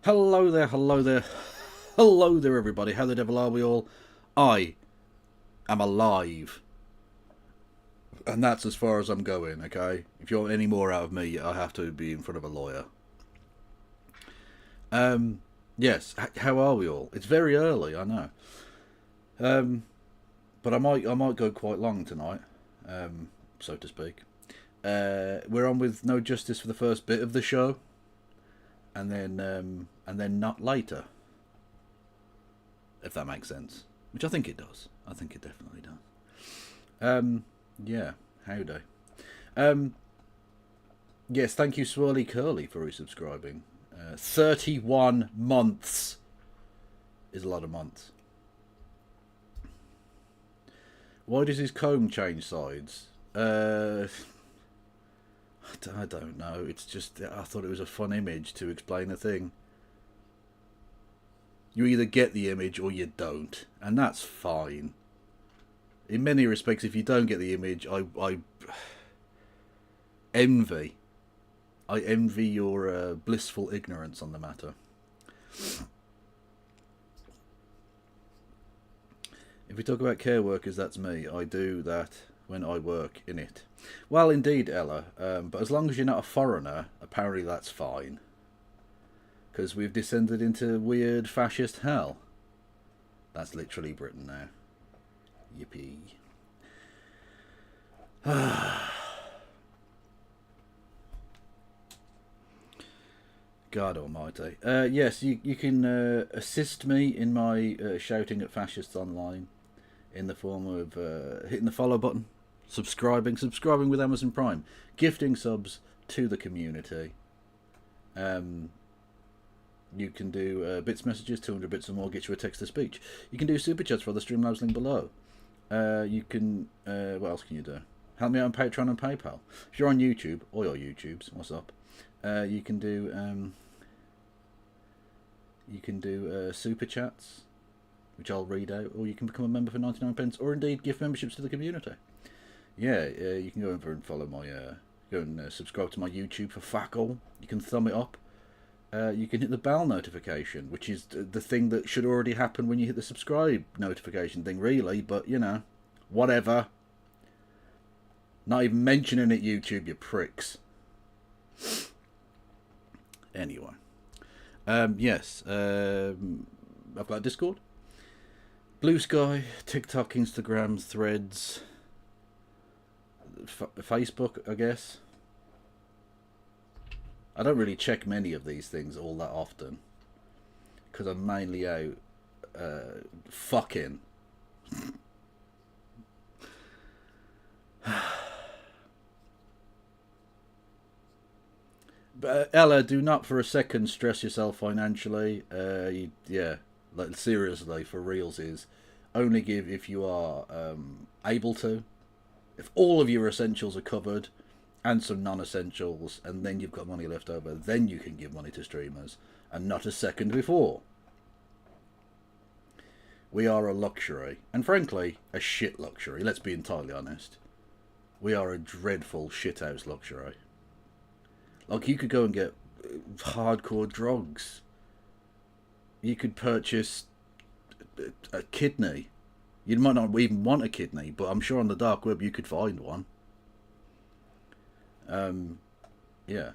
Hello there, hello there, hello there everybody, how the devil are we all? I am alive. And that's as far as I'm going, okay? If you want any more out of me, I have to be in front of a lawyer. Yes, how are we all? It's very early, I know. But I might go quite long tonight, so to speak. We're on with No Justice for the first bit of the show, and then not later. If that makes sense, which I think it does. I think it definitely does. Yeah, howdy. Yes, thank you, Swirly Curly, for resubscribing. 31 months is a lot of months. Why does his comb change sides? I don't know. It's just, I thought it was a fun image to explain a thing. You either get the image or you don't, and that's fine. In many respects, if you don't get the image, I envy your blissful ignorance on the matter. If we talk about care workers, that's me. I do that when I work in it. Well, indeed, Ella. But as long as you're not a foreigner, apparently that's fine. Because we've descended into weird fascist hell. That's literally Britain now. Yippee. God almighty. Yes, you can assist me in my shouting at fascists online in the form of hitting the follow button, subscribing with Amazon Prime, gifting subs to the community. You can do bits messages, 200 bits or more, get you a text-to-speech. You can do super chats for the Streamlabs link below. You can, what else can you do? Help me out on Patreon and PayPal. If you're on YouTube, or your YouTubes, what's up? You can do super chats, which I'll read out, or you can become a member for 99p, or indeed gift memberships to the community. Yeah, you can go over and follow my, go and subscribe to my YouTube for fuck all. You can thumb it up. You can hit the bell notification, which is the thing that should already happen when you hit the subscribe notification thing, really, but, you know, whatever. Not even mentioning it, YouTube, you pricks. Anyway. Yes. I've got Discord. Blue Sky, TikTok, Instagram, Threads, Facebook, I guess. I don't really check many of these things all that often, because I'm mainly out fucking. But Ella, do not for a second stress yourself financially. Yeah, like seriously, for reals is only give if you are able to. If all of your essentials are covered, and some non-essentials, and then you've got money left over, then you can give money to streamers, and not a second before. We are a luxury, and frankly, a shit luxury, let's be entirely honest. We are a dreadful shithouse luxury. Like, you could go and get hardcore drugs. You could purchase a kidney. You might not even want a kidney, but I'm sure on the dark web you could find one. Yeah.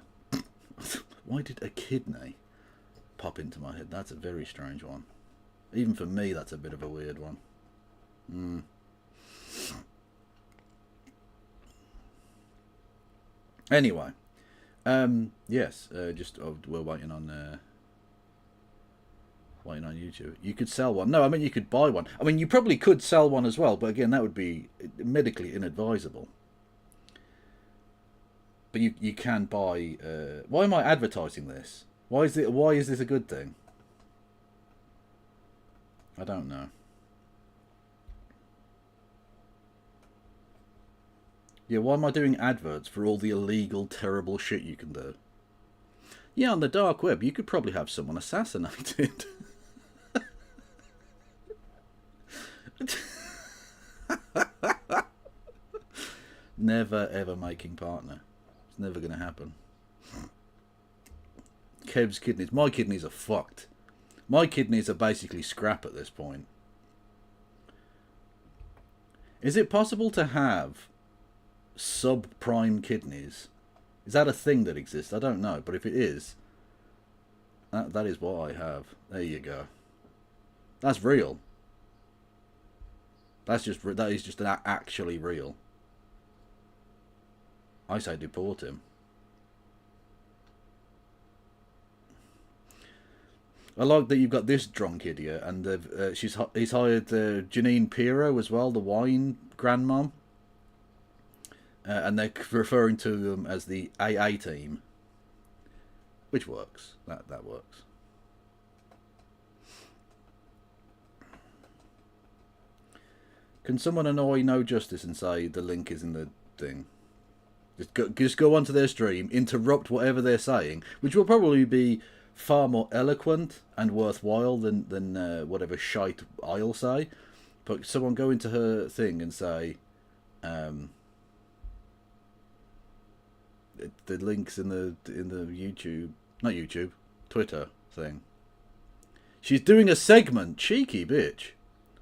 Why did a kidney pop into my head? That's a very strange one. Even for me, that's a bit of a weird one. Anyway. Yes, just we're waiting on YouTube. You could sell one. No, I mean you could buy one. I mean you probably could sell one as well, but again that would be medically inadvisable. But you can buy. Why am I advertising this? Why is this a good thing? I don't know. Yeah, why am I doing adverts for all the illegal, terrible shit you can do? Yeah, on the dark web, you could probably have someone assassinated. Never, ever making partner. It's never going to happen. Kev's kidneys. My kidneys are fucked. My kidneys are basically scrap at this point. Is it possible to have subprime kidneys? Is that a thing that exists? I don't know, but if it is, that is what I have. There you go. That's real. That is just actually real. I say deport him. I like that you've got this drunk idiot, and he's hired Janine Pirro as well, the wine grandmom, and they're referring to them as the AA team, which works. That works. Can someone annoy No Justice and say the link is in the thing? Just go onto their stream, interrupt whatever they're saying, which will probably be far more eloquent and worthwhile than whatever shite I'll say. But someone go into her thing and say, the link's in the YouTube, not YouTube, Twitter thing. She's doing a segment, cheeky bitch.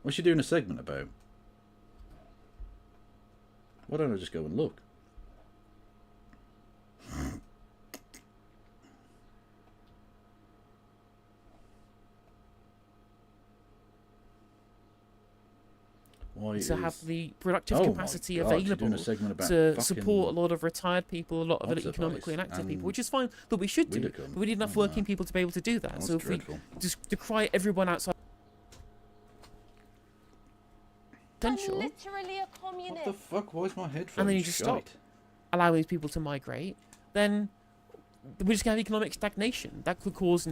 What's she doing a segment about? Why don't I just go and look? To have the productive capacity available to support a lot of retired people, a lot of economically inactive people, which is fine that we should do. But we need enough working people to be able to do that. So if we just decry everyone outside potential, literally a communist. What the fuck? Why is my headphones and then you just stop allowing these people to migrate, then we're just going to have economic stagnation. That could cause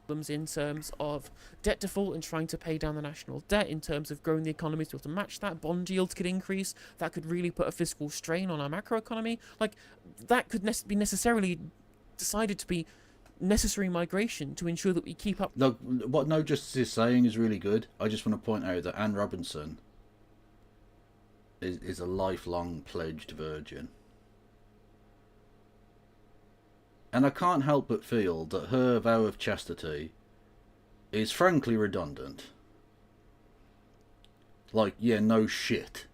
problems in terms of debt default and trying to pay down the national debt, in terms of growing the economy to be able to match that. Bond yields could increase. That could really put a fiscal strain on our macroeconomy. Like, that could be necessarily decided to be necessary migration to ensure that we keep up. Look, what No Justice is saying is really good. I just want to point out that Anne Robinson is a lifelong pledged virgin. And I can't help but feel that her vow of chastity is frankly redundant. Like, yeah, no shit.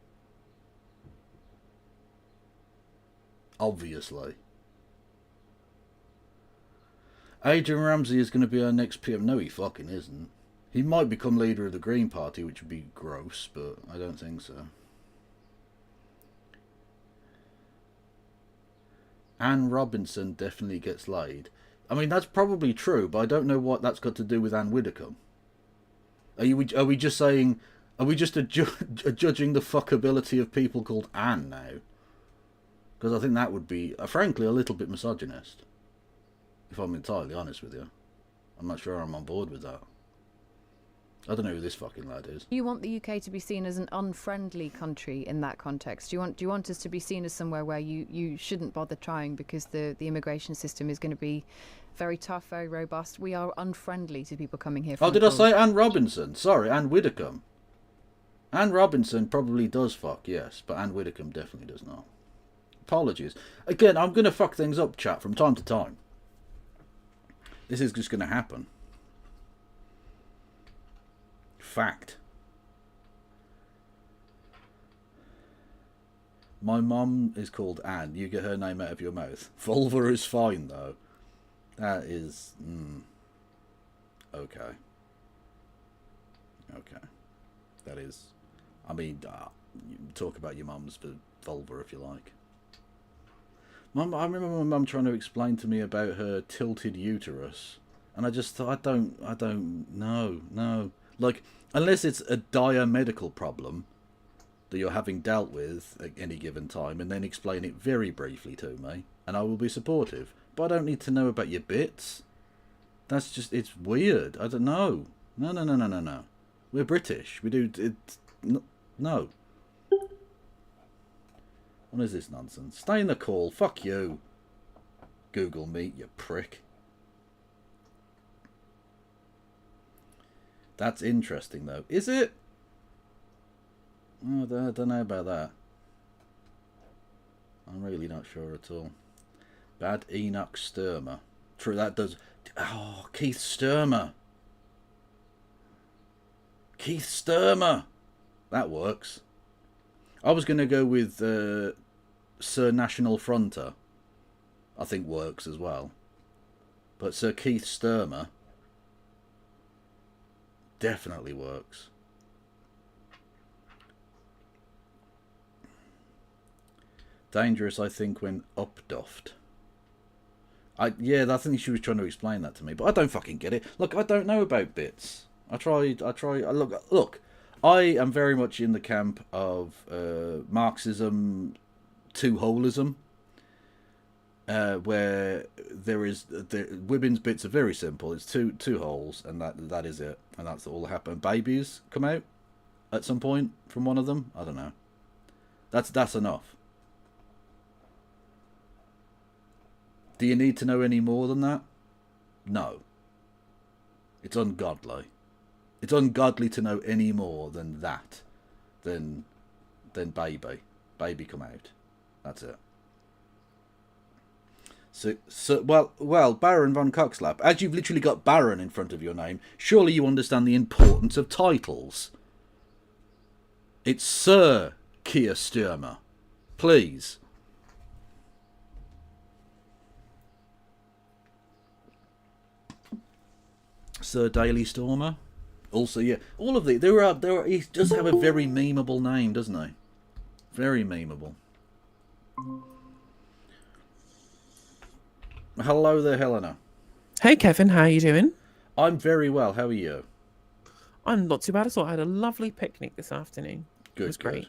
Obviously. Adrian Ramsey is going to be our next PM. No, he fucking isn't. He might become leader of the Green Party, which would be gross, but I don't think so. Anne Robinson definitely gets laid. I mean, that's probably true, but I don't know what that's got to do with Anne Widdecombe. Are we just saying... Are we just judging the fuckability of people called Anne now? Because I think that would be, frankly, a little bit misogynist. If I'm entirely honest with you. I'm not sure I'm on board with that. I don't know who this fucking lad is. Do you want the UK to be seen as an unfriendly country in that context? Do you want us to be seen as somewhere where you shouldn't bother trying because the immigration system is going to be very tough, very robust? We are unfriendly to people coming here from Oh, did I say Anne Robinson? Sorry, Anne Widdecombe. Anne Robinson probably does fuck, yes, but Anne Widdecombe definitely does not. Apologies. Again, I'm going to fuck things up, chat, from time to time. This is just going to happen. Fact. My mum is called Anne. You get her name out of your mouth. Vulva is fine, though. That is... okay. Okay. That is... I mean, you talk about your mum's vulva if you like. Mum, I remember my mum trying to explain to me about her tilted uterus. And I just thought, I don't know. Like, unless it's a dire medical problem that you're having dealt with at any given time, and then explain it very briefly to me, and I will be supportive. But I don't need to know about your bits. That's just, it's weird. I don't know. No. We're British. We do, no. What is this nonsense? Stay in the call. Fuck you. Google Meet, you prick. That's interesting, though. Is it? Oh, I don't know about that. I'm really not sure at all. Bad Enoch Starmer. True, that does... Oh, Keith Starmer. Keith Starmer. That works. I was going to go with Sir National Fronter. I think works as well. But Sir Keith Starmer definitely works. Dangerous, I think, when updoffed. I think she was trying to explain that to me, but I don't fucking get it. Look, I don't know about bits. I tried. Look. I am very much in the camp of Marxism, two-holism, where the women's bits are very simple. It's two holes, and that is it, and that's all that happened. Babies come out at some point from one of them. I don't know. That's enough. Do you need to know any more than that? No. It's ungodly. It's ungodly to know any more than that. Than baby. Baby come out. That's it. So well, Baron von Coxlap, as you've literally got Baron in front of your name, surely you understand the importance of titles. It's Sir Keir Starmer. Please. Sir Daily Stormer. Also, yeah, all of the there are. He does have a very memeable name, doesn't he? Very memeable. Hello there, Helena. Hey, Kevin, how are you doing? I'm very well. How are you? I'm not too bad at all. I had a lovely picnic this afternoon. Good, it was great.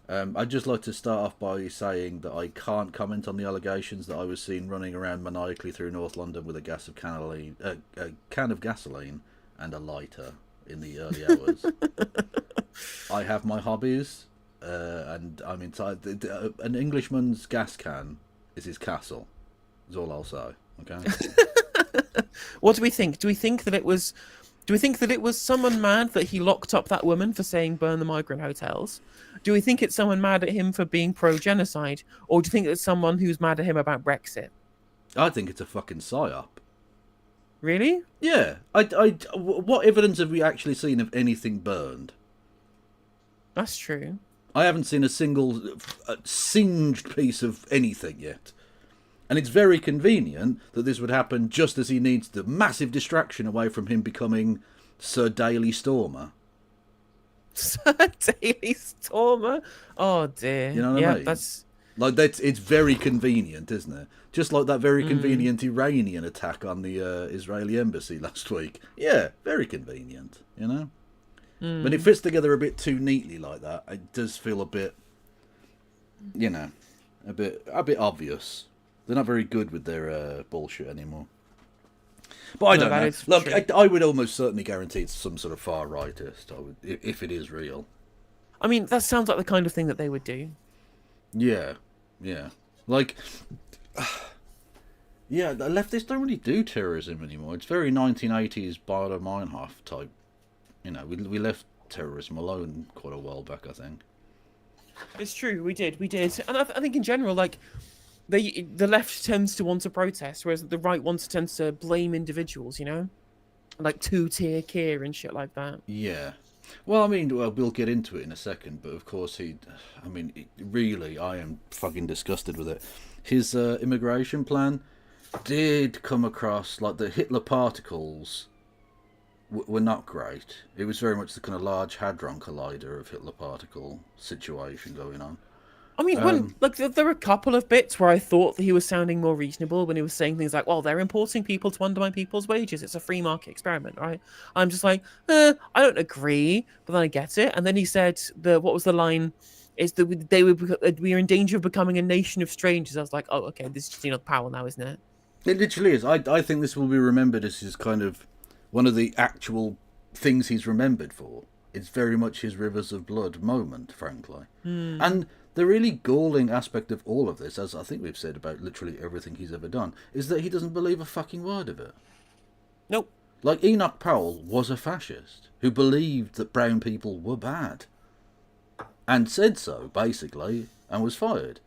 I'd just like to start off by saying that I can't comment on the allegations that I was seen running around maniacally through North London with a can of gasoline and a lighter in the early hours. I have my hobbies, and I'm inside. An Englishman's gas can is his castle. Is all I'll say. Okay. What do we think? Do we think that it was someone mad that he locked up that woman for saying burn the migrant hotels? Do we think it's someone mad at him for being pro-genocide? Or do you think it's someone who's mad at him about Brexit? I think it's a fucking psyop. Really? Yeah. What evidence have we actually seen of anything burned? That's true. I haven't seen a single singed piece of anything yet. And it's very convenient that this would happen just as he needs the massive distraction away from him becoming Sir Daily Stormer. Sir Daily Stormer? Oh dear. You know what I mean? It's very convenient, isn't it? Just like that very convenient Iranian attack on the Israeli embassy last week. Yeah, very convenient, you know? When it fits together a bit too neatly like that, it does feel a bit, you know, a bit obvious. They're not very good with their bullshit anymore. But I don't know. Look, I would almost certainly guarantee it's some sort of far rightist. If it is real. I mean, that sounds like the kind of thing that they would do. Yeah. Like, yeah, the leftists don't really do terrorism anymore. It's very 1980s Baader Meinhof type. You know, we left terrorism alone quite a while back, I think. It's true, we did. And I think in general, like, the left tends to want to protest, whereas the right tends to blame individuals, you know? Like two-tier Keir and shit like that. Yeah. Well, I mean, we'll get into it in a second, but of course really, I am fucking disgusted with it. His immigration plan did come across, like, the Hitler particles were not great. It was very much the kind of Large Hadron Collider of Hitler particle situation going on. I mean, there were a couple of bits where I thought that he was sounding more reasonable when he was saying things like, well, they're importing people to undermine people's wages. It's a free market experiment, right? I'm just like, I don't agree, but then I get it. And then he said, what was the line? Is that we are in danger of becoming a nation of strangers. I was like, oh, okay, this is just enough power now, isn't it? It literally is. I think this will be remembered as his kind of one of the actual things he's remembered for. It's very much his Rivers of Blood moment, frankly. And the really galling aspect of all of this, as I think we've said about literally everything he's ever done, is that he doesn't believe a fucking word of it. Nope. Like, Enoch Powell was a fascist who believed that brown people were bad. And said so, basically, and was fired.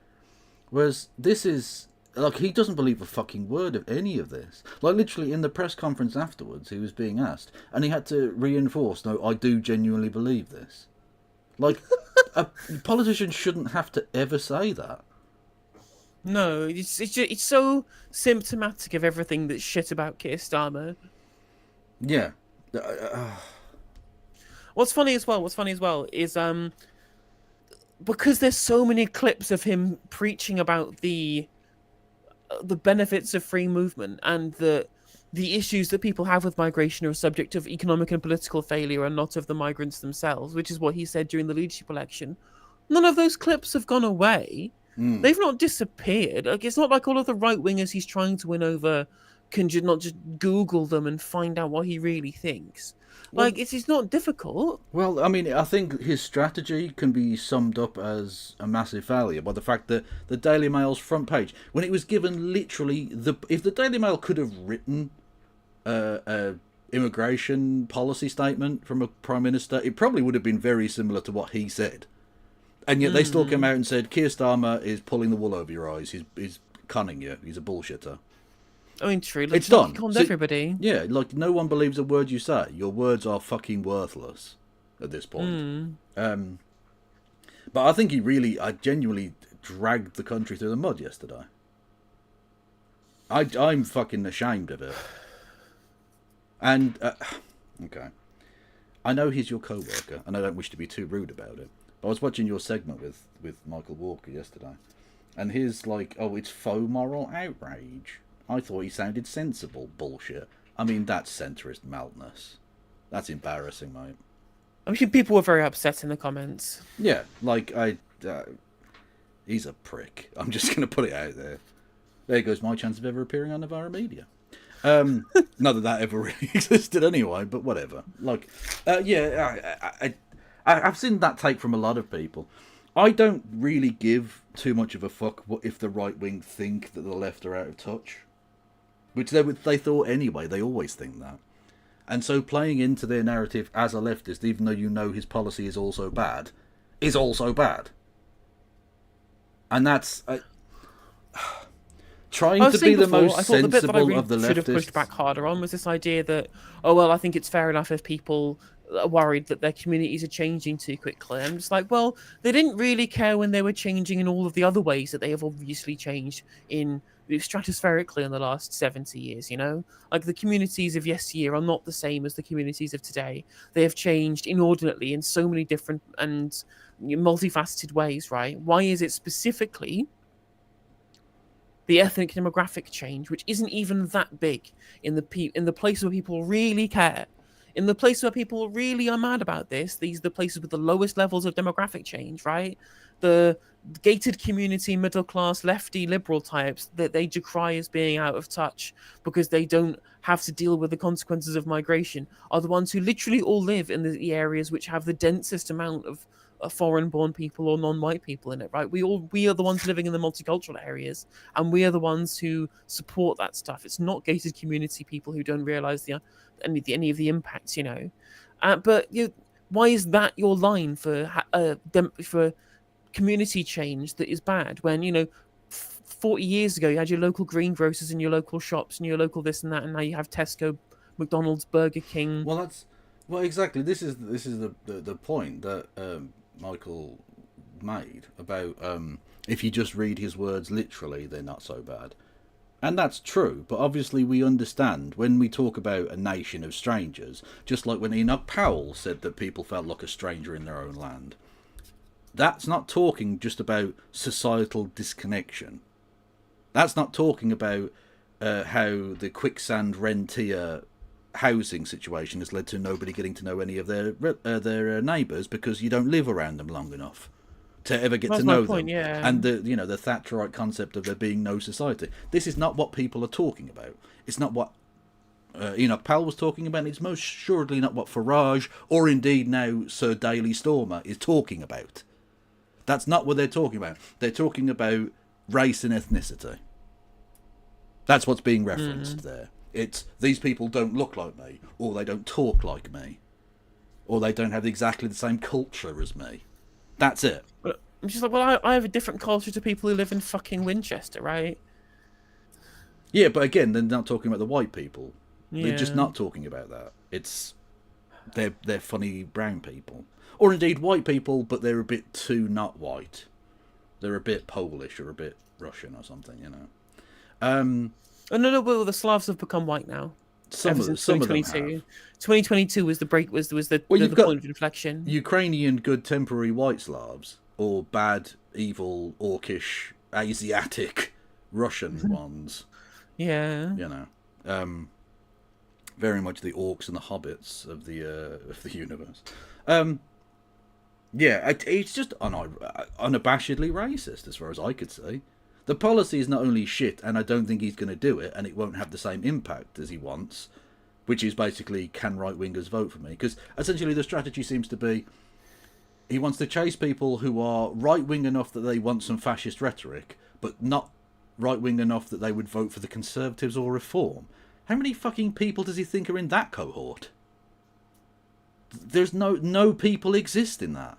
Whereas this is... Like, he doesn't believe a fucking word of any of this. Like, literally, in the press conference afterwards, he was being asked, and he had to reinforce, no, I do genuinely believe this. Like, a politician shouldn't have to ever say that. No, it's so symptomatic of everything that's shit about Keir Starmer. Yeah. What's funny as well is because there's so many clips of him preaching about the benefits of free movement and the issues that people have with migration are a subject of economic and political failure and not of the migrants themselves, which is what he said during the leadership election. None of those clips have gone away. They've not disappeared. Like, it's not like all of the right wingers he's trying to win over can not just Google them and find out what he really thinks. Like, it's not difficult. Well, I mean, I think his strategy can be summed up as a massive failure by the fact that the Daily Mail's front page, when it was given literally if the Daily Mail could have written a immigration policy statement from a prime minister, it probably would have been very similar to what he said. And yet they still came out and said, Keir Starmer is pulling the wool over your eyes. He's conning you. He's a bullshitter. I mean, true. Like, It's done. He conned So- everybody. Yeah, like, no one believes a word you say. Your words are fucking worthless at this point. But I think I genuinely dragged the country through the mud yesterday. I'm fucking ashamed of it. And, okay. I know he's your co-worker, and I don't wish to be too rude about it. But I was watching your segment with Michael Walker yesterday, and his, like, oh, it's faux moral outrage. I thought he sounded sensible. Bullshit. I mean, that's centrist madness. That's embarrassing, mate. I'm sure people were very upset in the comments. Yeah, like, he's a prick. I'm just going to put it out there. There goes my chance of ever appearing on Navarra Media. Not that ever really existed anyway, but whatever. Like, I've seen that take from a lot of people. I don't really give too much of a fuck if the right wing think that the left are out of touch. Which they thought anyway. They always think that. And so playing into their narrative as a leftist, even though you know his policy is also bad, is also bad. And that's... trying to be the most the bit that I sensible really of the should have pushed leftists. back harder on was this idea that, oh, well, I think it's fair enough if people are worried that their communities are changing too quickly. I'm just like, well, they didn't really care when they were changing in all of the other ways that they have obviously changed in stratospherically in the last 70 years, you know? Like, the communities of yesteryear are not the same as the communities of today. They have changed inordinately in so many different and multifaceted ways, right? Why is it specifically the ethnic demographic change, which isn't even that big in the place where people really care, in the place where people really are mad about this? These are the places with the lowest levels of demographic change, right? The gated community, middle class, lefty, liberal types that they decry as being out of touch because they don't have to deal with the consequences of migration are the ones who literally all live in the areas which have the densest amount of foreign-born people or non-white people in it, right? We are the ones living in the multicultural areas, and we are the ones who support that stuff. It's not gated community people who don't realize any of the impacts, you know. But why is that your line for community change that is bad when, 40 years ago you had your local greengrocers and your local shops and your local this and that, and now you have Tesco, McDonald's, Burger King? Well, exactly. This is the point that Michael made about if you just read his words literally, they're not so bad. And that's true, but obviously we understand when we talk about a nation of strangers, just like when Enoch Powell said that people felt like a stranger in their own land. That's not talking just about societal disconnection. That's not talking about how the quicksand rentier housing situation has led to nobody getting to know any of their neighbours because you don't live around them long enough to ever get to know them. Yeah. And the Thatcherite concept of there being no society. This is not what people are talking about. It's not what Enoch Powell was talking about. And it's most assuredly not what Farage or indeed now Sir Daley Stormer is talking about. That's not what they're talking about. They're talking about race and ethnicity. That's what's being referenced there. It's these people don't look like me, or they don't talk like me, or they don't have exactly the same culture as me. That's it. But I'm just like, well, I have a different culture to people who live in fucking Winchester, right? Yeah, but again, they're not talking about the white people. Yeah. They're just not talking about that. It's they're funny brown people, or indeed white people, but they're a bit too not white. They're a bit Polish or a bit Russian or something, you know. Oh, no, well, the Slavs have become white now. Some of them have. 2022 was the break, was the Well, you've the got point of inflection. Ukrainian good temporary white Slavs or bad, evil, orcish, Asiatic, Russian ones. Yeah. You know, very much the orcs and the hobbits of the universe. Yeah, it's just unabashedly racist as far as I could see. The policy is not only shit, and I don't think he's going to do it, and it won't have the same impact as he wants, which is basically, can right-wingers vote for me? Because essentially the strategy seems to be, he wants to chase people who are right-wing enough that they want some fascist rhetoric, but not right-wing enough that they would vote for the Conservatives or Reform. How many fucking people does he think are in that cohort? There's no people exist in that.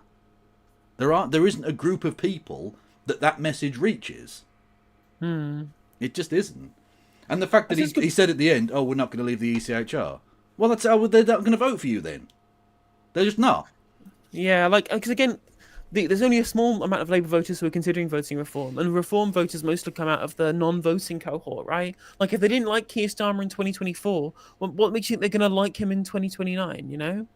There isn't a group of people that message reaches. It just isn't. And the fact that he said at the end, "Oh, we're not going to leave the ECHR." Well, that's how they're not going to vote for you then. They're just not. Yeah, like, because again, there's only a small amount of Labour voters who are considering voting Reform, and Reform voters mostly come out of the non-voting cohort, right? Like, if they didn't like Keir Starmer in 2024, what makes you think they're going to like him in 2029, you know?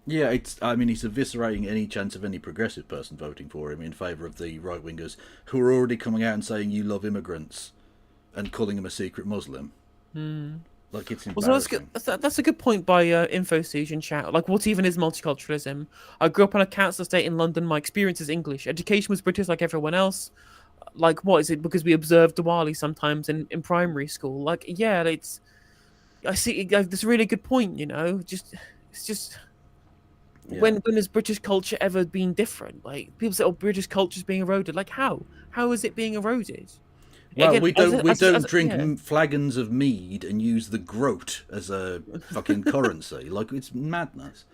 Yeah, he's eviscerating any chance of any progressive person voting for him in favour of the right-wingers who are already coming out and saying you love immigrants and calling him a secret Muslim. Like, it's embarrassing. Well, that's a good point by InfoSiege in chat. Like, what even is multiculturalism? I grew up on a council estate in London. My experience is English. Education was British like everyone else. Like, what is it? Because we observed Diwali sometimes in primary school. Like, yeah, I see. That's a really good point. You know, it's just. Yeah. When has British culture ever been different? Like, people say, "Oh, British culture's being eroded." Like, how? How is it being eroded? Well, again, we don't drink flagons of mead and use the groat as a fucking currency. Like, it's madness.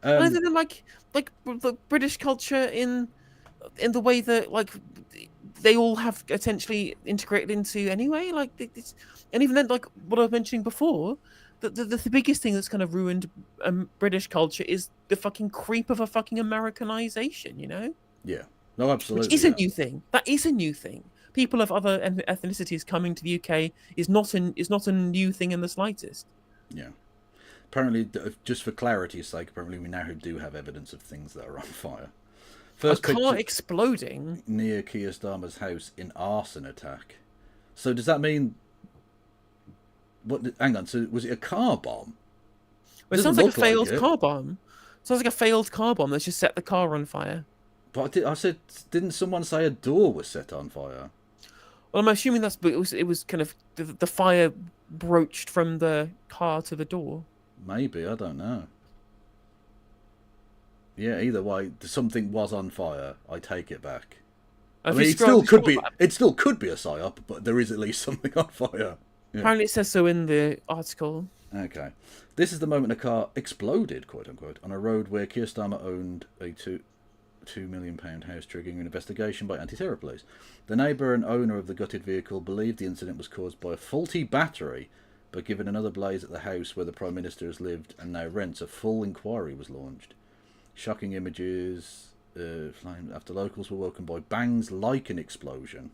And then, like the British culture in the way that, like, they all have essentially integrated into anyway. Like, and even then, like what I was mentioning before, the biggest thing that's kind of ruined British culture is the fucking creep of a fucking Americanization. You know? Yeah. No, absolutely. Which is a new thing. That is a new thing. People of other ethnicities coming to the UK is not a new thing in the slightest. Yeah. Apparently, just for clarity's sake, apparently we now do have evidence of things that are on fire. First car exploding near Keir Starmer's house in arson attack. So does that mean? Hang on. So was it a car bomb? Well, it sounds like a failed car bomb. Sounds like a failed car bomb that's just set the car on fire. But I said, didn't someone say a door was set on fire? Well, I'm assuming it was kind of the fire broached from the car to the door. Maybe, I don't know. Yeah, either way, something was on fire. I take it back. I mean, it still could be a psyop, but there is at least something on fire. Yeah. Apparently, it says so in the article. Okay, this is the moment a car exploded, quote unquote, on a road where Keir Starmer owned a £2 million house, triggering an investigation by anti-terror police. The neighbour and owner of the gutted vehicle believed the incident was caused by a faulty battery, but given another blaze at the house where the Prime Minister has lived and now rents, a full inquiry was launched. Shocking images flying after locals were woken by bangs like an explosion.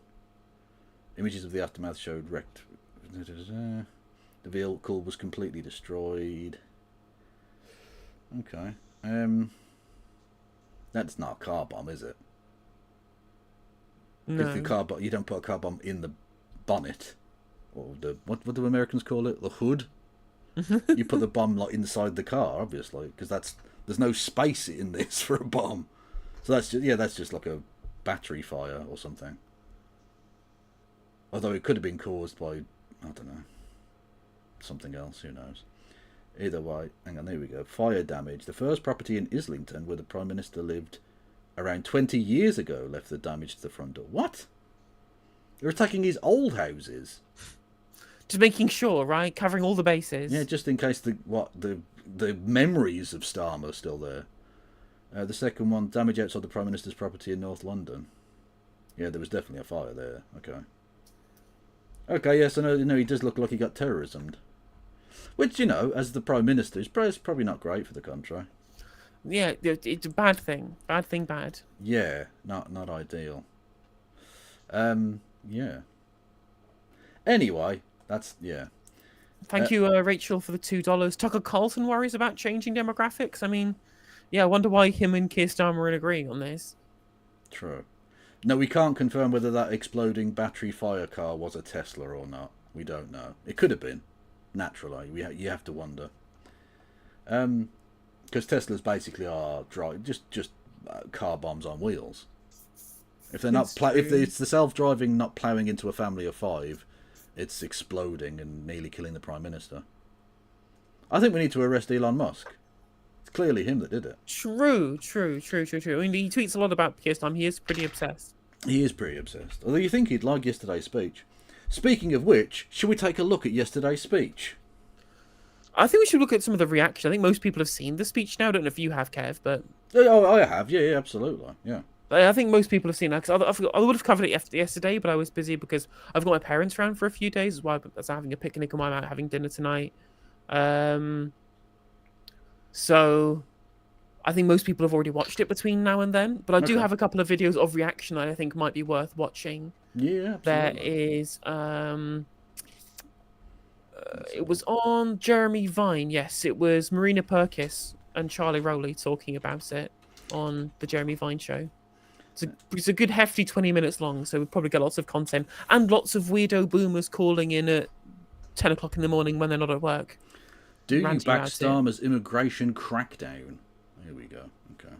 Images of the aftermath showed wrecked. The vehicle was completely destroyed. Okay. That's not a car bomb, is it? No. You don't put a car bomb in the bonnet, or what do Americans call it? The hood. You put the bomb like inside the car, obviously, because there's no space in this for a bomb. So that's just like a battery fire or something. Although it could have been caused by, I don't know, something else. Who knows? Either way, hang on, there we go. Fire damage. The first property in Islington, where the Prime Minister lived around 20 years ago, left the damage to the front door. What? They're attacking his old houses. Just making sure, right? Covering all the bases. Yeah, just in case the memories of Starmer are still there. The second one, damage outside the Prime Minister's property in North London. Yeah, there was definitely a fire there. Okay, yes, I know he does look like he got terrorismed. Which, you know, as the Prime Minister, is probably not great for the country. Yeah, it's a bad thing. Bad thing, bad. Yeah, not ideal. Yeah. Anyway, yeah. Thank you, Rachel, for the $2. Tucker Carlson worries about changing demographics. I mean, yeah, I wonder why him and Keir Starmer are agreeing on this. True. No, we can't confirm whether that exploding battery fire car was a Tesla or not. We don't know. It could have been. Naturally, you have to wonder. Because Teslas basically are just car bombs on wheels. If they're not if it's the self-driving not ploughing into a family of 5, it's exploding and nearly killing the Prime Minister. I think we need to arrest Elon Musk. It's clearly him that did it. True. I mean, he tweets a lot about Keir Starmer. He is pretty obsessed. He is pretty obsessed. Although you think he'd like yesterday's speech. Speaking of which, should we take a look at yesterday's speech? I think we should look at some of the reaction. I think most people have seen the speech now. I don't know if you have, Kev, but... Oh, I have. Yeah, absolutely. Yeah. I think most people have seen that, because I would have covered it yesterday, but I was busy because I've got my parents around for a few days, as well as having a picnic and I'm out having dinner tonight. So I think most people have already watched it between now and then, but I do have a couple of videos of reaction that I think might be worth watching. Yeah, absolutely. There is... it was on Jeremy Vine, yes. It was Marina Purkis and Charlie Rowley talking about it on the Jeremy Vine show. It's a good hefty 20 minutes long, so we'll probably get lots of content. And lots of weirdo boomers calling in at 10 o'clock in the morning when they're not at work. Do you back Starmer's immigration crackdown? Here we go. Okay.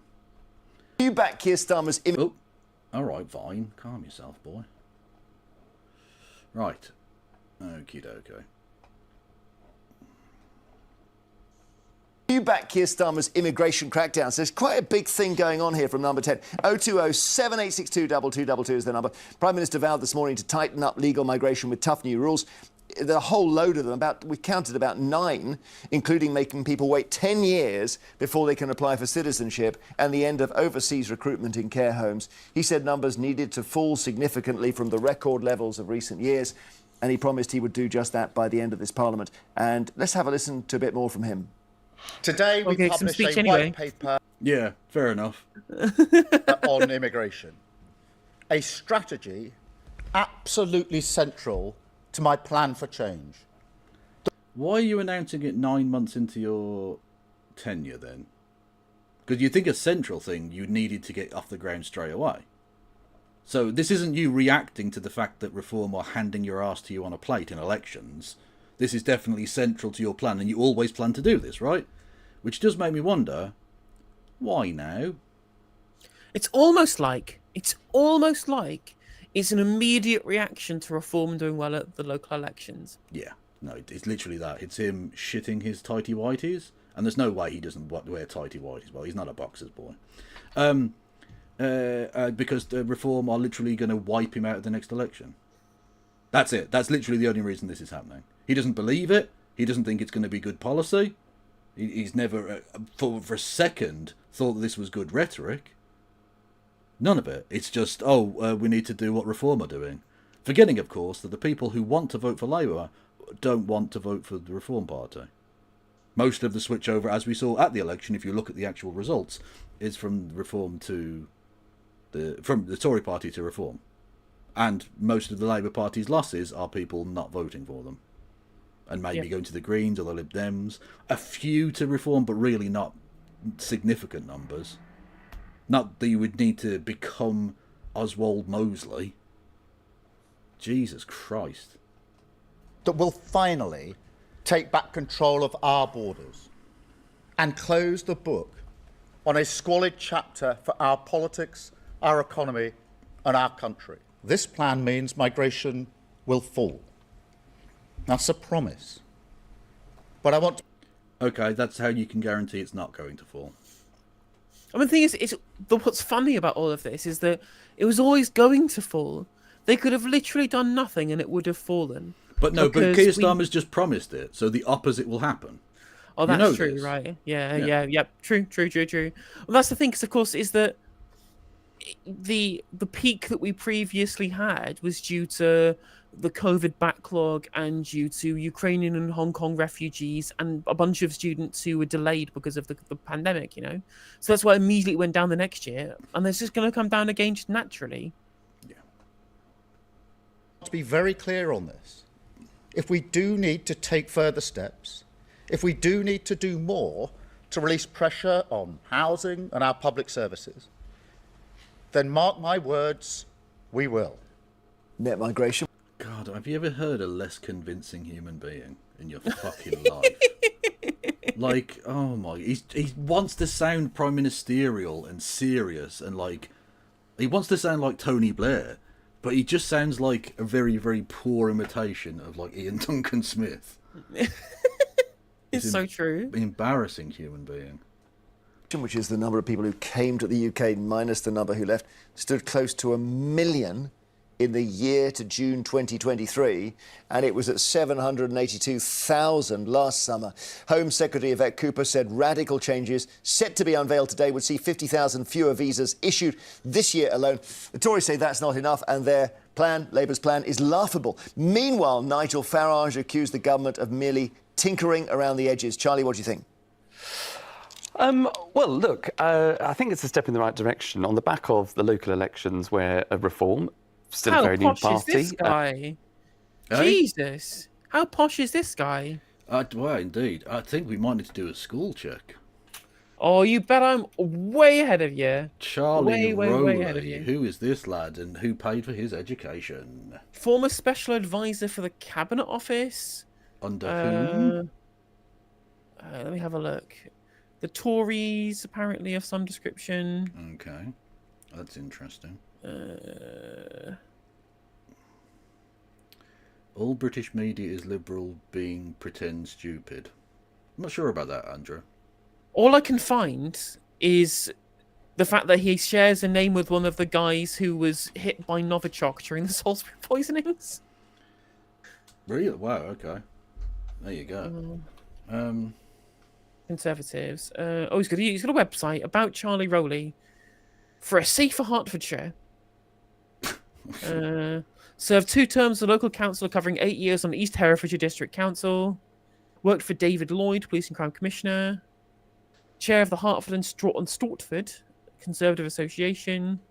Do you back Keir Starmer's... Oh, all right, Vine. Calm yourself, boy. Right. Okie dokie. You back Keir Starmer's immigration crackdown. So there's quite a big thing going on here from number 10. 020-7862-2222 is the number. Prime Minister vowed this morning to tighten up legal migration with tough new rules. There are a whole load of them. We counted about 9, including making people wait 10 years before they can apply for citizenship and the end of overseas recruitment in care homes. He said numbers needed to fall significantly from the record levels of recent years, and he promised he would do just that by the end of this Parliament. And let's have a listen to a bit more from him. Today we published a white paper Yeah, fair enough. on immigration. A strategy absolutely central to my plan for change. Why are you announcing it 9 months into your tenure then? Because you'd think a central thing you needed to get off the ground straight away. So this isn't you reacting to the fact that Reform are handing your ass to you on a plate in elections. This is definitely central to your plan, and you always plan to do this, right? Which does make me wonder, why now? It's almost like it's an immediate reaction to Reform doing well at the local elections. Yeah, no, it's literally that. It's him shitting his tighty whities, and there's no way he doesn't wear tighty whities. Well, he's not a boxer's boy. Because the Reform are literally going to wipe him out at the next election. That's it. That's literally the only reason this is happening. He doesn't believe it. He doesn't think it's going to be good policy. He's never, for a second, thought that this was good rhetoric. None of it. It's just, we need to do what Reform are doing. Forgetting, of course, that the people who want to vote for Labour don't want to vote for the Reform Party. Most of the switchover, as we saw at the election, if you look at the actual results, is from Reform to from the Tory Party to Reform. And most of the Labour Party's losses are people not voting for them. And maybe going to the Greens or the Lib Dems. A few to Reform, but really not significant numbers. Not that you would need to become Oswald Mosley. Jesus Christ. That will finally take back control of our borders and close the book on a squalid chapter for our politics, our economy and our country. This plan means migration will fall. That's a promise. But I want to... Okay, that's how you can guarantee it's not going to fall. I mean, the thing is, what's funny about all of this is that it was always going to fall. They could have literally done nothing and it would have fallen. But no, but Keir Starmer's just promised it, so the opposite will happen. Oh, that's true, this. Right? Yeah. True. Well, that's the thing, because of course, is that the peak that we previously had was due to the COVID backlog and due to Ukrainian and Hong Kong refugees and a bunch of students who were delayed because of the pandemic, you know? So that's why it immediately went down the next year, and it's just going to come down again just naturally. Yeah. To be very clear on this, if we do need to take further steps, if we do need to do more to release pressure on housing and our public services, then mark my words, we will. Net migration. God, have you ever heard a less convincing human being in your fucking life? Like, oh my, he wants to sound prime ministerial and serious and like, he wants to sound like Tony Blair, but he just sounds like a very, very poor imitation of like Ian Duncan Smith. It's so true. Embarrassing human being. Which is the number of people who came to the UK minus the number who left, stood close to 1 million in the year to June 2023, and it was at 782,000 last summer. Home Secretary Yvette Cooper said radical changes set to be unveiled today would see 50,000 fewer visas issued this year alone. The Tories say that's not enough, and their plan, Labour's plan, is laughable. Meanwhile, Nigel Farage accused the government of merely tinkering around the edges. Charlie, what do you think? Well, look, I think it's a step in the right direction on the back of the local elections where a reform, still a very new posh party. is this guy? Jesus. How posh is this guy? Well, indeed. I think we might need to do a school check. Oh, you bet I'm way ahead of you. Charlie way ahead of Rowley, you. who is this lad and who paid for his education? Former special advisor for the Cabinet Office. Under whom? Let me have a look. The Tories, apparently, of some description. Okay, that's interesting. All British media is liberal, being pretend stupid. I'm not sure about that, Andrew. All I can find is the fact that he shares a name with one of the guys who was hit by Novichok during the Salisbury poisonings. Really? Wow. Okay. There you go. Conservatives. He's got a website about Charlie Rowley for a safer Hertfordshire. Served 2 terms as a local councillor covering 8 years on East Herefordshire District Council. Worked for David Lloyd, Police and Crime Commissioner. Chair of the Hertford and Stortford Conservative Association.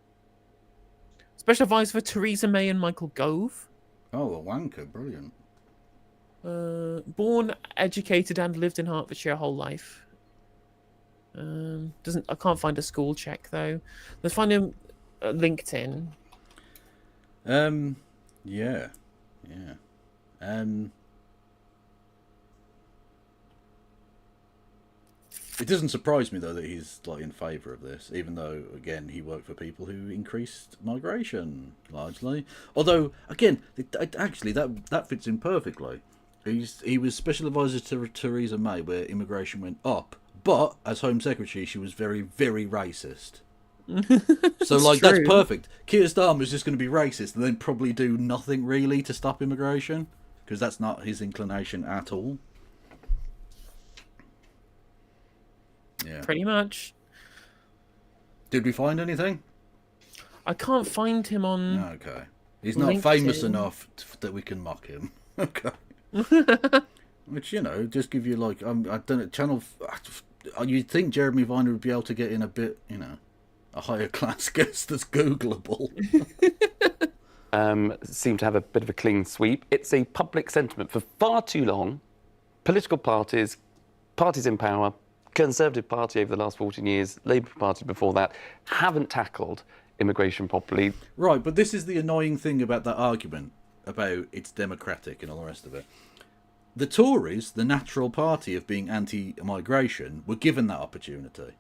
Special advisor for Theresa May and Michael Gove. Oh, a wanker. Brilliant. Born, educated, and lived in Hertfordshire whole life. I can't find a school check though. Let's find him at LinkedIn. Yeah. It doesn't surprise me though that he's like in favour of this, even though again he worked for people who increased migration largely. Although again, actually that fits in perfectly. He was special advisor to Theresa May, where immigration went up, but as Home Secretary, she was very, very racist. So, like, that's perfect. Keir Starmer's just going to be racist and then probably do nothing really to stop immigration, because that's not his inclination at all. Yeah. Pretty much. Did we find anything? I can't find him on. Okay. He's not famous enough that we can mock him. Okay. Which, you know, just give you like, I don't know, channel. You'd think Jeremy Viner would be able to get in a bit, you know, a higher class guest that's Googleable. Seem to have a bit of a clean sweep. It's a public sentiment. For far too long, political parties in power, Conservative Party over the last 14 years, Labour Party before that, haven't tackled immigration properly. Right, but this is the annoying thing about that argument about it's democratic and all the rest of it. The Tories, the natural party of being anti-migration, were given that opportunity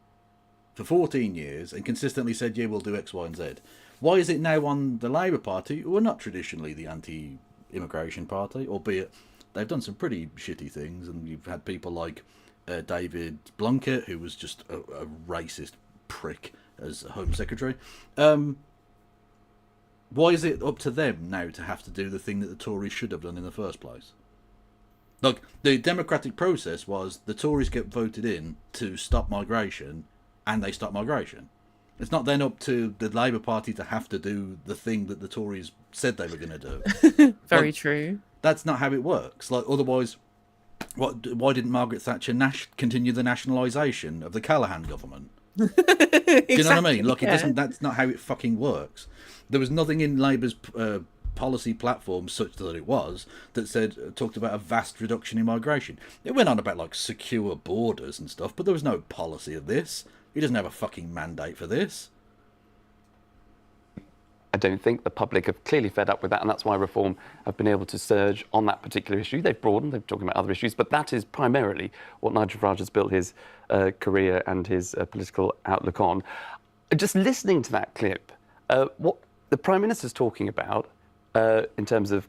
for 14 years and consistently said, yeah, we'll do X, Y and Z. Why is it now on the Labour Party, who are not traditionally the anti-immigration party, albeit they've done some pretty shitty things, and you've had people like David Blunkett, who was just a racist prick as Home Secretary. Why is it up to them now to have to do the thing that the Tories should have done in the first place? Look, the democratic process was the Tories get voted in to stop migration, and they stop migration. It's not then up to the Labour Party to have to do the thing that the Tories said they were going to do. Very true. That's not how it works. Like, otherwise, why didn't Margaret Thatcher continue the nationalisation of the Callaghan government? Do you know what I mean? Look, it doesn't. That's not how it fucking works. There was nothing in Labour's policy platform, such that it was, that talked about a vast reduction in migration. It went on about like secure borders and stuff, but there was no policy of this. He doesn't have a fucking mandate for this. I don't think the public have clearly fed up with that, and that's why Reform have been able to surge on that particular issue. They've broadened, they're talking about other issues, but that is primarily what Nigel Farage has built his career and his political outlook on. Just listening to that clip, what the Prime Minister's talking about in terms of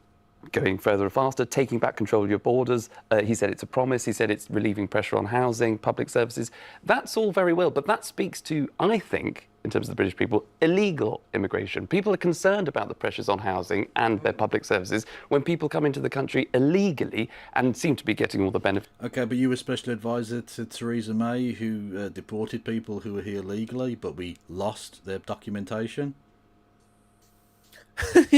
going further and faster, taking back control of your borders. He said it's a promise. He said it's relieving pressure on housing, public services. That's all very well, but that speaks to, I think, in terms of the British people, illegal immigration. People are concerned about the pressures on housing and their public services when people come into the country illegally and seem to be getting all the benefits. Okay, but you were special advisor to Theresa May, who deported people who were here legally, but we lost their documentation.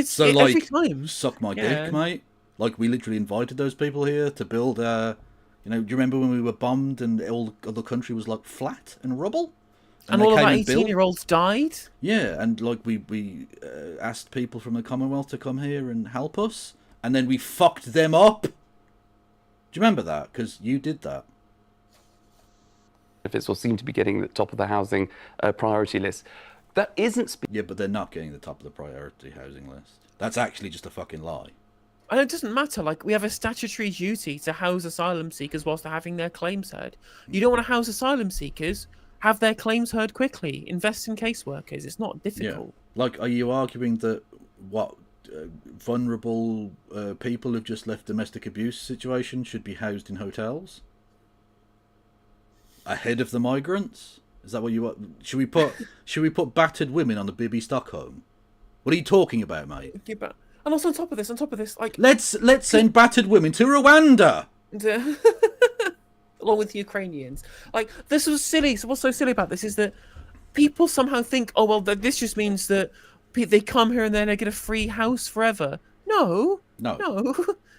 So like, every time. Suck my dick, mate. Like, we literally invited those people here to build, do you remember when we were bombed and all the country was, like, flat and rubble? And all of our 18-year-olds died? Yeah, and, like, we asked people from the Commonwealth to come here and help us, and then we fucked them up. Do you remember that? Because you did that. Benefits or seem to be getting the top of the housing priority list. That isn't... Yeah, but they're not getting the top of the priority housing list. That's actually just a fucking lie. And it doesn't matter. Like, we have a statutory duty to house asylum seekers whilst they're having their claims heard. You don't want to house asylum seekers, have their claims heard quickly. Invest in caseworkers. It's not difficult. Yeah. Like, are you arguing that vulnerable people who've just left domestic abuse situations should be housed in hotels? Ahead of the migrants? Is that what you want? Should we put battered women on the Bibi Stockholm? What are you talking about, mate? Yeah, but, and also on top of this, like, let's send battered women to Rwanda, along with the Ukrainians. Like, this was silly. So what's so silly about this is that people somehow think, oh well, this just means that they come here and then they get a free house forever. No.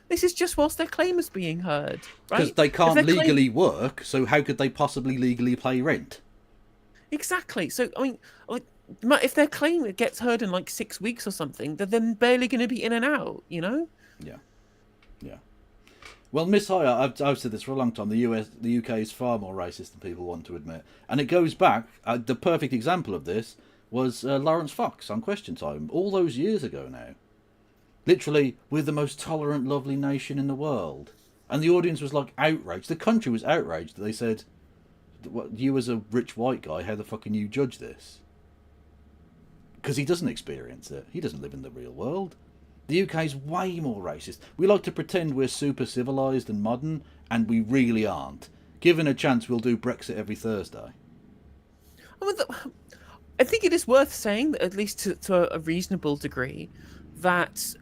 This is just whilst their claim is being heard, right? Because they can't legally work, so how could they possibly legally pay rent? Exactly. So, I mean, like, if their claim gets heard in like 6 weeks or something, then they're barely going to be in and out, you know? Yeah. Well, Miss Hire, I've said this for a long time. The UK is far more racist than people want to admit, and it goes back. The perfect example of this was Lawrence Fox on Question Time all those years ago now. Literally, we're the most tolerant, lovely nation in the world, and the audience was like outraged. The country was outraged that they said, "What, you as a rich white guy, how the fuck can you judge this?" Because he doesn't experience it. He doesn't live in the real world. The UK is way more racist. We like to pretend we're super civilised and modern, and we really aren't. Given a chance, we'll do Brexit every Thursday. I mean, I think it is worth saying that, at least to a reasonable degree, that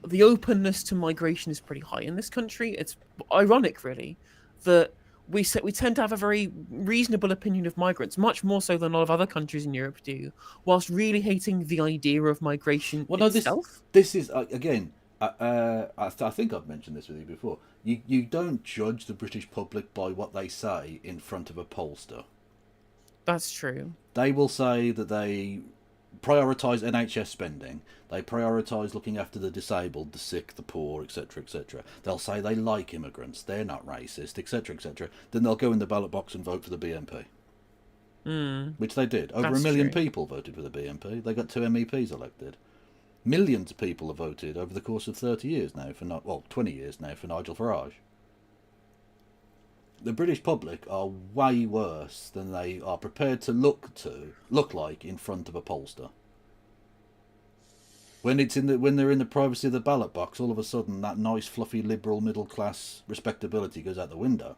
the openness to migration is pretty high in this country. It's ironic, really, that we tend to have a very reasonable opinion of migrants, much more so than a lot of other countries in Europe do, whilst really hating the idea of migration itself. This is, again, I think I've mentioned this with you before. You don't judge the British public by what they say in front of a pollster. That's true. They will say that they prioritise NHS spending, they prioritise looking after the disabled, the sick, the poor, etc, etc. They'll say they like immigrants, they're not racist, etc, etc. Then they'll go in the ballot box and vote for the BNP. Which they did. Over 1 million people voted for the BNP. They got 2 MEPs elected. Millions of people have voted over the course of 30 years now for 20 years now for Nigel Farage. The British public are way worse than they are prepared to look like in front of a pollster. When they're in the privacy of the ballot box, all of a sudden that nice, fluffy, liberal, middle class respectability goes out the window.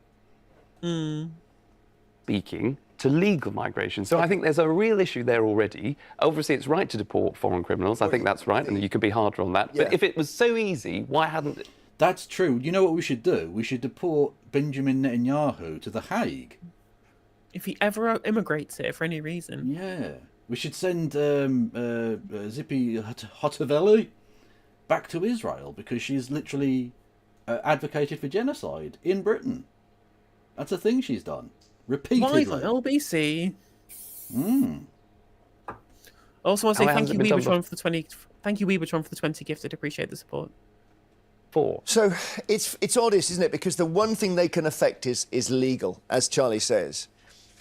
Speaking to legal migration. So I think there's a real issue there already. Obviously, it's right to deport foreign criminals. I think that's right, and you could be harder on that. Yeah. But if it was so easy, why hadn't... That's true. You know what we should do? We should deport Benjamin Netanyahu to The Hague. If he ever immigrates here for any reason. Yeah. We should send Zippy Hotovely back to Israel because she's literally advocated for genocide in Britain. That's a thing she's done. Repeatedly. Live on LBC. I also want to say thank you, Weebertron, for the 20. Thank you, Weebertron, for the 20 gifted. Appreciate the support. So it's obvious, isn't it? Because the one thing they can affect is legal, as Charlie says,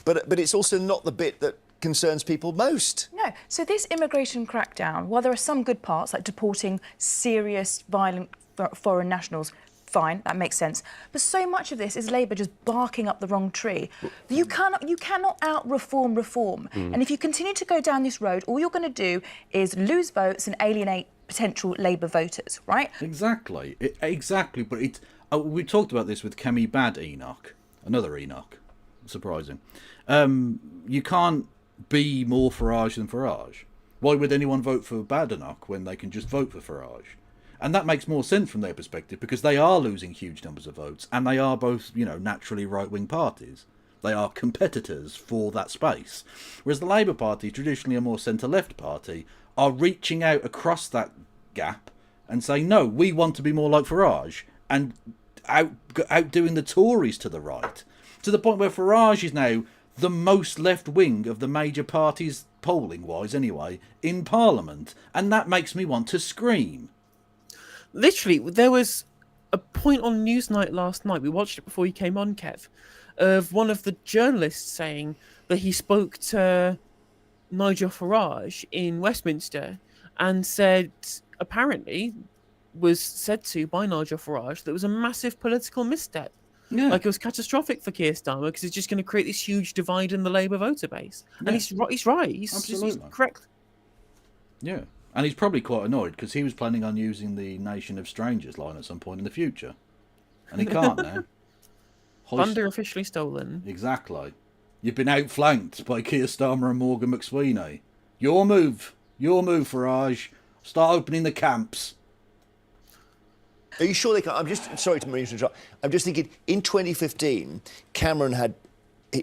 but it's also not the bit that concerns people most. No. So this immigration crackdown, while there are some good parts, like deporting serious, violent foreign nationals, fine, that makes sense. But so much of this is Labour just barking up the wrong tree. You cannot out-reform reform. And if you continue to go down this road, all you're going to do is lose votes and alienate potential Labour voters, right? Exactly. Exactly. But we talked about this with Kemi Bad Enoch. Another Enoch. Surprising. You can't be more Farage than Farage. Why would anyone vote for Badenoch when they can just vote for Farage? And that makes more sense from their perspective, because they are losing huge numbers of votes, and they are both, naturally right-wing parties. They are competitors for that space. Whereas the Labour Party, traditionally a more centre-left party, are reaching out across that gap and saying, no, we want to be more like Farage, and outdoing the Tories to the right, to the point where Farage is now the most left-wing of the major parties, polling-wise anyway, in Parliament. And that makes me want to scream. Literally, there was a point on Newsnight last night, we watched it before you came on, Kev, of one of the journalists saying that he spoke to Nigel Farage in Westminster and said, apparently, was said to by Nigel Farage that it was a massive political misstep. Yeah. Like, it was catastrophic for Keir Starmer because it's just going to create this huge divide in the Labour voter base. And he's right. He's correct. Yeah. And he's probably quite annoyed because he was planning on using the Nation of Strangers line at some point in the future. And he can't now. Thunder officially stolen. Exactly. You've been outflanked by Keir Starmer and Morgan McSweeney. Your move, Farage. Start opening the camps. Are you sure they can't? I'm just sorry to interrupt. I'm just thinking, in 2015, Cameron had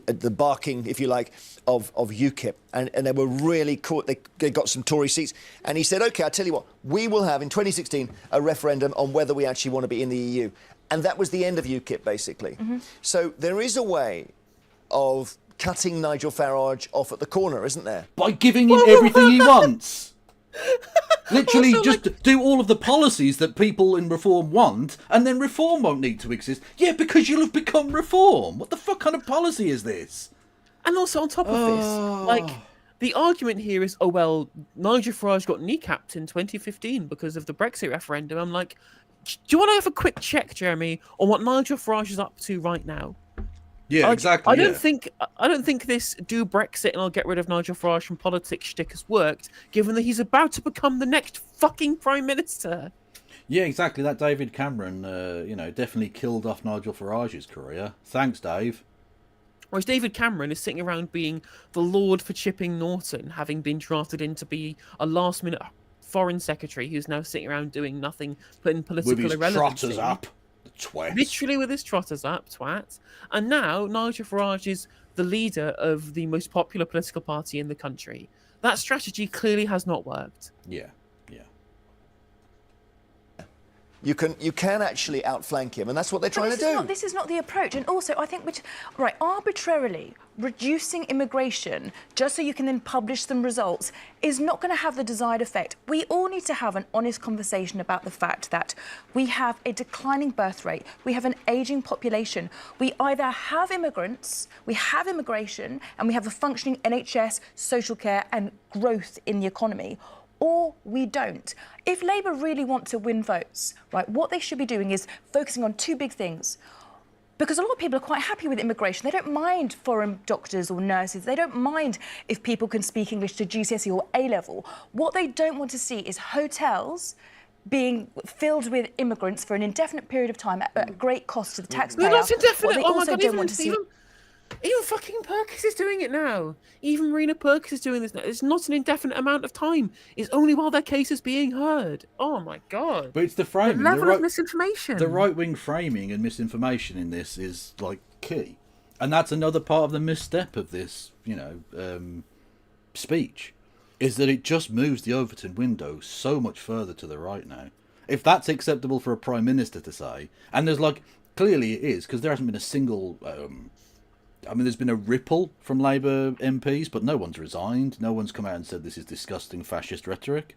the barking, if you like, of UKIP, and they were really caught. They got some Tory seats, and he said, "OK, I'll tell you what, we will have in 2016 a referendum on whether we actually want to be in the EU," and that was the end of UKIP, basically. So there is a way of cutting Nigel Farage off at the corner, isn't there? By giving him everything he wants. Literally, just do all of the policies that people in Reform want, and then Reform won't need to exist. Yeah, because you'll have become Reform. What the fuck kind of policy is this? And also on top of this, the argument here is, oh, well, Nigel Farage got kneecapped in 2015 because of the Brexit referendum. I'm like, do you want to have a quick check, Jeremy, on what Nigel Farage is up to right now? Yeah, exactly. I don't think this do Brexit and I'll get rid of Nigel Farage from politics shtick has worked, given that he's about to become the next fucking Prime Minister. Yeah, exactly. That David Cameron, definitely killed off Nigel Farage's career. Thanks, Dave. Whereas David Cameron is sitting around being the Lord for Chipping Norton, having been drafted in to be a last-minute foreign secretary who's now sitting around doing nothing, putting political with his irrelevancy. trotters up. Twat. Literally with his trotters up, twat. And now Nigel Farage is the leader of the most popular political party in the country. That strategy clearly has not worked. Yeah. You can actually outflank him, and that's what they're trying to do. This is not the approach. And also, I think, arbitrarily reducing immigration just so you can then publish some results is not going to have the desired effect. We all need to have an honest conversation about the fact that we have a declining birth rate, we have an ageing population. We either have immigrants, we have immigration, and we have a functioning NHS, social care, and growth in the economy, or we don't. If Labour really want to win votes, right, what they should be doing is focusing on two big things. Because a lot of people are quite happy with immigration. They don't mind foreign doctors or nurses. They don't mind if people can speak English to GCSE or A-level. What they don't want to see is hotels being filled with immigrants for an indefinite period of time at great cost to the taxpayer. No, that's indefinite. What they Oh my also God, don't want to see... Even fucking Perkins is doing it now. Even Marina Perkins is doing this now. It's not an indefinite amount of time. It's only while their case is being heard. Oh my God. But it's the framing. The level of misinformation. The right-wing framing and misinformation in this is, key. And that's another part of the misstep of this, speech, is that it just moves the Overton window so much further to the right now. If that's acceptable for a Prime Minister to say, and there's, clearly it is, because there hasn't been a single... there's been a ripple from Labour MPs, but no one's resigned. No one's come out and said this is disgusting fascist rhetoric.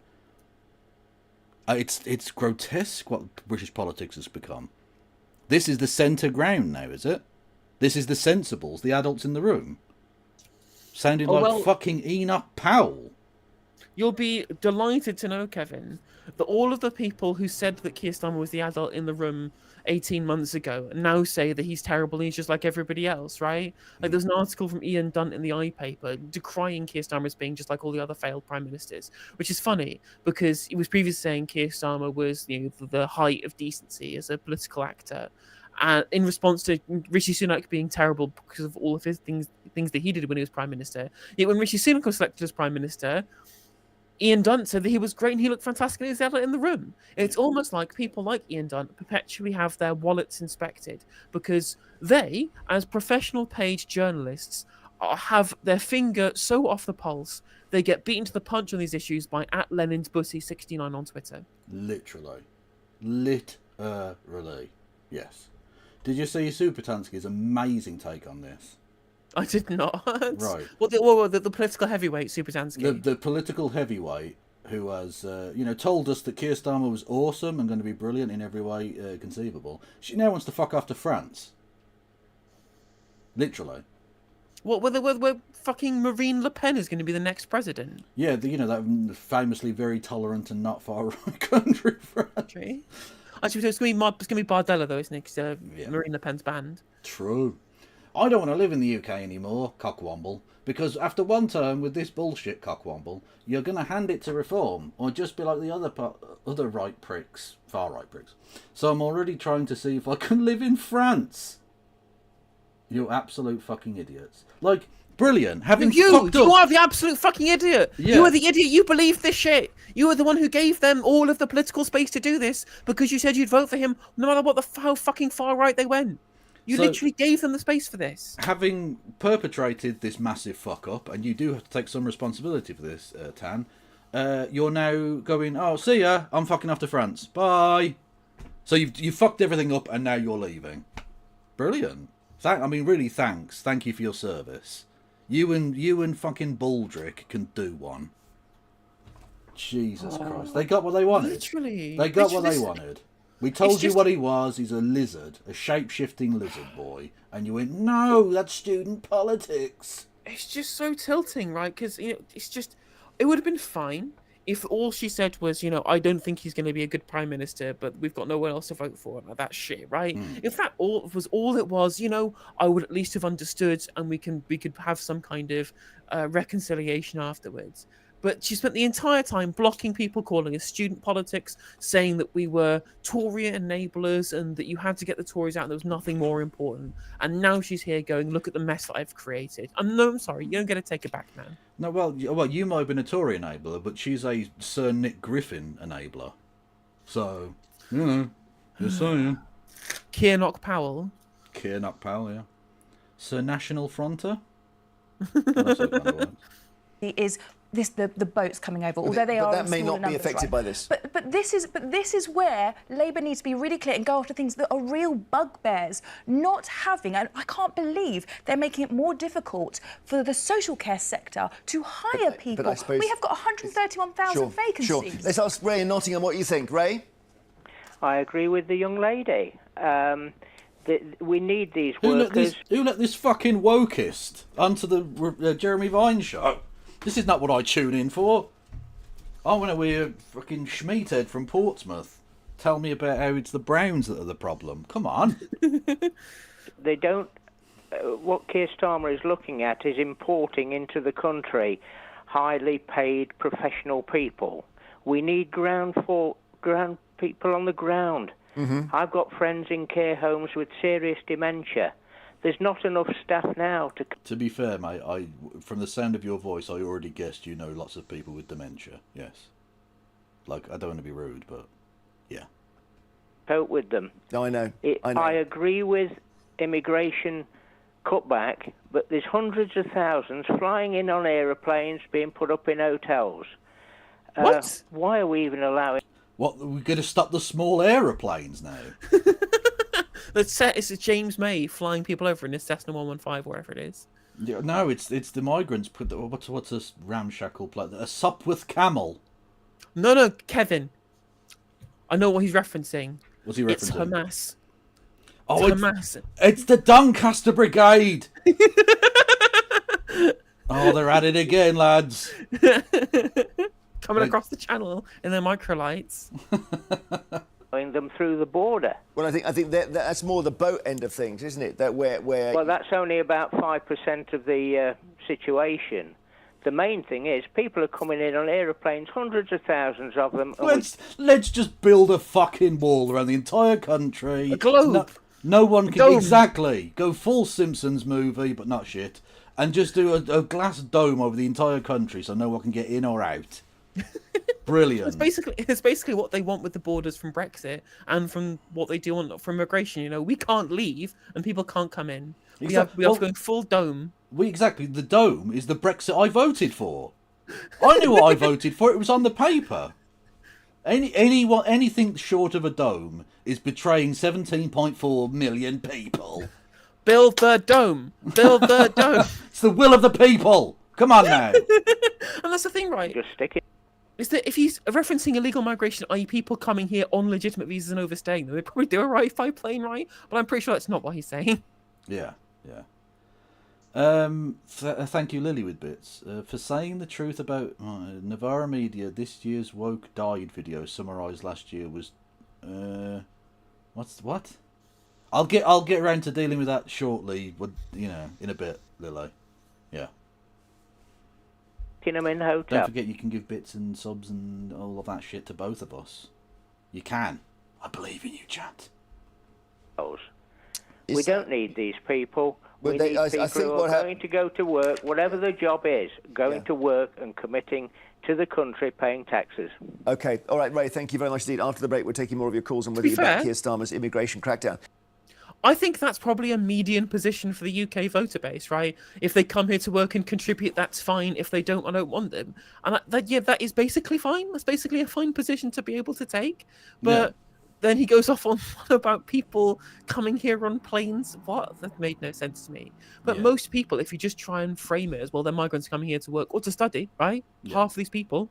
It's grotesque what British politics has become. This is the centre ground now, is it? This is the sensibles, the adults in the room. Sounding Oh, like well- fucking Enoch Powell. You'll be delighted to know, Kevin, that all of the people who said that Keir Starmer was the adult in the room 18 months ago now say that he's terrible and he's just like everybody else, right? Like, there's an article from Ian Dunt in the iPaper decrying Keir Starmer as being just like all the other failed prime ministers, which is funny because he was previously saying Keir Starmer was, the height of decency as a political actor. In response to Rishi Sunak being terrible because of all of his things that he did when he was prime minister. Yet when Rishi Sunak was selected as prime minister, Ian Dunt said that he was great and he looked fantastic and he was the adult in the room. It's almost like people like Ian Dunt perpetually have their wallets inspected because they, as professional paid journalists, have their finger so off the pulse they get beaten to the punch on these issues by @Lenin'sBussy69 on Twitter. Literally. Yes. Did you see Supertansky's amazing take on this? I did not. Right. Well, the political heavyweight, Supertansky. The political heavyweight who has, told us that Keir Starmer was awesome and going to be brilliant in every way conceivable. She now wants to fuck off to France. Literally. What? Where fucking Marine Le Pen is going to be the next president? Yeah, that famously very tolerant and not far right country, France. Actually, it's going to be Bardella though, isn't it? 'Cause, Marine Le Pen's banned. True. I don't want to live in the UK anymore, cockwomble, because after one term with this bullshit, cockwomble, you're going to hand it to reform, or just be like the other right pricks, far right pricks. So I'm already trying to see if I can live in France. You absolute fucking idiots. Like, brilliant. Having fucked up. You are the absolute fucking idiot. Yeah. You are the idiot. You believe this shit. You are the one who gave them all of the political space to do this because you said you'd vote for him no matter what how fucking far right they went. You literally gave them the space for this. Having perpetrated this massive fuck up, and you do have to take some responsibility for this, Tan, you're now going, oh, see ya, I'm fucking off to France. Bye. So you've fucked everything up, and now you're leaving. Brilliant. Really, thanks. Thank you for your service. You and fucking Baldrick can do one. Jesus Christ. They got what they wanted. Literally. They got what they wanted. We told you what he was. He's a lizard, a shape-shifting lizard boy. And you went, no, that's student politics. It's just so tilting, right? Because, it's just... It would have been fine if all she said was, I don't think he's going to be a good prime minister, but we've got no one else to vote for. Like, that shit, right? If that was all it was, I would at least have understood and we could have some kind of reconciliation afterwards. But she spent the entire time blocking people calling us student politics, saying that we were Tory enablers and that you had to get the Tories out and there was nothing more important. And now she's here going, look at the mess that I've created. I'm sorry, you don't get to take it back, man. No, well, you might have been a Tory enabler, but she's a Sir Nick Griffin enabler. So, just saying. Keir Powell. Keir Powell, yeah. Sir National Fronter? That's what that works. Is the boats coming over, although they are that in may smaller not be numbers, affected right? by this. But this is where Labour needs to be really clear and go after things that are real bugbears. Not having, and I can't believe they're making it more difficult for the social care sector to hire people. But I suppose we have got 131,000 vacancies. Sure. Let's ask Ray in Nottingham what you think. Ray? I agree with the young lady. We need these workers. Who let this fucking wokist onto the Jeremy Vine show? This is not what I tune in for. I want to hear fucking Schmeathead from Portsmouth tell me about how it's the Browns that are the problem. Come on. They don't. What Keir Starmer is looking at is importing into the country highly paid professional people. We need ground people on the ground. I've got friends in care homes with serious dementia. There's not enough staff now to... To be fair, mate, from the sound of your voice, I already guessed you know lots of people with dementia. Yes. Like, I don't want to be rude, but yeah. cope with them. No, I know. I agree with immigration cutback, but there's hundreds of thousands flying in on aeroplanes, being put up in hotels. What? Why are we even allowing... What, we're going to stop the small aeroplanes now? It's James May flying people over in his Cessna 115, wherever it is. Yeah, no, it's the migrants. What's a ramshackle plane? A Sopwith camel. No, Kevin. I know what he's referencing. What's he referencing? It's Hamas. Oh, Hamas. It's the Doncaster Brigade. Oh, they're at it again, lads. Coming across the channel in their microlights. Them through the border. Well, I think that's more the boat end of things, isn't it? That where Well, that's only about 5% of the situation. The main thing is people are coming in on aeroplanes, hundreds of thousands of them. And Let's just build a fucking wall around the entire country. A globe. No one can Dome. exactly go full Simpsons movie, but not shit, and just do a glass dome over the entire country so no one can get in or out. Brilliant. It's basically what they want with the borders from Brexit and from what they do on from immigration. You know, we can't leave and people can't come in. We have going full dome. The dome is the Brexit I voted for. I knew what I voted for. It was on the paper. Anything short of a dome is betraying 17.4 million people. Build the dome. Build the dome. It's the will of the people. Come on now. And that's the thing, right? just stick it. Is that if he's referencing illegal migration, i.e. people coming here on legitimate visas and overstaying them, they probably do a right by plane, right? But I'm pretty sure that's not what he's saying. Yeah. Thank you, Lily with bits, for saying the truth about Navarra Media. This year's woke died video summarised last year was what? I'll get around to dealing with that shortly. In a bit, Lily. Yeah. Them in hotel. Don't forget you can give bits and subs and all of that shit to both of us. You can. I believe in you, chat. We don't need these people. We need people who are going to go to work, whatever the job is, going to work and committing to the country, paying taxes. Okay, all right, Ray, thank you very much indeed. After the break, we're taking more of your calls on whether you're back here, Starmer's immigration crackdown. I think that's probably a median position for the UK voter base, right? If they come here to work and contribute, that's fine. If they don't, I don't want them. And that is basically fine. That's basically a fine position to be able to take. But then he goes off on about people coming here on planes. What? That made no sense to me. But most people, if you just try and frame it as, well, they're migrants coming here to work or to study, right? Half of these people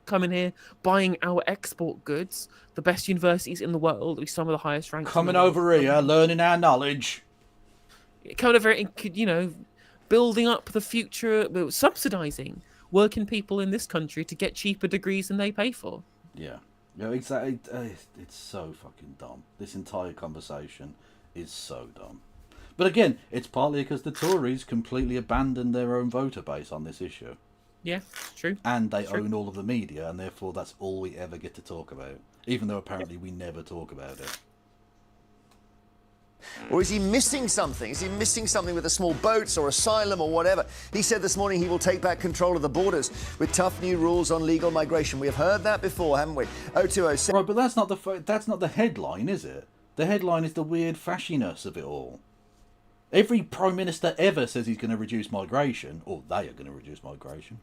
coming here, buying our export goods, the best universities in the world, with some of the highest ranks. Coming over here, learning our knowledge. Coming over, building up the future, subsidising working people in this country to get cheaper degrees than they pay for. Yeah, exactly. It's so fucking dumb. This entire conversation is so dumb. But again, it's partly because the Tories completely abandoned their own voter base on this issue. Yeah, true. And they own all of the media, and therefore that's all we ever get to talk about. Even though apparently we never talk about it. Or is he missing something? Is he missing something with the small boats or asylum or whatever? He said this morning he will take back control of the borders with tough new rules on legal migration. We have heard that before, haven't we? 0207. Right, but that's not the headline, is it? The headline is the weird fashiness of it all. Every Prime Minister ever says he's going to reduce migration, or they are going to reduce migration.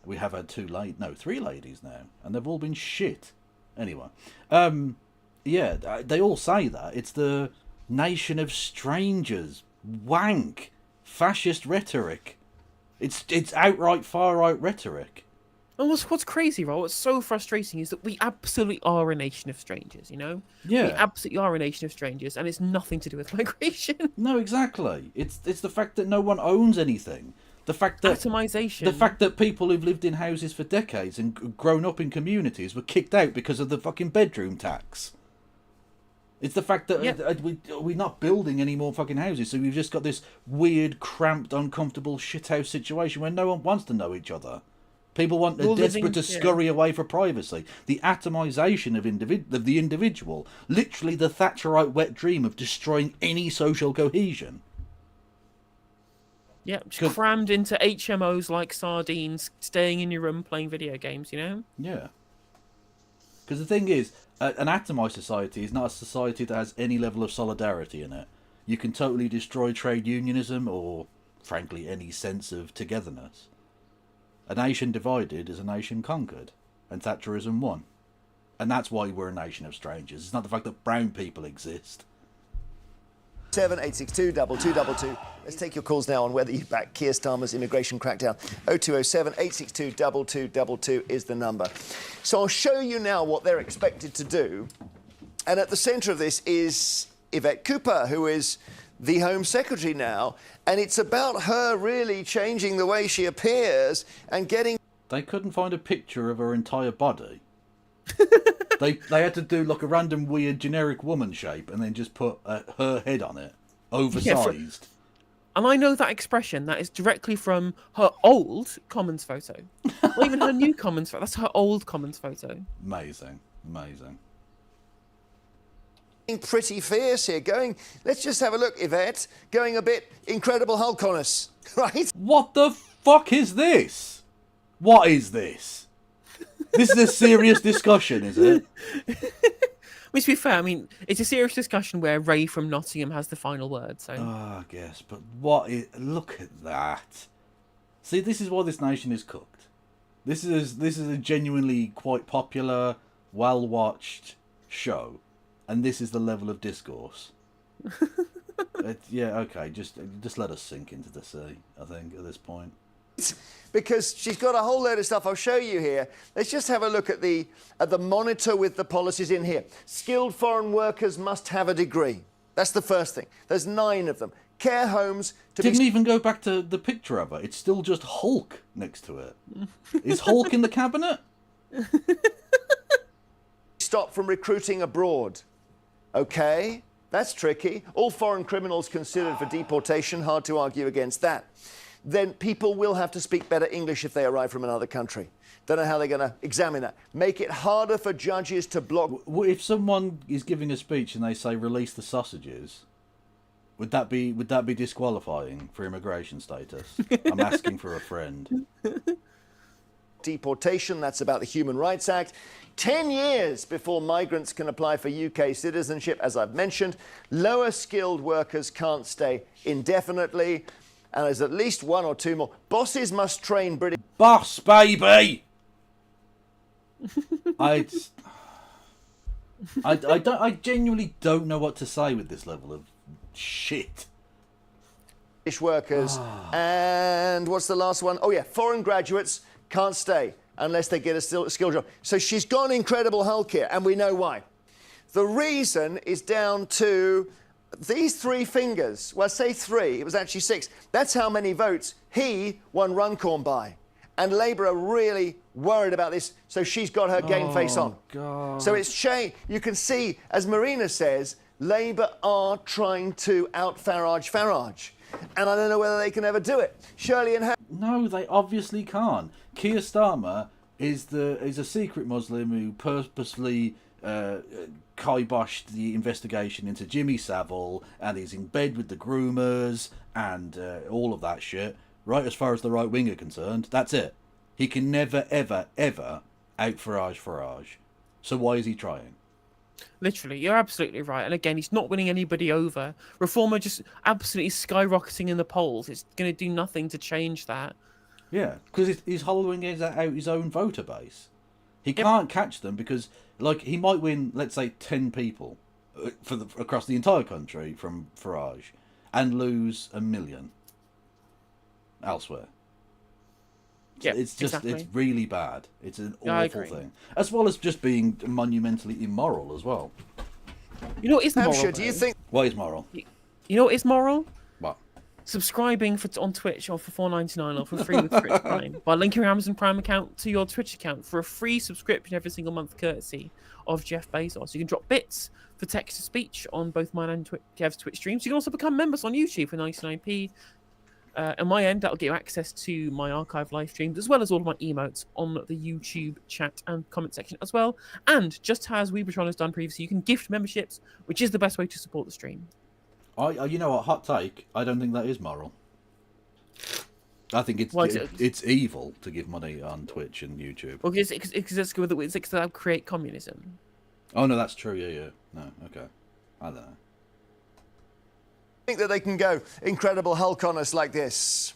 We have had 3 ladies now, and they've all been shit. Anyway, they all say that. It's the nation of strangers, wank, fascist rhetoric. It's outright far-right rhetoric. And what's crazy, right? What's so frustrating is that we absolutely are a nation of strangers, you know? Yeah. We absolutely are a nation of strangers, and it's nothing to do with migration. No, exactly. It's the fact that no one owns anything. The fact that atomization. The fact that people who've lived in houses for decades and grown up in communities were kicked out because of the fucking bedroom tax. It's the fact that we're not building any more fucking houses, so we've just got this weird, cramped, uncomfortable shithouse situation where no one wants to know each other. People are desperate to scurry away for privacy. The atomization of the individual, literally the Thatcherite wet dream of destroying any social cohesion. Yeah, just crammed into HMOs like sardines, staying in your room playing video games, you know? Yeah. Because the thing is, an atomized society is not a society that has any level of solidarity in it. You can totally destroy trade unionism or, frankly, any sense of togetherness. A nation divided is a nation conquered, and Thatcherism won. And that's why we're a nation of strangers. It's not the fact that brown people exist. 862-2222. Let's take your calls now on whether you back Keir Starmer's immigration crackdown. 0207-862-2222 is the number. So I'll show you now what they're expected to do. And at the centre of this is Yvette Cooper, who is the Home Secretary now, and it's about her really changing the way she appears and getting... They couldn't find a picture of her entire body. they had to do like a random weird generic woman shape and then just put her head on it, oversized. And I know that expression. That is directly from her old Commons photo. Not even her new Commons photo. That's her old Commons photo. Amazing. Amazing. Pretty fierce here, going... Let's just have a look, Yvette. Going a bit Incredible Hulk on us, right? What the fuck is this? What is this? This is a serious discussion, is it? Which, to be fair, I mean, it's a serious discussion where Ray from Nottingham has the final word. So, I guess, but what is... Look at that. See, this is why this nation is cooked. This is a genuinely quite popular, well-watched show, and this is the level of discourse. Yeah, okay, just let us sink into the sea, I think, at this point. Because she's got a whole load of stuff I'll show you here. Let's just have a look at the monitor with the policies in here. Skilled foreign workers must have a degree. That's the first thing. There's 9 of them. Care homes to Didn't even go back to the picture of her. It's still just Hulk next to it. Is Hulk in the cabinet? Stop from recruiting abroad. Okay, that's tricky. All foreign criminals considered for deportation, hard to argue against that. Then people will have to speak better English if they arrive from another country. Don't know how they're going to examine that. Make it harder for judges to block... If someone is giving a speech and they say release the sausages, would that be disqualifying for immigration status? I'm asking for a friend. Deportation, that's about the Human Rights Act. 10 years before migrants can apply for UK citizenship, as I've mentioned. Lower skilled workers can't stay indefinitely. And there's at least 1 or 2 more. Bosses must train British... Boss, baby! I genuinely don't know what to say with this level of shit. Workers. And what's the last one? Oh, yeah, foreign graduates can't stay unless they get a skill job. So she's got an Incredible Hulk here, and we know why. The reason is down to... these 3 fingers, well, say 3, it was actually 6. That's how many votes he won Runcorn by. And Labour are really worried about this, so she's got her game face on. God. So it's you can see, as Marina says, Labour are trying to out-Farage. And I don't know whether they can ever do it. Shirley and... No, they obviously can't. Keir Starmer is a secret Muslim who purposely... kiboshed the investigation into Jimmy Savile, and he's in bed with the groomers and all of that shit. Right, as far as the right wing are concerned, that's it. He can never, ever, ever out Farage. So why is he trying? literally, you're absolutely right. And again, he's not winning anybody over. Reform are just absolutely skyrocketing in the polls. It's going to do nothing to change that. Yeah, because he's hollowing out his own voter base. He can't catch them because, like, he might win, let's say, 10 people across the entire country from Farage and lose 1 million elsewhere. Yeah, it's just, exactly. It's really bad. It's an Yeah, I awful agree. thing. As well as just being monumentally immoral as well. You know what is moral? Hampshire, do you though? think... What is moral? You know what is moral? What? Subscribing on Twitch or for $4.99 or for free with Twitch Prime by linking your Amazon Prime account to your Twitch account for a free subscription every single month, courtesy of Jeff Bezos. You can drop bits for text to speech on both mine and Kev's Twitch streams. You can also become members on YouTube for 99p. On my end, that'll get you access to my archive live streams, as well as all of my emotes on the YouTube chat and comment section as well. And just as Webertron has done previously, you can gift memberships, which is the best way to support the stream. You know what? Hot take. I don't think that is moral. I think it's evil to give money on Twitch and YouTube. Well, because it's good that it's to create communism. Oh no, that's true. Yeah. No, okay. I don't know. think that they can go Incredible Hulk on us like this?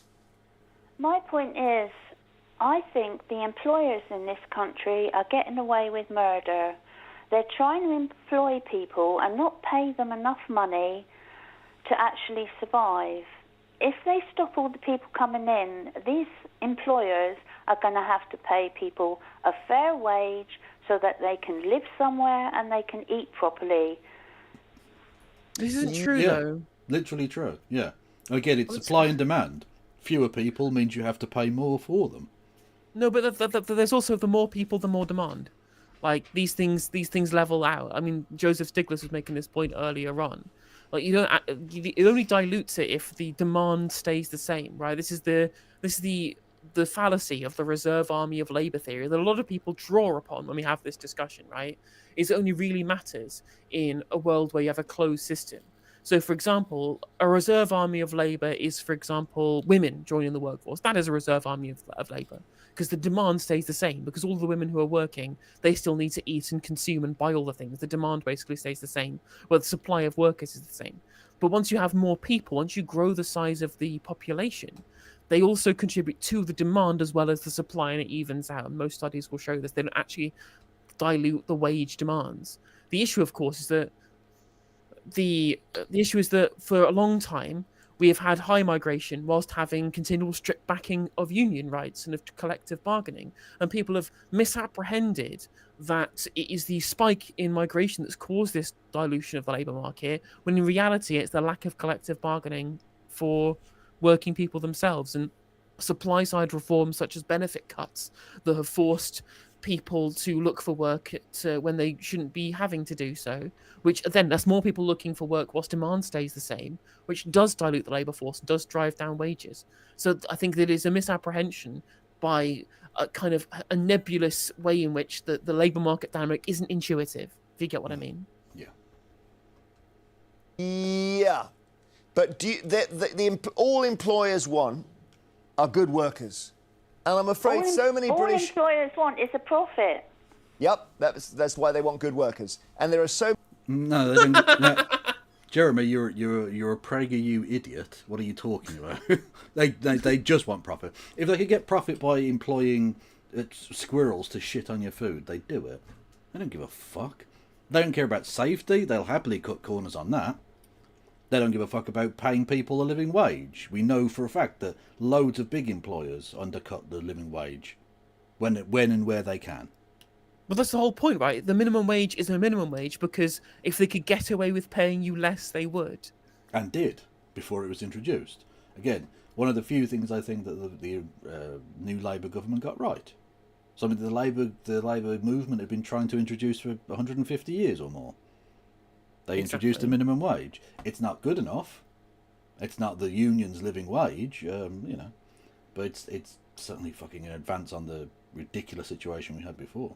My point is, I think the employers in this country are getting away with murder. They're trying to employ people and not pay them enough money to actually survive. If they stop all the people coming in, these employers are going to have to pay people a fair wage so that they can live somewhere and they can eat properly. This isn't true, though. Literally true. Yeah. Again, it's supply and demand. Fewer people means you have to pay more for them. No, but there's also the more people, the more demand. Like these things level out. I mean, Joseph Stiglitz was making this point earlier on. Like you don't, it only dilutes it if the demand stays the same, right? This is the fallacy of the reserve army of labor theory that a lot of people draw upon when we have this discussion, right? Is it only really matters in a world where you have a closed system. So, for example, a reserve army of labor is, for example, women joining the workforce. That is a reserve army of labor because the demand stays the same because all the women who are working, they still need to eat and consume and buy all the things. The demand basically stays the same, but the supply of workers is the same. But once you have more people, once you grow the size of the population, they also contribute to the demand as well as the supply, and it evens out. And most studies will show this. They don't actually dilute the wage demands. The issue, of course, is that the issue is that for a long time we have had high migration whilst having continual strict backing of union rights and of collective bargaining, and people have misapprehended that it is the spike in migration that's caused this dilution of the labour market, when in reality it's the lack of collective bargaining for working people themselves and supply side reforms such as benefit cuts that have forced people to look for work when they shouldn't be having to do so, which then that's more people looking for work whilst demand stays the same, which does dilute the labour force and does drive down wages. So I think that is a misapprehension by a kind of a nebulous way in which the labour market dynamic isn't intuitive, if you get what I mean. Yeah. But all employers want are good workers. And I'm afraid so many British... All employers want is a profit. Yep, that's why they want good workers. And there are so... No, they don't, no. Jeremy, you're a PragerU idiot. What are you talking about? they just want profit. If they could get profit by employing squirrels to shit on your food, they'd do it. They don't give a fuck. They don't care about safety. They'll happily cut corners on that. They don't give a fuck about paying people a living wage. We know for a fact that loads of big employers undercut the living wage when and where they can. Well, that's the whole point, right? The minimum wage is a minimum wage because if they could get away with paying you less, they would. And did, before it was introduced. Again, one of the few things I think that the new Labour government got right. Something the Labour movement had been trying to introduce for 150 years or more. They introduced a minimum wage. It's not good enough. It's not the union's living wage, but it's certainly fucking an advance on the ridiculous situation we had before.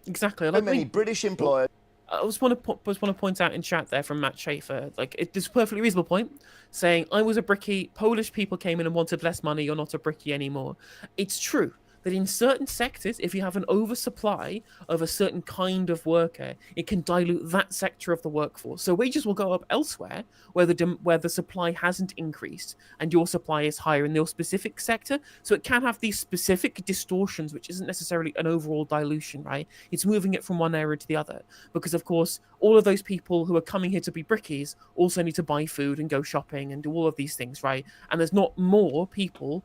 Exactly. So many British employers... I just want to point out in chat there from Matt Schaefer, it's a perfectly reasonable point, saying, I was a brickie, Polish people came in and wanted less money, you're not a brickie anymore. It's true that in certain sectors, if you have an oversupply of a certain kind of worker, it can dilute that sector of the workforce. So wages will go up elsewhere where the supply hasn't increased and your supply is higher in your specific sector. So it can have these specific distortions, which isn't necessarily an overall dilution, right? It's moving it from one area to the other. Because, of course, all of those people who are coming here to be brickies also need to buy food and go shopping and do all of these things, right? And there's not more people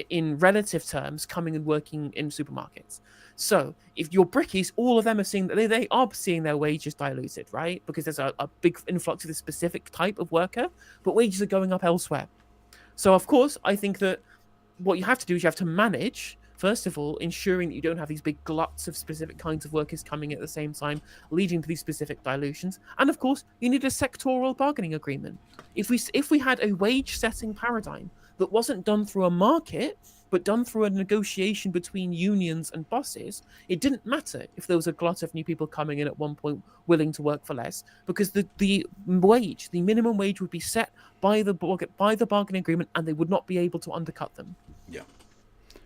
in relative terms coming and working in supermarkets. So if you're brickies, all of them are seeing that they are seeing their wages diluted, right? Because there's a big influx of this specific type of worker, but wages are going up elsewhere. So of course, I think that what you have to do is you have to manage, first of all, ensuring that you don't have these big gluts of specific kinds of workers coming at the same time, leading to these specific dilutions. And of course, you need a sectoral bargaining agreement. If we had a wage setting paradigm that wasn't done through a market, but done through a negotiation between unions and bosses, it didn't matter if there was a glut of new people coming in at one point willing to work for less, because the minimum wage would be set by the bargaining agreement, and they would not be able to undercut them. Yeah.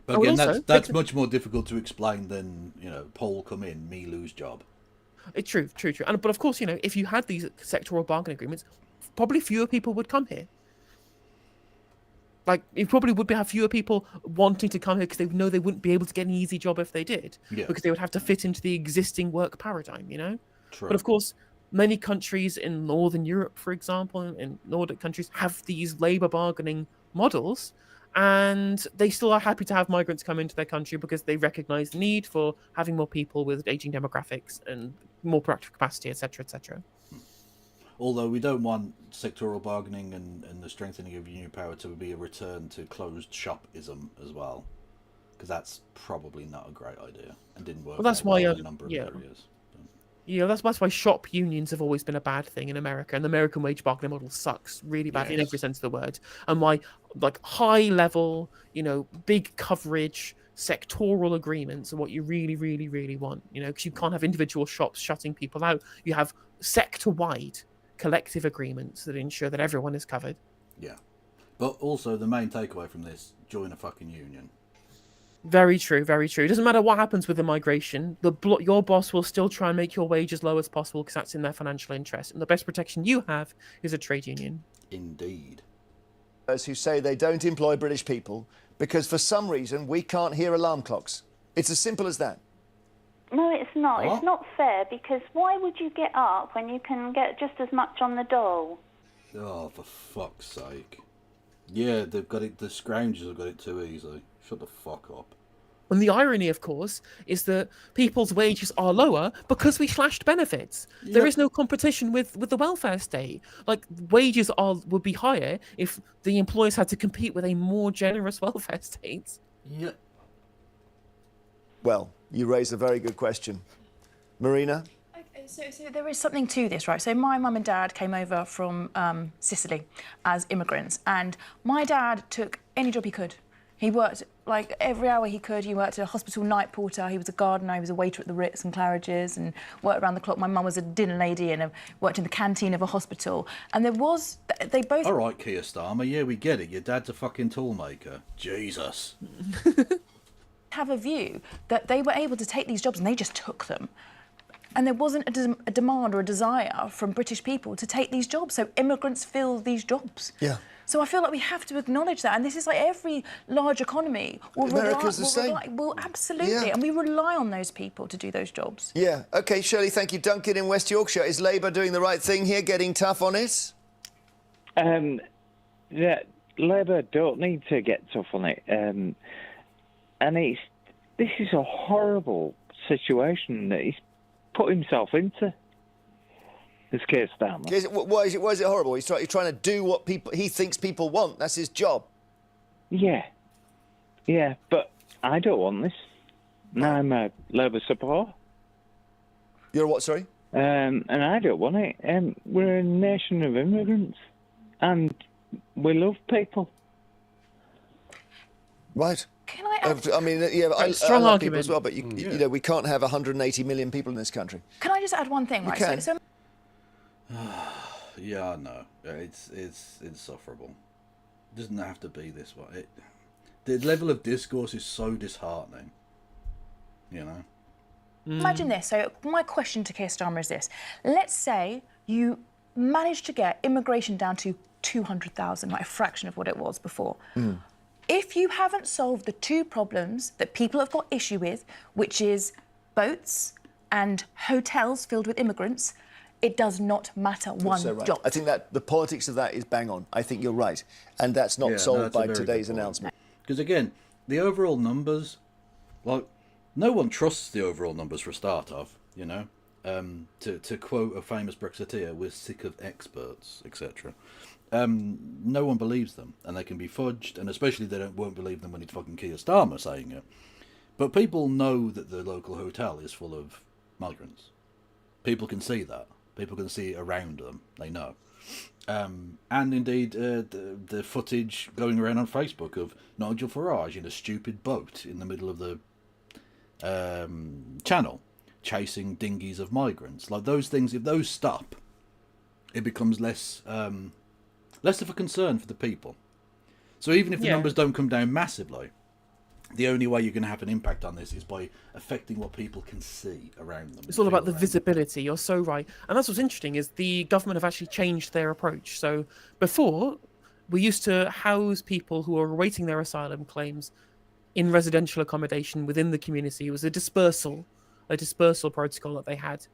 But again, that's much more difficult to explain than, poll come in, me lose job. It's true. But of course, if you had these sectoral bargaining agreements, probably fewer people would come here. It probably would have fewer people wanting to come here because they know they wouldn't be able to get an easy job if they did. Yeah. Because they would have to fit into the existing work paradigm, True. But of course, many countries in Northern Europe, for example, and Nordic countries have these labour bargaining models, and they still are happy to have migrants come into their country because they recognise the need for having more people with ageing demographics and more productive capacity, etc., etc. Although we don't want sectoral bargaining and the strengthening of union power to be a return to closed shopism as well, because that's probably not a great idea and didn't work. Well, that's out why, well in a number of yeah. areas. Yeah, that's why shop unions have always been a bad thing in America, and the American wage bargaining model sucks really badly in every sense of the word. And why, like, high level, big coverage, sectoral agreements are what you really, really, really want. Because you can't have individual shops shutting people out. You have sector-wide collective agreements that ensure that everyone is covered. Yeah, but also the main takeaway from this: join a fucking union. Very true, very true. It doesn't matter what happens with immigration. Your boss will still try and make your wage as low as possible because that's in their financial interest. And the best protection you have is a trade union. Indeed. Those who say they don't employ British people because for some reason we can't hear alarm clocks. It's as simple as that. No, it's not. What? It's not fair because why would you get up when you can get just as much on the dole? Oh, for fuck's sake. Yeah, they've got it. The scroungers have got it too easy. Shut the fuck up. And the irony, of course, is that people's wages are lower because we slashed benefits. Yep. There is no competition with the welfare state. Like, wages would be higher if the employers had to compete with a more generous welfare state. Yeah. Well, you raise a very good question. Marina? So there is something to this, right? So my mum and dad came over from Sicily as immigrants, and my dad took any job he could. He worked like every hour he could. He worked at a hospital night porter. He was a gardener. He was a waiter at the Ritz and Claridge's, and worked around the clock. My mum was a dinner lady and worked in the canteen of a hospital. And they both. All right, Keir Starmer. Yeah, we get it. Your dad's a fucking toolmaker. Jesus. Have a view that they were able to take these jobs and they just took them. And there wasn't a demand or a desire from British people to take these jobs. So immigrants fill these jobs. Yeah. So I feel like we have to acknowledge that. And this is like every large economy will America's the same. Well, absolutely. Yeah. And we rely on those people to do those jobs. Yeah. OK, Shirley, thank you. Duncan in West Yorkshire. Is Labour doing the right thing here, getting tough on it? Yeah, Labour don't need to get tough on it. And this is a horrible situation that he's put himself into. This Keir Starmer. Why is it horrible? He's trying to do what he thinks people want. That's his job. Yeah, but I don't want this. Now I'm a Labour supporter. You're a what, sorry? And I don't want it. We're a nation of immigrants, and we love people. Right. Can I add... I mean, yeah, I strong love argument people as well, but you know, we can't have 180 million people in this country. Can I just add one thing? Right. can. So Yeah, I know. It's insufferable. It doesn't have to be this way. The level of discourse is so disheartening. You know? imagine this. So my question to Keir Starmer is this. Let's say you managed to get immigration down to 200,000, like a fraction of what it was before. If you haven't solved the two problems that people have got issue with, which is boats and hotels filled with immigrants, it does not matter one So right. jot. I think that the politics of that is bang on. I think you're right. And that's not solved by today's announcement. Because again, the overall numbers, like, no one trusts the overall numbers for a start off, you know. To quote a famous Brexiteer, we're sick of experts, etc. No one believes them, and they can be fudged, and especially they won't believe them when it's fucking Keir Starmer saying it. But people know that the local hotel is full of migrants. People can see that. People can see it around them. They know. And indeed, the footage going around on Facebook of Nigel Farage in a stupid boat in the middle of the channel, chasing dinghies of migrants. Like, those things, if those stop, it becomes less of a concern for the people. So even if the numbers don't come down massively, the only way you're going to have an impact on this is by affecting what people can see around them. It's all about the visibility. You're so right. And that's what's interesting, is the government have actually changed their approach. So before, we used to house people who were awaiting their asylum claims in residential accommodation within the community. It was a dispersal protocol that they had.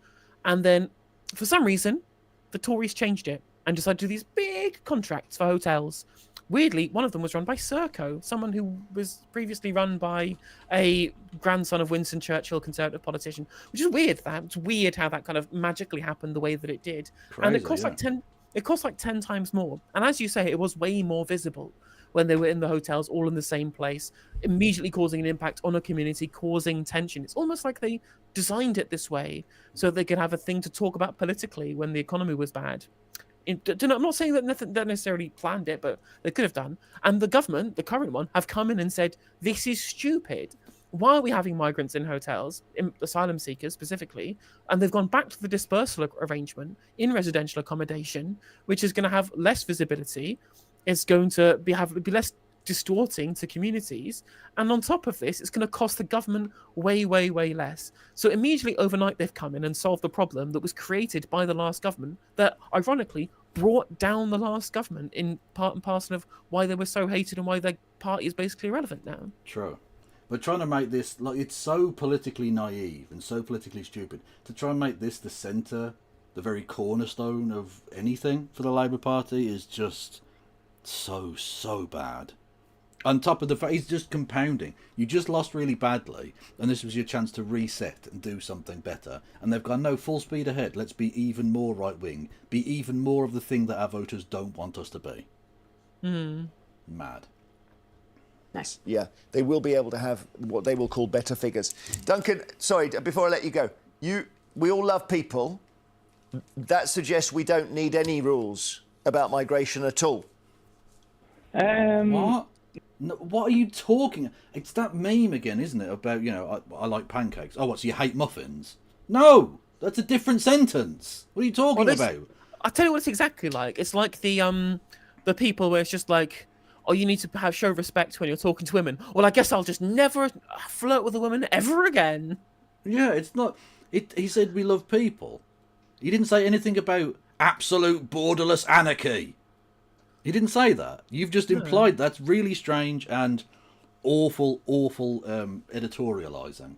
And then, for some reason, the Tories changed it and decided to do these big contracts for hotels. Weirdly, one of them was run by Serco, someone who was previously run by a grandson of Winston Churchill, Conservative politician, which is weird. It's weird how that kind of magically happened the way that it did. And it cost it cost like 10 times more. And as you say, it was way more visible when they were in the hotels, all in the same place, immediately causing an impact on a community, causing tension. It's almost like they designed it this way so they could have a thing to talk about politically when the economy was bad. I'm not saying that they necessarily planned it, but they could have done. And the government, the current one, have come in and said, this is stupid. Why are we having migrants in hotels, asylum seekers specifically? And they've gone back to the dispersal arrangement in residential accommodation, which is going to have less visibility. It's going to be less distorting to communities. And on top of this, it's going to cost the government way, way, way less. So immediately overnight, they've come in and solved the problem that was created by the last government that, ironically, brought down the last government in part and parcel of why they were so hated and why their party is basically irrelevant now. True. But trying to make this, like, it's so politically naive and so politically stupid to try and make this the centre, the very cornerstone of anything for the Labour Party is just so bad. On top of the fact, he's just compounding. You just lost really badly, and this was your chance to reset and do something better. And they've gone, no, full speed ahead. Let's be even more right-wing. Be even more of the thing that our voters don't want us to be. Mad. Nice. Yeah, they will be able to have what they will call better figures. Duncan, sorry, before I let you go, we all love people. That suggests we don't need any rules about migration at all. What? No, what are you talking? It's that meme again, isn't it? About, I like pancakes. Oh, what, so you hate muffins? No, that's a different sentence. What are you talking about? I'll tell you what it's exactly like. It's like the people where it's just like, oh, you need to show respect when you're talking to women. Well, I guess I'll just never flirt with a woman ever again. Yeah, it's not. He said we love people. He didn't say anything about absolute borderless anarchy. He didn't say that. You've just implied that's really strange and awful editorialising.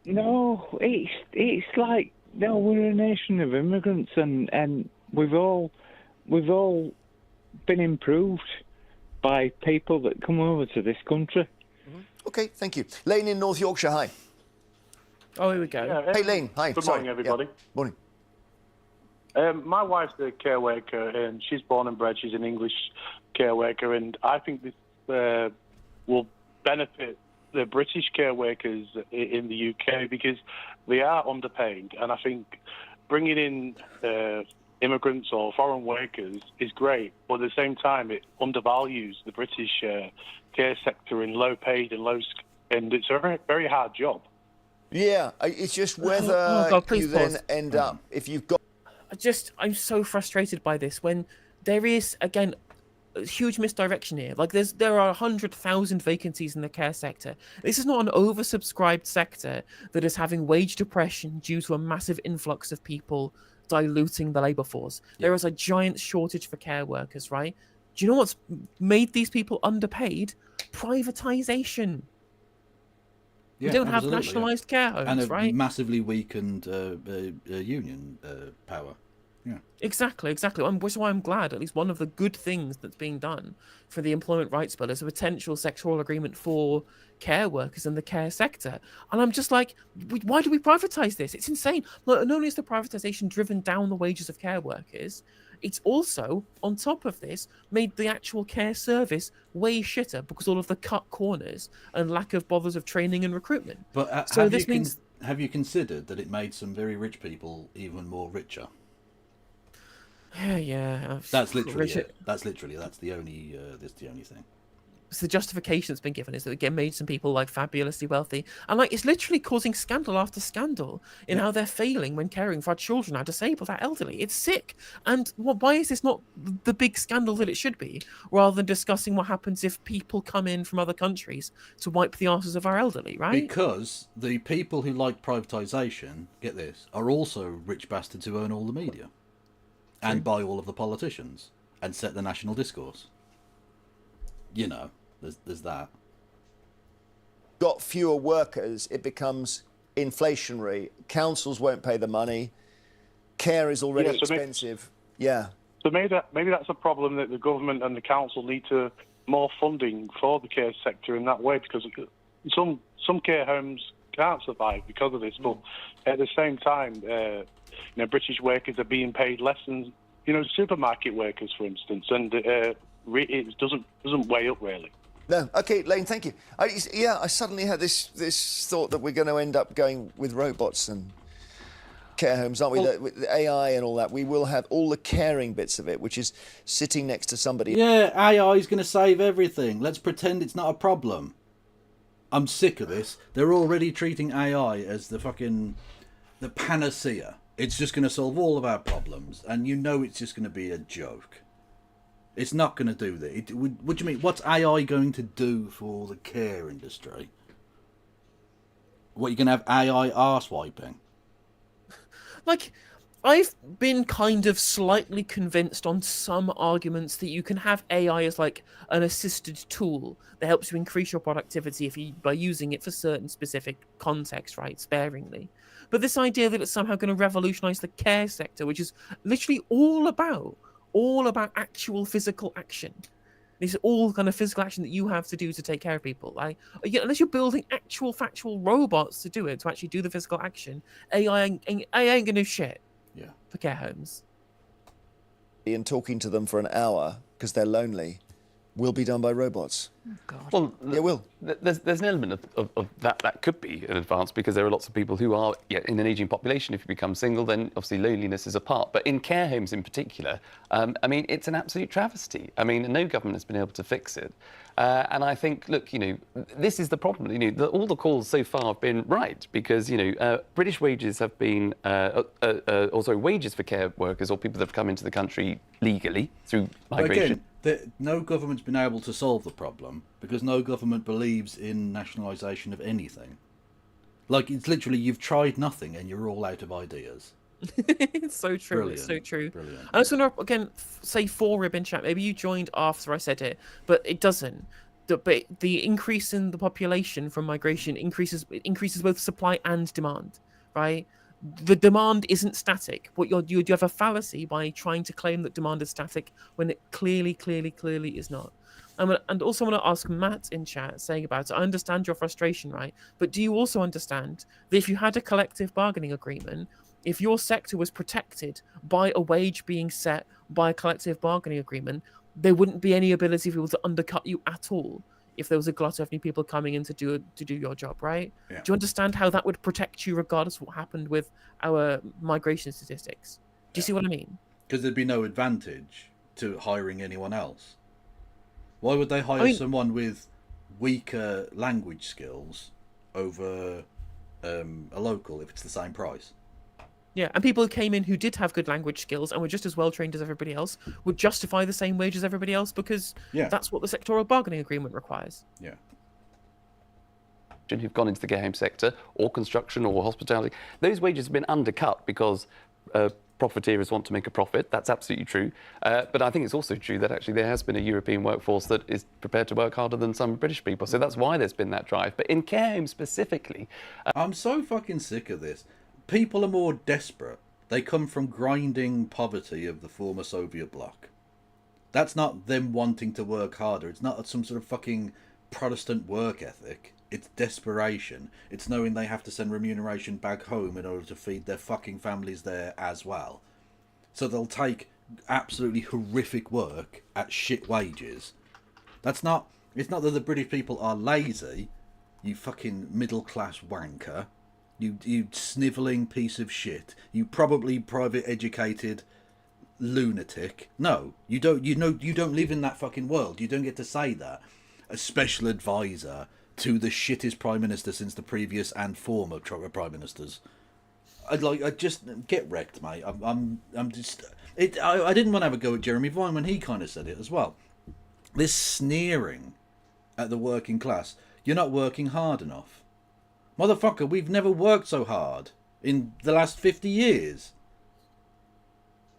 No, it's like, no, we're a nation of immigrants, and we've all been improved by people that come over to this country. Okay, thank you. Lane in North Yorkshire, hi. Oh, here we go. Yeah, hey, Lane, hi. Good morning, everybody. Yeah. Morning. My wife's a care worker, and she's born and bred. She's an English care worker, and I think this will benefit the British care workers in the UK because they are underpaid, and I think bringing in immigrants or foreign workers is great, but at the same time it undervalues the British care sector in low paid and it's a very, very hard job. Yeah, it's just whether you then end up, if you've got... I'm so frustrated by this when there is, again, a huge misdirection here. Like, there are 100,000 vacancies in the care sector. This is not an oversubscribed sector that is having wage depression due to a massive influx of people diluting the labour force. There is a giant shortage for care workers, right? Do you know what's made these people underpaid? Privatisation. Yeah, we don't have absolutely, nationalised care homes, and a right? massively weakened union power. Yeah. Exactly. Which is why I'm glad at least one of the good things that's being done for the employment rights bill is a potential sectoral agreement for care workers in the care sector. And I'm just like, why do we privatise this? It's insane. Not only is the privatisation driven down the wages of care workers, it's also, on top of this, made the actual care service way shitter because all of the cut corners and lack of bothers of training and recruitment. But so this means... have you considered that it made some very rich people even more richer? Yeah. That's literally it. That's the only thing. So the justification that's been given is that it made some people like fabulously wealthy, and like it's literally causing scandal after scandal in how they're failing when caring for our children, our disabled, our elderly. It's sick. And why is this not the big scandal that it should be, rather than discussing what happens if people come in from other countries to wipe the asses of our elderly, right? Because the people who like privatisation, get this, are also rich bastards who own all the media and buy all of the politicians and set the national discourse. You know, there's that. Got fewer workers, it becomes inflationary. Councils won't pay the money. Care is already expensive. So So maybe that's a problem that the government and the council need to more funding for the care sector in that way, because some care homes can't survive because of this. But at the same time, British workers are being paid less than supermarket workers, for instance, and it doesn't weigh up really. No. Okay, Lane, thank you. I suddenly had this thought that we're going to end up going with robots and care homes, aren't we? With the AI and all that. We will have all the caring bits of it, which is sitting next to somebody. Yeah, AI is going to save everything. Let's pretend it's not a problem. I'm sick of this. They're already treating AI as the panacea. It's just going to solve all of our problems, and it's just going to be a joke. It's not going to do that. What do you mean? What's AI going to do for the care industry? What, you're going to have AI arse wiping? Like, I've been kind of slightly convinced on some arguments that you can have AI as like an assisted tool that helps you increase your productivity by using it for certain specific context, right, sparingly. But this idea that it's somehow going to revolutionize the care sector, which is literally all about actual physical action. These are all kind of physical action that you have to do to take care of people. Like, unless you're building actual factual robots to do it, to actually do the physical action, AI ain't going to do shit. Yeah. For care homes. And talking to them for an hour because they're lonely will be done by robots. Oh, God. Well, it will. There's an element of that could be an advance, because there are lots of people who are in an ageing population. If you become single, then obviously loneliness is a part. But in care homes in particular, it's an absolute travesty. No government has been able to fix it. And I think, look, this is the problem. All the calls so far have been right, because, British wages have been, also wages for care workers or people that have come into the country legally through migration. Again, no government's been able to solve the problem because no government believes in nationalisation of anything. Like, it's literally, you've tried nothing and you're all out of ideas. It's so true. Brilliant. It's so true. Brilliant. I just want to again say for Ribbon Chat. Maybe you joined after I said it, but it doesn't. But the increase in the population from migration increases both supply and demand. Right? The demand isn't static. You have a fallacy by trying to claim that demand is static when it clearly is not. And also want to ask Matt in chat saying about it. I understand your frustration, right? But do you also understand that if you had a collective bargaining agreement, if your sector was protected by a wage being set by a collective bargaining agreement, there wouldn't be any ability for people to undercut you at all if there was a glut of new people coming in to do your job, right? Yeah. Do you understand how that would protect you regardless of what happened with our migration statistics? Do you see what I mean? Because there'd be no advantage to hiring anyone else. Why would they hire someone with weaker language skills over a local if it's the same price? Yeah, and people who came in who did have good language skills and were just as well trained as everybody else would justify the same wage as everybody else because that's what the sectoral bargaining agreement requires. Yeah. Who've gone into the care home sector or construction or hospitality, those wages have been undercut because profiteers want to make a profit. That's absolutely true. But I think it's also true that actually there has been a European workforce that is prepared to work harder than some British people. So that's why there's been that drive. But in care homes specifically... I'm so fucking sick of this. People are more desperate. They come from grinding poverty of the former Soviet bloc. That's not them wanting to work harder. It's not some sort of fucking Protestant work ethic. It's desperation. It's knowing they have to send remuneration back home in order to feed their fucking families there as well. So they'll take absolutely horrific work at shit wages. It's not that the British people are lazy, you fucking middle class wanker. You snivelling piece of shit. You probably private educated lunatic. No, you don't. You don't live in that fucking world. You don't get to say that. A special advisor to the shittest prime minister since the previous and former prime ministers. I just get wrecked, mate. I'm just. I didn't want to have a go at Jeremy Vine when he kind of said it as well. This sneering at the working class. You're not working hard enough. Motherfucker, we've never worked so hard in the last 50 years.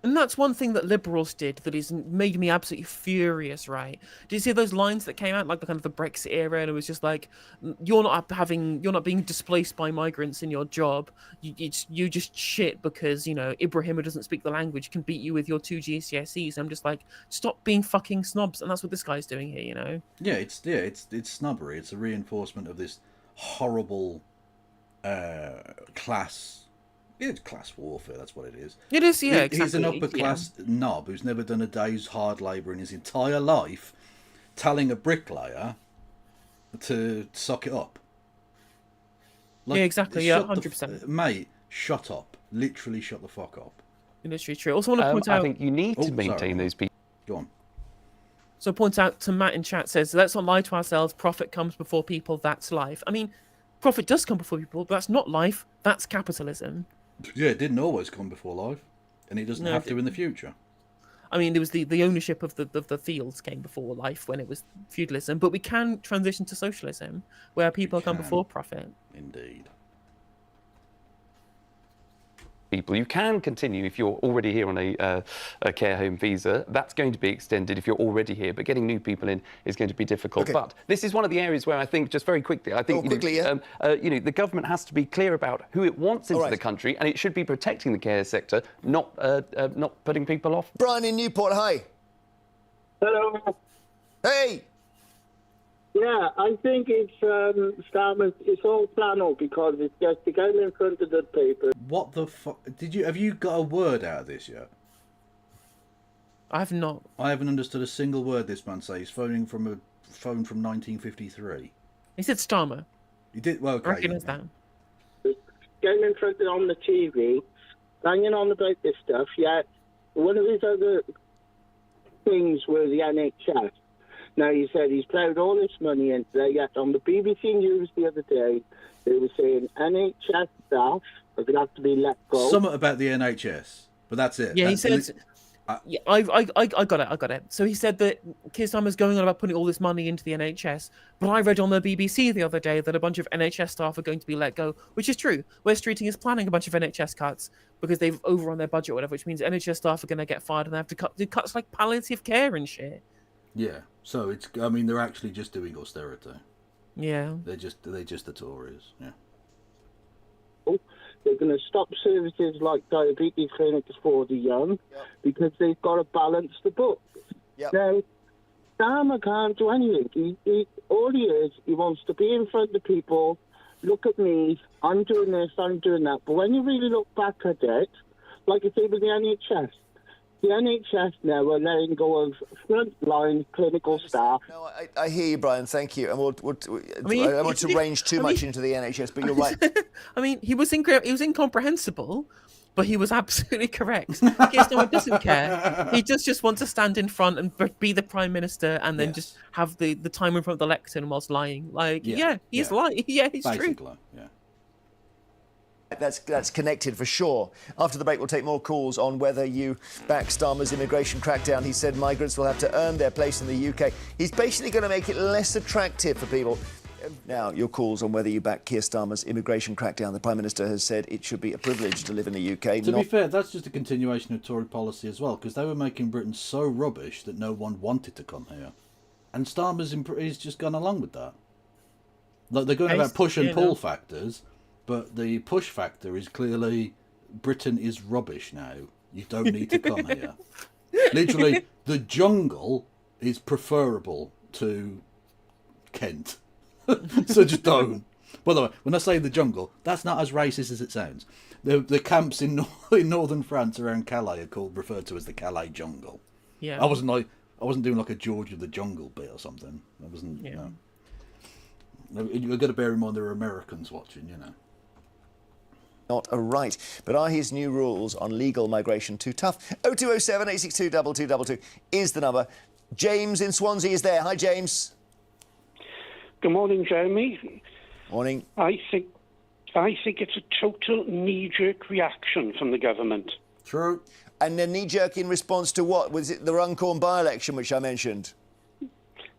And that's one thing that liberals did that is made me absolutely furious, right? Did you see those lines that came out, like the kind of the Brexit era, and it was just like, you're not being displaced by migrants in your job. You just shit because, you know, Ibrahim, who doesn't speak the language, can beat you with your 2 GCSEs. I'm just like, stop being fucking snobs, and that's what this guy's doing here, you know? Yeah, it's snobbery. It's a reinforcement of this horrible class. Yeah, it's class warfare. That's what it is. It is, yeah. Exactly. He's an upper class knob who's never done a day's hard labour in his entire life, telling a bricklayer to suck it up. Like, yeah, exactly. Yeah, 100%. Mate, shut up. Literally, shut the fuck up. Literally true. Also, want to point out. I think you need to maintain those people. Go on. So, point out to Matt in chat says, let's not lie to ourselves. Profit comes before people. That's life. I mean, profit does come before people, but that's not life. That's capitalism. Yeah, it didn't always come before life, and it doesn't have to in the future. I mean, there was the ownership of the fields came before life when it was feudalism, but we can transition to socialism where people come before profit. Indeed. People, you can continue if you're already here on a care home visa. That's going to be extended if you're already here, but getting new people in is going to be difficult. Okay. But this is one of the areas where I think, just very quickly, I think the government has to be clear about who it wants into the country, and it should be protecting the care sector, not putting people off. Brian in Newport, hi. Hello. Hey. Yeah, I think it's Starmer. It's all flannel because it's just the guy in front of the paper. What the fuck? Have you got a word out of this yet? I have not. I haven't understood a single word this man says. He's phoning from a phone from 1953. He said Starmer. He did well. Okay. I recognise that. Going in front of on the TV, banging on about this stuff. Yeah, one of his other things were the NHS. Now, he said he's ploughed all this money into there, yet on the BBC News the other day, they were saying NHS staff are going to have to be let go. Something about the NHS, but that's it. Yeah, he said... Yeah, I got it. So he said that Keir Starmer's going on about putting all this money into the NHS, but I read on the BBC the other day that a bunch of NHS staff are going to be let go, which is true. West Streeting is planning a bunch of NHS cuts because they've overrun their budget or whatever, which means NHS staff are going to get fired and they have to do cuts like palliative care and shit. Yeah, so it's. I mean, they're actually just doing austerity. Yeah, they're just the Tories. Yeah. They're going to stop services like diabetes clinics for the young because they've got to balance the books. Yep. Now, Starmer can't do anything. All he is, he wants to be in front of people. Look at me. I'm doing this. I'm doing that. But when you really look back at it, like I say with the NHS. The NHS now are letting go of frontline clinical staff. No, I hear you, Brian. Thank you. And I don't want to range too much into the NHS, but you're right. I mean, he was incomprehensible, but he was absolutely correct. Keir Starmer doesn't care. He just wants to stand in front and be the Prime Minister and then just have the time in front of the lectern whilst lying. Like, he's lying. Yeah, he's basically true. Yeah. That's connected for sure. After the break, we'll take more calls on whether you back Starmer's immigration crackdown. He said migrants will have to earn their place in the UK. He's basically going to make it less attractive for people. Now, your calls on whether you back Keir Starmer's immigration crackdown. The Prime Minister has said it should be a privilege to live in the UK. To be fair, that's just a continuation of Tory policy as well, because they were making Britain so rubbish that no one wanted to come here. And Starmer's just gone along with that. Like, they're going about push and pull factors. But the push factor is clearly Britain is rubbish now. You don't need to come here. Literally, the jungle is preferable to Kent. So just don't. By the way, when I say the jungle, that's not as racist as it sounds. The camps in northern France around Calais are referred to as the Calais jungle. Yeah. I wasn't doing like a George of the Jungle bit or something. I wasn't. Yeah. You've got to bear in mind there are Americans watching, you know. Not a right. But are his new rules on legal migration too tough? 0207 862 2222 is the number. James in Swansea is there. Hi, James. Good morning, Jeremy. Morning. I think it's a total knee-jerk reaction from the government. True. And a knee-jerk in response to what? Was it the Runcorn by-election, which I mentioned?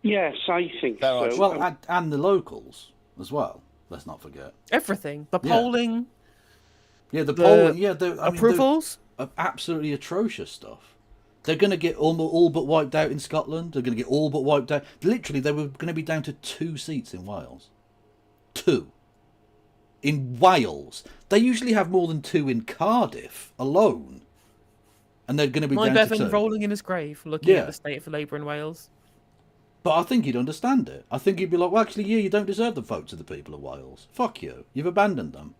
Yes, I think so. Well, and the locals as well. Let's not forget everything. The polling. Yeah, the polling. Yeah, approvals. of absolutely atrocious stuff. They're going to get all but wiped out in Scotland. They're going to get all but wiped out. Literally, they were going to be down to 2 seats in Wales. 2. In Wales. They usually have more than 2 in Cardiff alone. And they're going to be down to 2. rolling in his grave, looking at the state of Labour in Wales. But I think he'd understand it. I think he'd be like, well, actually, yeah, you don't deserve the votes of the people of Wales. Fuck you. You've abandoned them.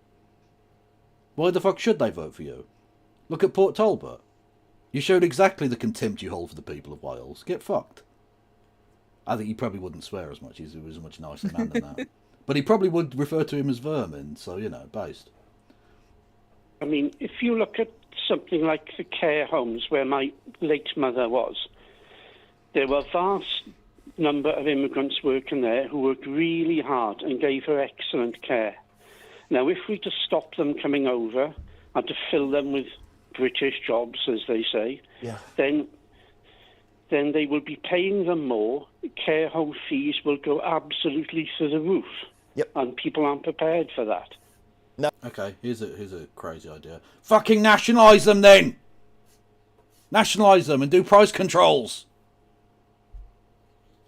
Why the fuck should they vote for you? Look at Port Talbot. You showed exactly the contempt you hold for the people of Wales. Get fucked. I think he probably wouldn't swear as much. He was a much nicer man than that. But he probably would refer to him as vermin, so, you know, based. I mean, if you look at something like the care homes where my late mother was, there were a vast number of immigrants working there who worked really hard and gave her excellent care. Now, if we just stop them coming over and to fill them with British jobs, as they say, then they will be paying them more. Care home fees will go absolutely through the roof. Yep. And people aren't prepared for that. No. Okay, here's a crazy idea. Fucking nationalise them then! Nationalise them and do price controls!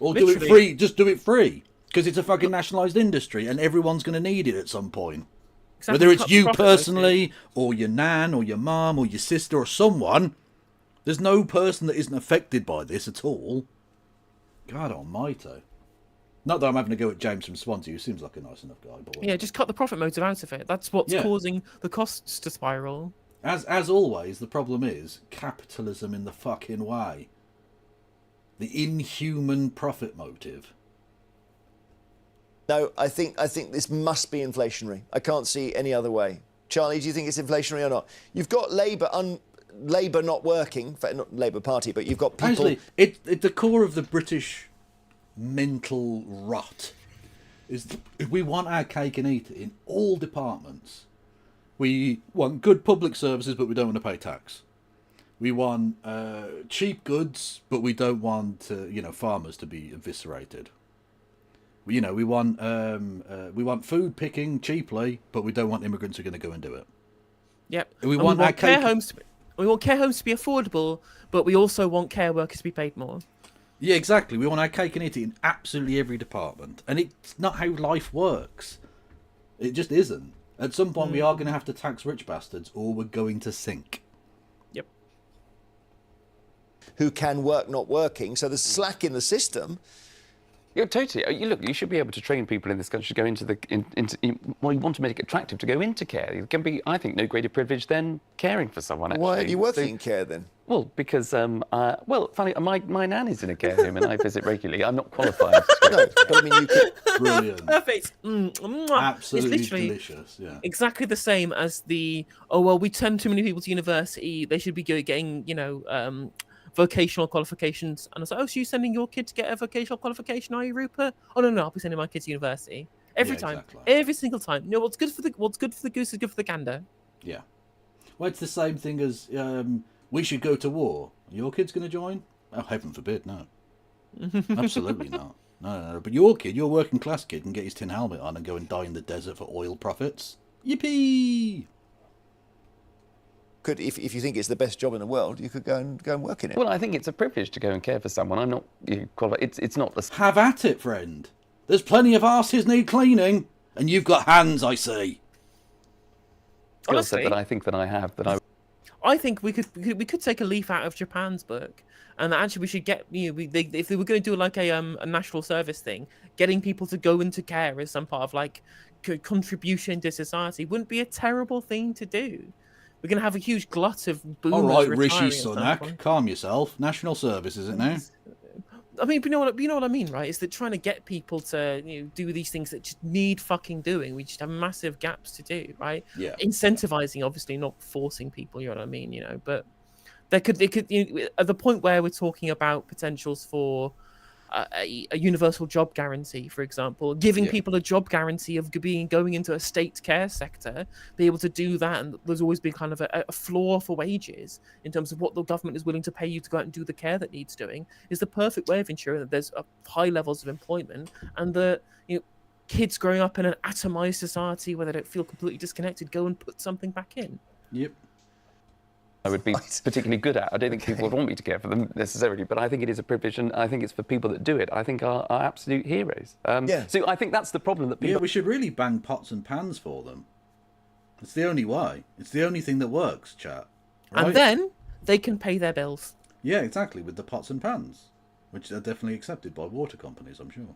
Or do it free, just do it free. Because it's a fucking nationalised industry and everyone's going to need it at some point. Exactly. Whether it's you personally, or your nan, or your mum, or your sister, or someone, there's no person that isn't affected by this at all. God almighty. Not that I'm having to go at James from Swansea, who seems like a nice enough guy. But yeah, just cut the profit motive out of it. That's what's causing the costs to spiral. As always, the problem is capitalism in the fucking way. The inhuman profit motive. No, I think this must be inflationary. I can't see any other way. Charlie, do you think it's inflationary or not? You've got Labour not working, not Labour Party, but you've got people... Actually, at the core of the British mental rot is we want our cake and eat it in all departments. We want good public services, but we don't want to pay tax. We want cheap goods, but we don't want farmers to be eviscerated. We want food picking cheaply, but we don't want immigrants who are going to go and do it. Yep. We want care homes. We want care homes to be affordable, but we also want care workers to be paid more. Yeah, exactly. We want our cake and eat it in absolutely every department, and it's not how life works. It just isn't. At some point, we are going to have to tax rich bastards, or we're going to sink. Yep. Who can work not working, so there's slack in the system. Yeah, totally. You should be able to train people in this country to go into you want to make it attractive to go into care. It can be, I think, no greater privilege than caring for someone, actually. Why are you working in care, then? Well, because, funny, my nan is in a care home and I visit regularly. I'm not qualified. No, but I mean, you could... Brilliant. Perfect. Absolutely it's literally delicious, yeah. Exactly the same as we send too many people to university, they should be getting, vocational qualifications. And I was like, so you're sending your kid to get a vocational qualification, are you, Rupert? Oh, no, I'll be sending my kid to university. Every time. Exactly. Every single time. What's good for the goose is good for the gander. Yeah. Well, it's the same thing as we should go to war. Your kid's going to join? Oh, heaven forbid, no. Absolutely not. No. But your working class kid, can get his tin helmet on and go and die in the desert for oil profits. Yippee! If you think it's the best job in the world, you could go and work in it. Well, I think it's a privilege to go and care for someone. I'm not qualified. It's not the... Have at it, friend. There's plenty of arses need cleaning, and you've got hands, I see. Honestly, that I think that I have. I think we could take a leaf out of Japan's book, and actually we should get if they were going to do like a national service thing, getting people to go into care as some part of like contribution to society wouldn't be a terrible thing to do. We're going to have a huge glut of boomers. All right, Rishi Sunak, calm yourself. National service, is it now? I mean, you know what I mean, right? Is that trying to get people to do these things that just need fucking doing. We just have massive gaps to do, right? Yeah. Incentivizing, obviously, not forcing people. You know what I mean? But it could at the point where we're talking about potentials for a universal job guarantee, for example, giving people a job guarantee of going into a state care sector, be able to do that, and there's always been kind of a floor for wages in terms of what the government is willing to pay you to go out and do the care that needs doing, is the perfect way of ensuring that there's high levels of employment, and that kids growing up in an atomized society where they don't feel completely disconnected go and put something back in. Yep. I would be particularly good at. I don't think people would want me to care for them necessarily, but I think it is a privilege, and I think it's for people that do it. I think are absolute heroes. So I think that's the problem that people... Yeah, we should really bang pots and pans for them. It's the only way. It's the only thing that works, chat. Right? And then they can pay their bills. Yeah, exactly, with the pots and pans, which are definitely accepted by water companies, I'm sure.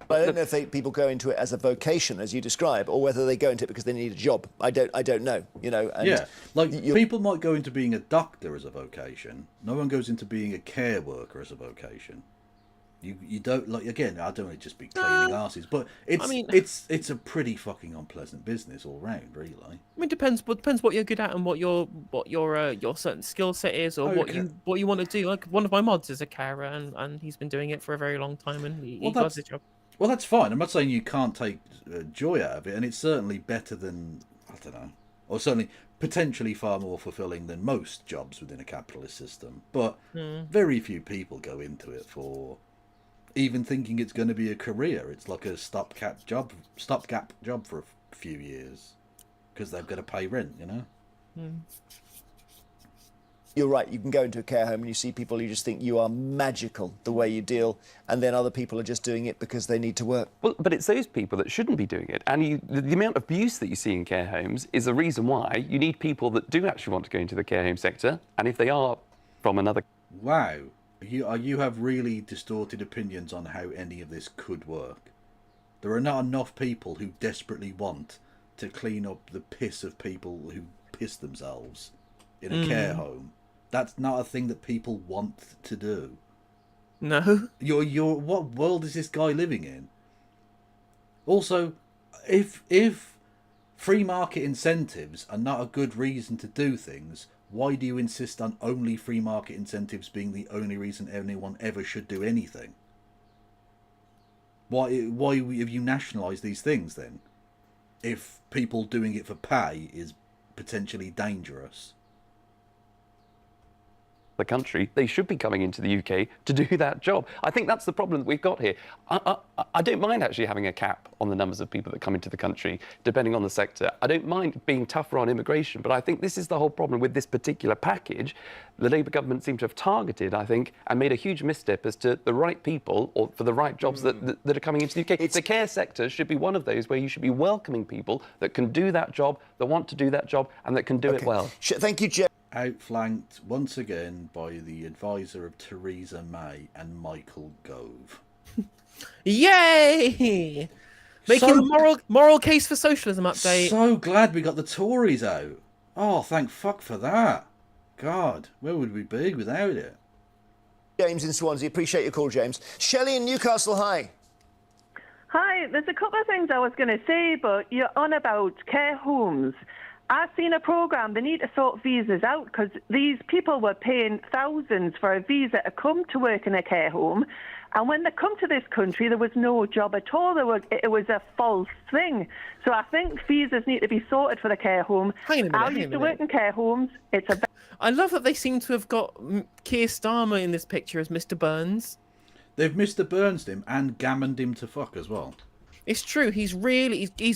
But I don't know if people go into it as a vocation, as you describe, or whether they go into it because they need a job. I don't know. You know. And yeah, like people might go into being a doctor as a vocation. No one goes into being a care worker as a vocation. You don't, like, again, I don't want to just be cleaning arses, but it's a pretty fucking unpleasant business all round, really. I mean, depends what you're good at and what your certain skill set is, or what you want to do. Like, one of my mods is a carer, and he's been doing it for a very long time, and he does his job. Well, that's fine. I'm not saying you can't take joy out of it, and it's certainly better than, I don't know, or certainly potentially far more fulfilling than most jobs within a capitalist system. But very few people go into it for even thinking it's going to be a career. It's like a stopgap job for a few years because they've got to pay rent, you know. You're right. You can go into a care home and you see people, you just think you are magical the way you deal, and then other people are just doing it because they need to work. Well, but it's those people that shouldn't be doing it. And the amount of abuse that you see in care homes is the reason why you need people that do actually want to go into the care home sector. And if they are from another... Wow. You have really distorted opinions on how any of this could work. There are not enough people who desperately want to clean up the piss of people who piss themselves in a care home. That's not a thing that people want to do. No. What world is this guy living in? Also, if free market incentives are not a good reason to do things, why do you insist on only free market incentives being the only reason anyone ever should do anything? Why have you nationalised these things then? If people doing it for pay is potentially dangerous. The country, they should be coming into the UK to do that job. I think that's the problem that we've got here. I don't mind actually having a cap on the numbers of people that come into the country, depending on the sector. I don't mind being tougher on immigration, but I think this is the whole problem with this particular package. The Labour government seem to have targeted, I think, and made a huge misstep as to the right people or for the right jobs that are coming into the UK. The care sector should be one of those where you should be welcoming people that can do that job, that want to do that job, and that can do it well. Thank you, Jeff. Outflanked once again by the advisor of Theresa May and Michael Gove. Yay! Making a moral case for socialism update. So glad we got the Tories out. Oh, thank fuck for that. God, where would we be without it? James in Swansea, appreciate your call, James. Shelley in Newcastle, hi. Hi, there's a couple of things I was going to say, but you're on about care homes. I've seen a programme, they need to sort visas out because these people were paying thousands for a visa to come to work in a care home. And when they come to this country, there was no job at all. It was a false thing. So I think visas need to be sorted for the care home. I used to work in care homes. I love that they seem to have got Keir Starmer in this picture as Mr. Burns. They've Mr. Burnsed him and gammoned him to fuck as well. It's true. He's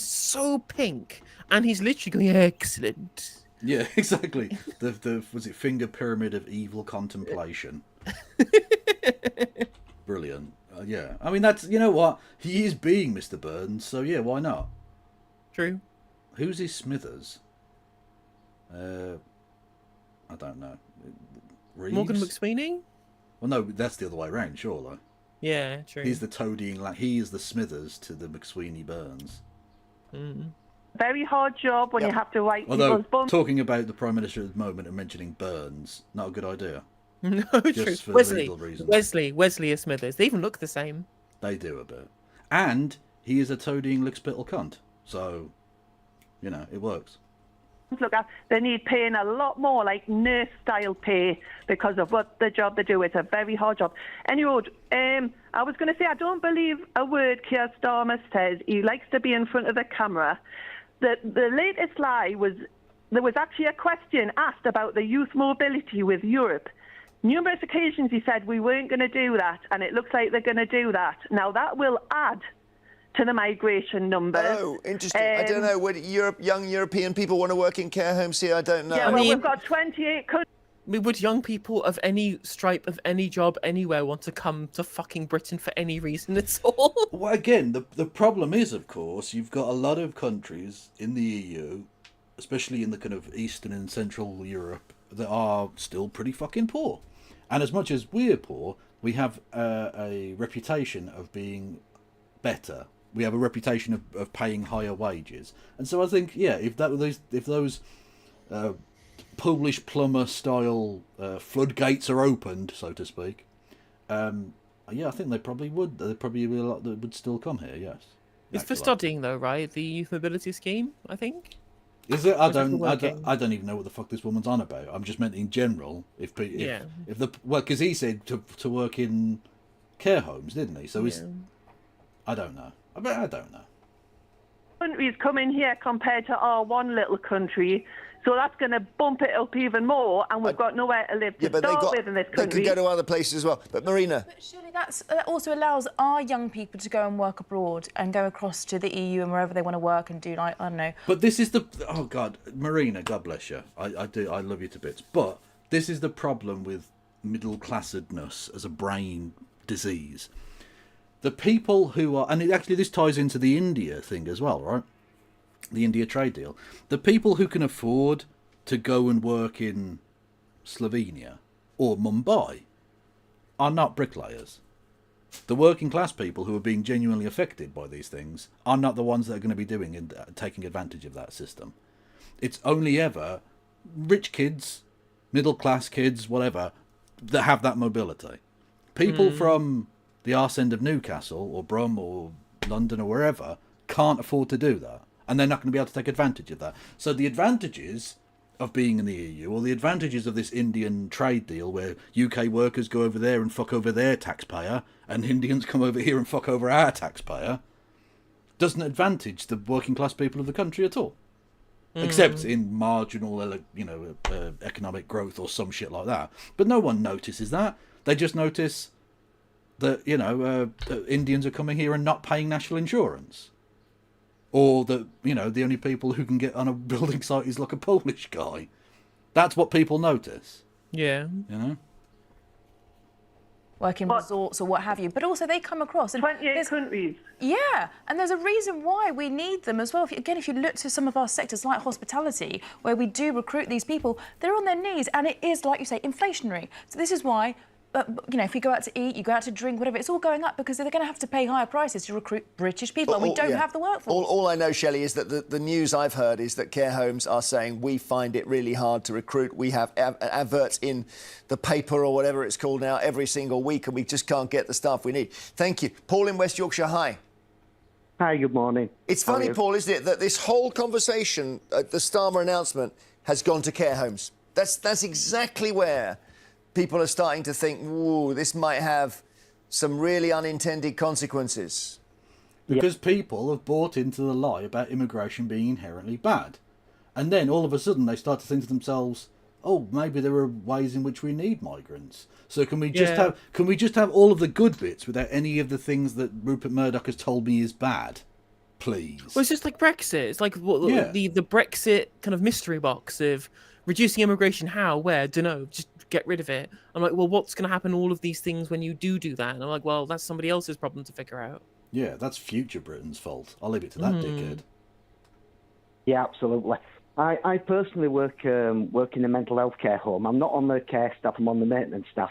so pink. And he's literally going, excellent. Yeah, exactly. the was it finger pyramid of evil contemplation? Brilliant. Yeah. I mean, that's, you know what? He is being Mr. Burns, so yeah, why not? True. Who's his Smithers? I don't know. Reeves? Morgan McSweeney? Well, no, that's the other way around, surely. Yeah, true. He's the toadying, he is the Smithers to the McSweeney Burns. Very hard job when you have to write Although, people's bums. talking about the Prime Minister at the moment and mentioning Burns, not a good idea. No, just true. For legal reasons. Wesley is Smithers. They even look the same. They do a bit. And he is a toadying lickspittle cunt. So, you know, it works. Look, they need paying a lot more, like nurse-style pay, because of what the job they do. It's a very hard job. Anyway, I was going to say, I don't believe a word Keir Starmer says. He likes to be in front of the camera. The latest lie was, there was actually a question asked about the youth mobility with Europe. Numerous occasions he said we weren't going to do that, and it looks like they're going to do that. Now, that will add to the migration numbers. Oh, interesting. I don't know. Would young European people want to work in care homes here? I don't know. Yeah, well, we've got 28 countries. I mean, would young people of any stripe, of any job, anywhere want to come to fucking Britain for any reason at all? Well, again, the problem is, of course, you've got a lot of countries in the EU, especially in the kind of Eastern and Central Europe, that are still pretty fucking poor. And as much as we're poor, we have a reputation of being better. We have a reputation of paying higher wages. And so I think, yeah, if those Polish plumber style floodgates are opened, so to speak, yeah, I think they probably would. There'd probably be a lot that would still come here. Yes, It's for studying though, right? The youth mobility scheme, I think. Is it? I don't even know what the fuck this woman's on about. I'm just meant in general. If because he said to work in care homes, didn't he? So I don't know. I don't know. Countries come in here compared to our one little country, so that's going to bump it up even more, and we've got nowhere to live to start with in this country. They could go to other places as well. But Marina, But surely that also allows our young people to go and work abroad and go across to the EU and wherever they want to work and do, like, I don't know. But this is oh God, Marina, God bless you. I do, I love you to bits. But this is the problem with middle classedness as a brain disease. The people who are, and actually this ties into the India thing as well, right? The India trade deal. The people who can afford to go and work in Slovenia or Mumbai are not bricklayers. The working class people who are being genuinely affected by these things are not the ones that are going to be doing and taking advantage of that system. It's only ever rich kids, middle class kids, whatever, that have that mobility. People from the arse end of Newcastle or Brum or London or wherever can't afford to do that, and they're not going to be able to take advantage of that. So the advantages of being in the EU, or the advantages of this Indian trade deal where UK workers go over there and fuck over their taxpayer and Indians come over here and fuck over our taxpayer, doesn't advantage the working class people of the country at all. Except in marginal economic growth or some shit like that. But no one notices that. They just notice that, Indians are coming here and not paying national insurance. Or that, the only people who can get on a building site is like a Polish guy. That's what people notice. Yeah. Working resorts or what have you. But also they come across. And 28 countries. Yeah, and there's a reason why we need them as well. If you look to some of our sectors like hospitality, where we do recruit these people, they're on their knees, and it is, like you say, inflationary. So this is why, if you go out to eat, you go out to drink, whatever, it's all going up because they're going to have to pay higher prices to recruit British people, and we don't have the workforce. All I know, Shelley, is that the news I've heard is that care homes are saying we find it really hard to recruit. We have adverts in the paper or whatever it's called now every single week, and we just can't get the staff we need. Thank you. Paul in West Yorkshire, hi. Hi, good morning. It's funny, Paul, isn't it, that this whole conversation, the Starmer announcement, has gone to care homes. That's exactly where people are starting to think, ooh, this might have some really unintended consequences. Because people have bought into the lie about immigration being inherently bad. And then all of a sudden they start to think to themselves, oh, maybe there are ways in which we need migrants. So can we just have all of the good bits without any of the things that Rupert Murdoch has told me is bad? Please. Well, it's just like Brexit. It's like the Brexit kind of mystery box of reducing immigration. How? Where? Dunno. Just get rid of it. I'm like, well, what's going to happen? All of these things when you do that, and I'm like, well, that's somebody else's problem to figure out. Yeah, that's future Britain's fault. I'll leave it to that dickhead. Yeah, absolutely. I personally work in a mental health care home. I'm not on the care staff, I'm on the maintenance staff.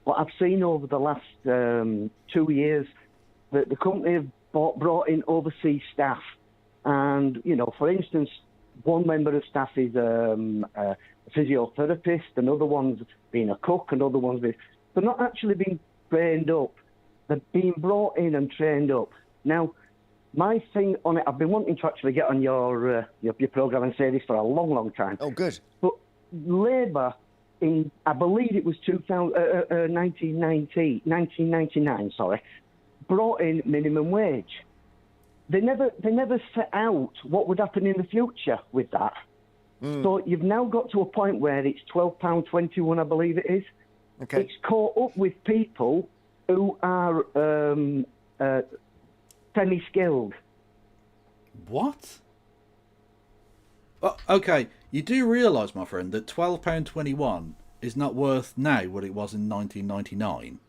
But I've seen over the last 2 years that the company have brought in overseas staff. And, for instance, one member of staff is a physiotherapist, another one's been a cook, another one's been... They're not actually being trained up. They're being brought in and trained up. Now, my thing on it, I've been wanting to actually get on your programme and say this for a long, long time. Oh, good. But Labour, in, I believe it was 1999, brought in minimum wage. They never set out what would happen in the future with that. So you've now got to a point where it's £12.21, I believe it is. Okay. It's caught up with people who are semi-skilled. What? Oh, okay, you do realise, my friend, that £12.21 is not worth now what it was in 1999.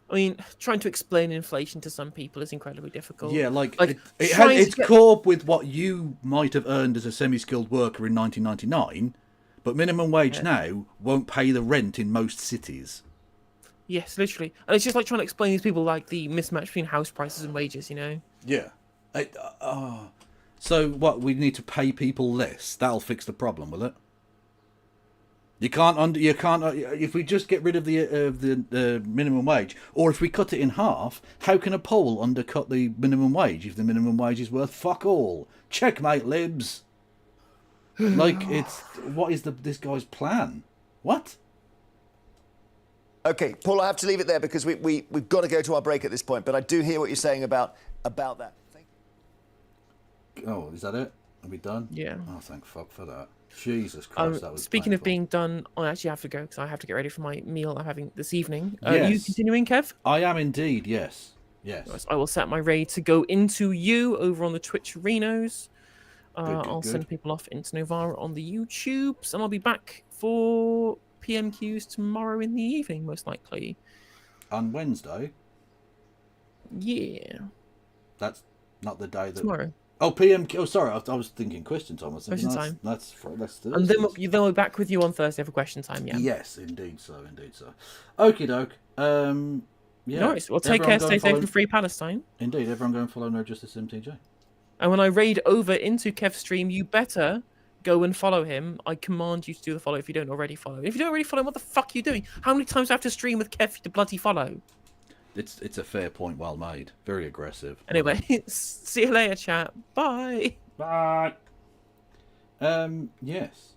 I mean, trying to explain inflation to some people is incredibly difficult. Yeah, like trying it's to get- caught up with what you might have earned as a semi-skilled worker in 1999, but minimum wage now won't pay the rent in most cities. Yes, literally. And it's just like trying to explain to these people like the mismatch between house prices and wages, you know? Yeah. So what? We need to pay people less. That'll fix the problem, will it? You can't. If we just get rid of the minimum wage, or if we cut it in half, how can a poll undercut the minimum wage if the minimum wage is worth fuck all? Checkmate, libs. Like, what is this guy's plan? What? Okay, Paul, I have to leave it there because we've got to go to our break at this point. But I do hear what you're saying about that. Oh, is that it? Are we done? Yeah. Oh, thank fuck for that. Jesus Christ, that was Speaking of painful. being done, I actually have to go because I have to get ready for my meal I'm having this evening. Yes. Are you continuing, Kev? I am indeed, yes. Yes. Yes, I will set my raid to go into you over on the Twitch Renos. I'll send people off into Novara on the YouTubes, and I'll be back for PMQs tomorrow in the evening, most likely. On Wednesday? Yeah. That's not the day that... Tomorrow. Oh, PMQ. Oh, sorry. I was thinking question time. I was thinking Question time. That's Thursday. And then we'll be back with you on Thursday for question time, yeah. Yes, indeed so. Okie doke. Yeah. Nice. Well, take care, stay safe, and free Palestine. Indeed, everyone go and follow No Justice MTJ. And when I raid over into Kev's stream, you better go and follow him. I command you to do the follow if you don't already follow. If you don't already follow him, what the fuck are you doing? How many times do I have to stream with Kev to bloody follow? It's a fair point, well made. Very aggressive. Anyway, see you later, chat. Bye. Bye. Yes.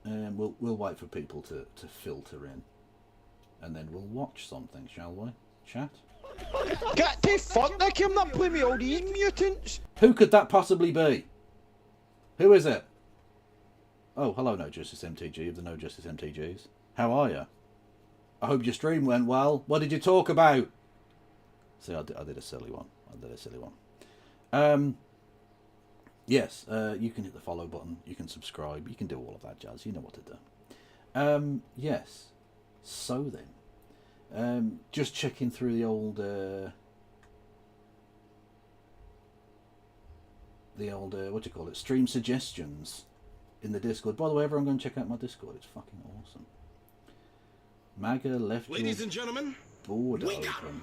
We'll wait for people to filter in, and then we'll watch something, shall we? Chat. Get the fuck, Nick! I'm not playing with all these mutants. Who could that possibly be? Who is it? Oh, hello, No Justice MTG of the No Justice MTGs. How are you? I hope your stream went well. What did you talk about? See, I did a silly one. Yes, you can hit the follow button. You can subscribe. You can do all of that jazz. You know what to do. Yes. So then, just checking through the old what do you call it? Stream suggestions in the Discord. By the way, everyone go and check out my Discord. It's fucking awesome. MAGA left Ladies and gentlemen, board wake up. open.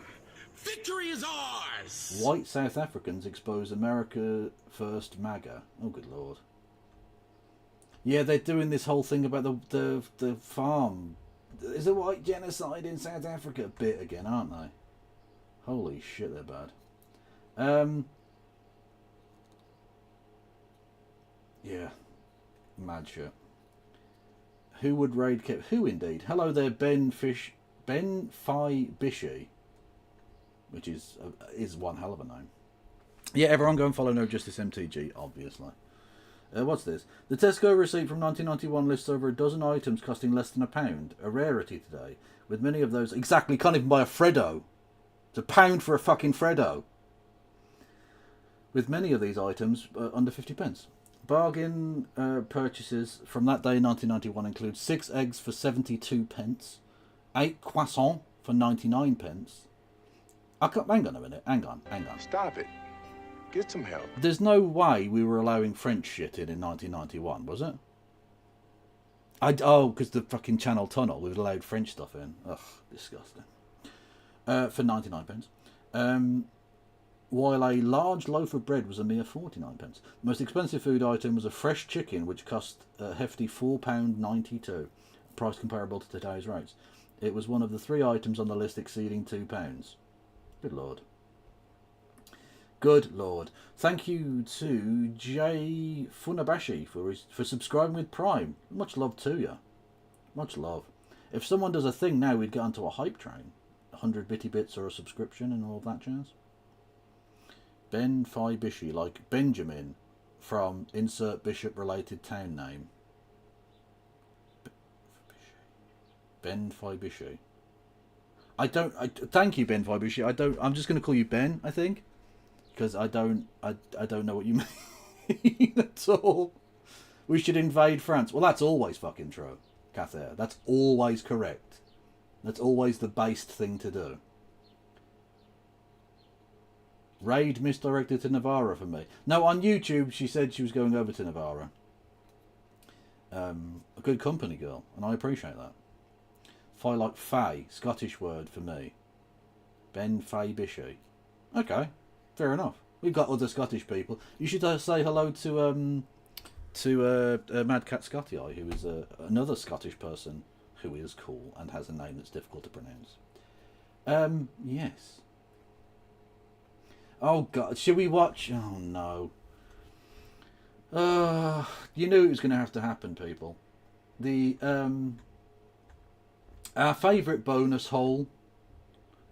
Victory is ours. White South Africans expose America First MAGA. Oh, good lord. Yeah, they're doing this whole thing about the farm. Is a white genocide in South Africa bit again, aren't they? Holy shit, they're bad. Yeah. Mad shit. Who would raid Kev? Who indeed? Hello there, Ben Phi Bishy, which is one hell of a name. Yeah, everyone go and follow No Justice MTG, obviously. What's this? The Tesco receipt from 1991 lists over a dozen items costing less than £1, a rarity today, with many of those... Exactly, can't even buy a Freddo. It's £1 for a fucking Freddo. With many of these items under 50p. Bargain purchases from that day in 1991 include 6 eggs for 72p, 8 croissants for 99p. Hang on a minute, hang on. Stop it. Get some help. There's no way we were allowing French shit in 1991, was it? Because the fucking Channel Tunnel, we allowed French stuff in. Ugh, disgusting. For 99p. While a large loaf of bread was a mere 49p. The most expensive food item was a fresh chicken, which cost a hefty £4.92, price comparable to today's rates. It was one of the 3 items on the list exceeding £2. Good lord. Good lord. Thank you to Jay Funabashi for subscribing with Prime. Much love to you. Much love. If someone does a thing now, we'd get onto a hype train. 100 bitty bits or a subscription and all of that jazz. Ben Phi Bishy, like Benjamin from insert bishop related town name. Ben Phi Bishy. Thank you, Ben Phi Bishy. I'm just going to call you Ben, I think. because I don't know what you mean at all. We should invade France. Well, that's always fucking true, Cather. That's always correct. That's always the based thing to do. Raid misdirected to Navarra for me. No, on YouTube she said she was going over to Navarra. A good company girl, and I appreciate that. Fay like Fay, Scottish word for me. Ben Fay Bishy. Okay, fair enough. We've got other Scottish people. You should say hello to Mad Cat Scotty Eye, who is another Scottish person who is cool and has a name that's difficult to pronounce. Yes. Oh God, should we watch? Oh no. You knew it was going to have to happen, people. The our favourite bonus hole,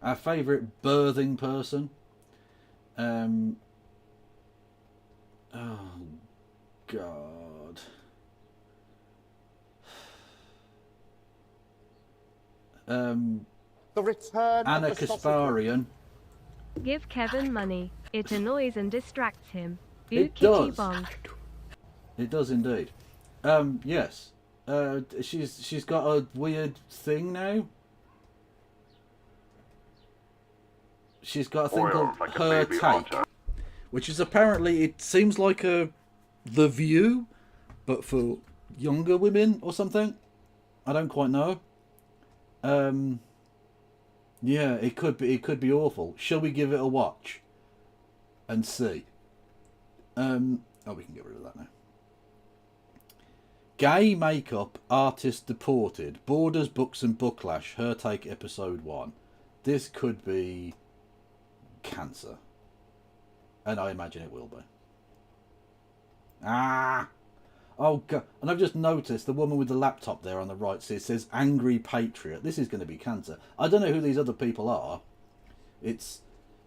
our favourite birthing person. Oh God. The return Anna of the Kasparian. Give Kevin money. It annoys and distracts him. Ooh, It kitty does. bonk. It does indeed. Yes. She's got a weird thing now. She's got a thing called Her Take, which is apparently, it seems like The View, but for younger women or something. I don't quite know. Yeah, it could be awful. Shall we give it a watch and see? Oh, we can get rid of that now. Gay makeup artist deported. Borders, Books and Booklash. Her Take episode 1. This could be cancer. And I imagine it will be. Ah! Oh God. And I've just noticed the woman with the laptop there on the right says Angry Patriot. This is going to be cancer. I don't know who these other people are. It's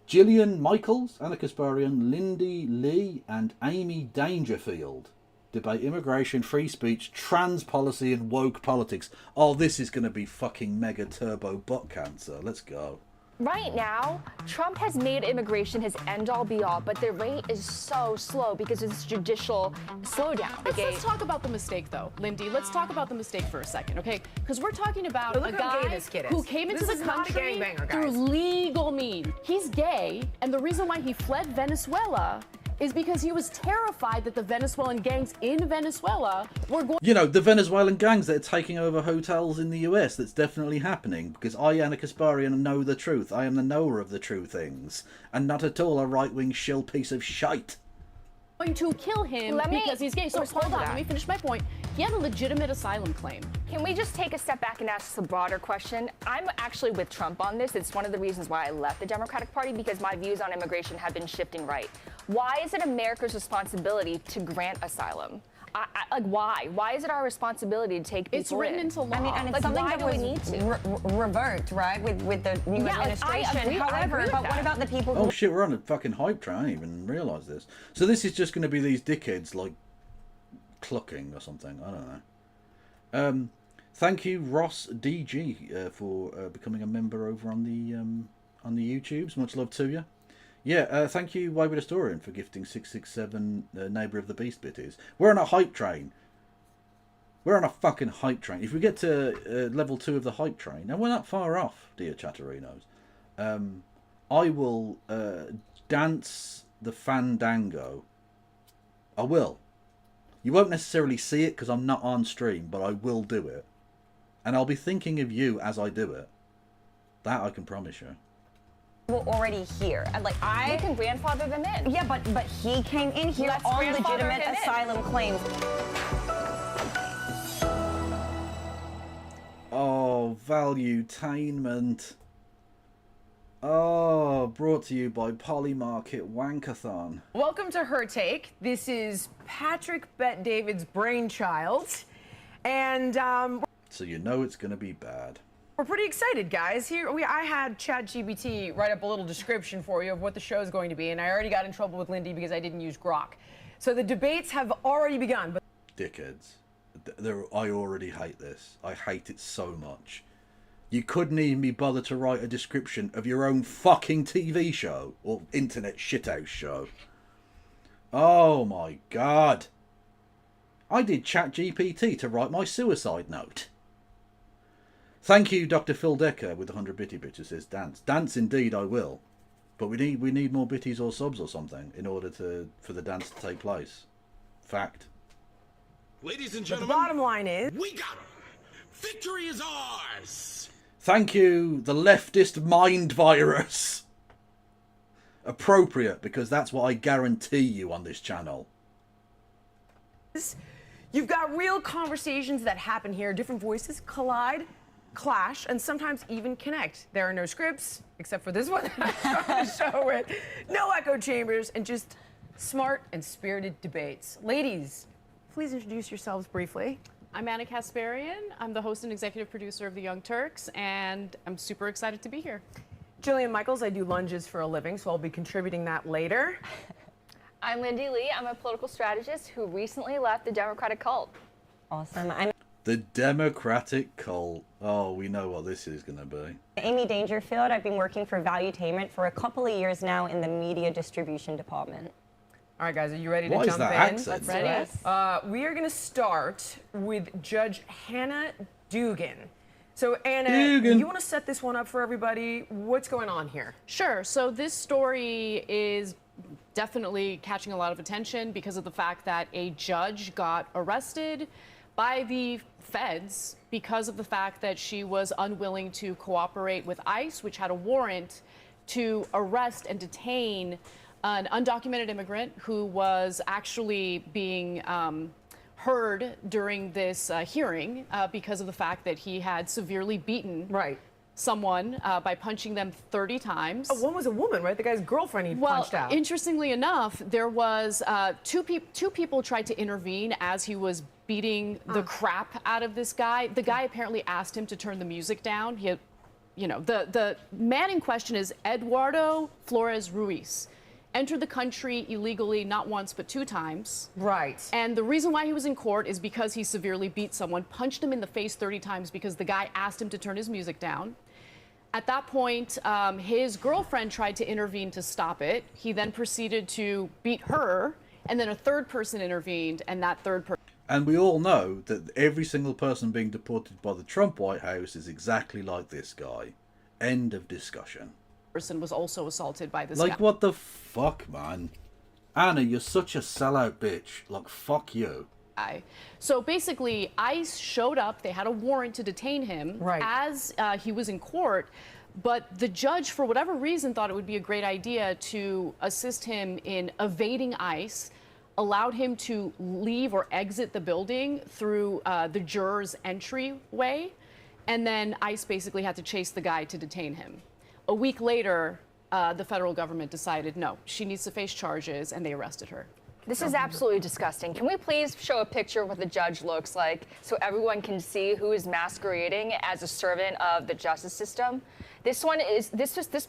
Gillian Michaels, Anna Kasparian, Lindy Lee, and Amy Dangerfield. Debate immigration, free speech, trans policy, and woke politics. Oh, this is going to be fucking mega turbo butt cancer. Let's go. Right now, Trump has made immigration his end-all be-all, but the rate is so slow because of this judicial slowdown. Let's talk about the mistake, though, Lindy. Let's talk about the mistake for a second, okay? Because we're talking about But look a how gay guy this kid is. who came into This the is not a country gangbanger, through guys. legal means. He's gay, and the reason why he fled Venezuela is because he was terrified that the Venezuelan gangs in Venezuela were going. You know, the Venezuelan gangs that are taking over hotels in the US, that's definitely happening. Because I, Anna Kasparian, know the truth. I am the knower of the true things. And not at all a right-wing shill piece of shite. Going to kill him because he's gay. So hold on, let me finish my point. He had a legitimate asylum claim. Can we just take a step back and ask the broader question? I'm actually with Trump on this. It's one of the reasons why I left the Democratic Party, because my views on immigration have been shifting right. Why is it America's responsibility to grant asylum? Like, why? Why is it our responsibility to take people It's written into law. I mean, and it's like, something why that do was we need to? revert, right, with the new Yeah, like, I administration. agree However, with but that. what about the people who... Oh shit, we're on a fucking hype train. I didn't even realise this. So this is just going to be these dickheads, like, clucking or something. I don't know. Thank you, Ross DG, for becoming a member over on the YouTubes. Much love to you. Yeah, thank you, Wayward Historian, for gifting 667 Neighbour of the Beast bitties. We're on a hype train. We're on a fucking hype train. If we get to level 2 of the hype train, and we're not far off, dear Chatterinos, I will dance the fandango. I will. You won't necessarily see it because I'm not on stream, but I will do it. And I'll be thinking of you as I do it. That I can promise you. were already here. And like We can grandfather them in. Yeah, but he came in here Let's on grandfather legitimate him in. asylum claims. Oh, valuetainment. Oh, brought to you by Polymarket Wankathon. Welcome to Her Take. This is Patrick Bet-David's brainchild. And So you know it's going to be bad. we're pretty excited, guys. I had ChatGPT write up a little description for you of what the show is going to be, and I already got in trouble with Lindy because I didn't use Grok. So the debates have already begun. But Dickheads. I already hate this. I hate it so much. You couldn't even be bothered to write a description of your own fucking TV show or internet shithouse show. Oh my God. I did ChatGPT to write my suicide note. Thank you, Dr. Phil Decker, with the 100 bitty bitch, who says dance. Dance indeed I will. But we need more bitties or subs or something in order for the dance to take place. Fact. Ladies and But gentlemen, the bottom line is, we got him. Victory is ours. Thank you, the leftist mind virus. Appropriate, because that's what I guarantee you on this channel. you've got real conversations that happen here. Different voices collide, clash, and sometimes even connect. There are no scripts, except for this one that I'm going to show with. No echo chambers, and just smart and spirited debates. Ladies, please introduce yourselves briefly. I'm Anna Kasparian. I'm the host and executive producer of The Young Turks, and I'm super excited to be here. Jillian Michaels, I do lunges for a living, so I'll be contributing that later. I'm Lindy Lee. I'm a political strategist who recently left the Democratic cult. Awesome. The Democratic cult. Oh, we know what this is going to be. Amy Dangerfield. I've been working for Valuetainment for a couple of years now in the media distribution department. All right, guys, are you ready to What is jump that in? accent? Let's ready. We are going to start with Judge Hannah Dugan. So, Anna, Dugan. you want to set this one up for everybody? What's going on here? Sure. So this story is definitely catching a lot of attention because of the fact that a judge got arrested by the feds because of the fact that she was unwilling to cooperate with ICE, which had a warrant to arrest and detain an undocumented immigrant who was actually being heard during this hearing because of the fact that he had severely beaten someone by punching them 30 times. Oh, one was a woman, right? The guy's girlfriend he punched out. Interestingly enough, there was two people tried to intervene as he was beating the crap out of this guy. The guy apparently asked him to turn the music down. He had, you know, the man in question is Eduardo Flores Ruiz. Entered the country illegally not once but 2 times. Right. And the reason why he was in court is because he severely beat someone, punched him in the face 30 times because the guy asked him to turn his music down. At that point, his girlfriend tried to intervene to stop it. He then proceeded to beat her, and then a third person intervened, and that third person... And we all know that every single person being deported by the Trump White House is exactly like this guy. End of discussion. Person was also assaulted by this Like, guy. what the fuck, man? Anna, you're such a sellout bitch. Like, fuck you. So basically, ICE showed up. They had a warrant to detain him as he was in court. But the judge, for whatever reason, thought it would be a great idea to assist him in evading ICE, allowed him to leave or exit the building through the juror's entryway. And then ICE basically had to chase the guy to detain him. A week later, the federal government decided, no, she needs to face charges, and they arrested her. This is absolutely disgusting. Can we please show a picture of what the judge looks like so everyone can see who is masquerading as a servant of the justice system? This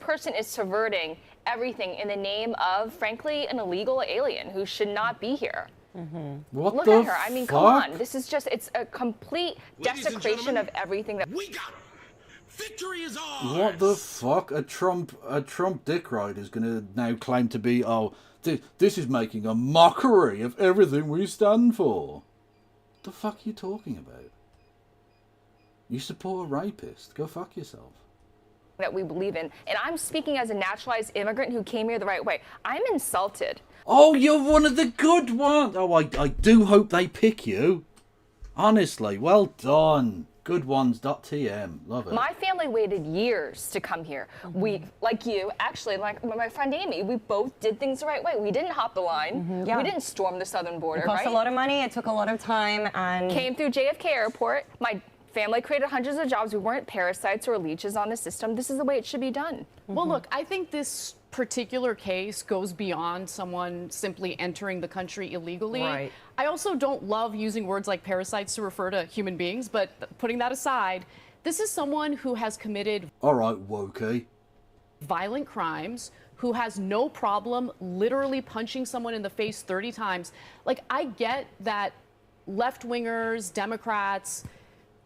person is subverting everything in the name of, frankly, an illegal alien who should not be here. What Look the at her. I mean, come fuck? on. This is just, it's a complete desecration of everything that we got. Victory is ours. What the fuck? A Trump dick ride is going to now claim to be, oh, this is making a mockery of everything we stand for. What the fuck are you talking about? You support a rapist. Go fuck yourself. that we believe in. And I'm speaking as a naturalized immigrant who came here the right way. I'm insulted. Oh, you're one of the good ones. Oh, I do hope they pick you. Honestly, well done. Goodones.tm. Love it. My family waited years to come here. We, like you, actually, like my friend Amy, we both did things the right way. We didn't hop the line. yeah. We didn't storm the southern border, It cost right? a lot of money. It took a lot of time, and Came through JFK Airport. My family created hundreds of jobs. We weren't parasites or leeches on the system. This is the way it should be done. Well, look, I think this particular case goes beyond someone simply entering the country illegally. Right. I also don't love using words like parasites to refer to human beings, but putting that aside, this is someone who has committed All right, wokey. violent crimes, who has no problem literally punching someone in the face 30 times. Like, I get that left-wingers, Democrats,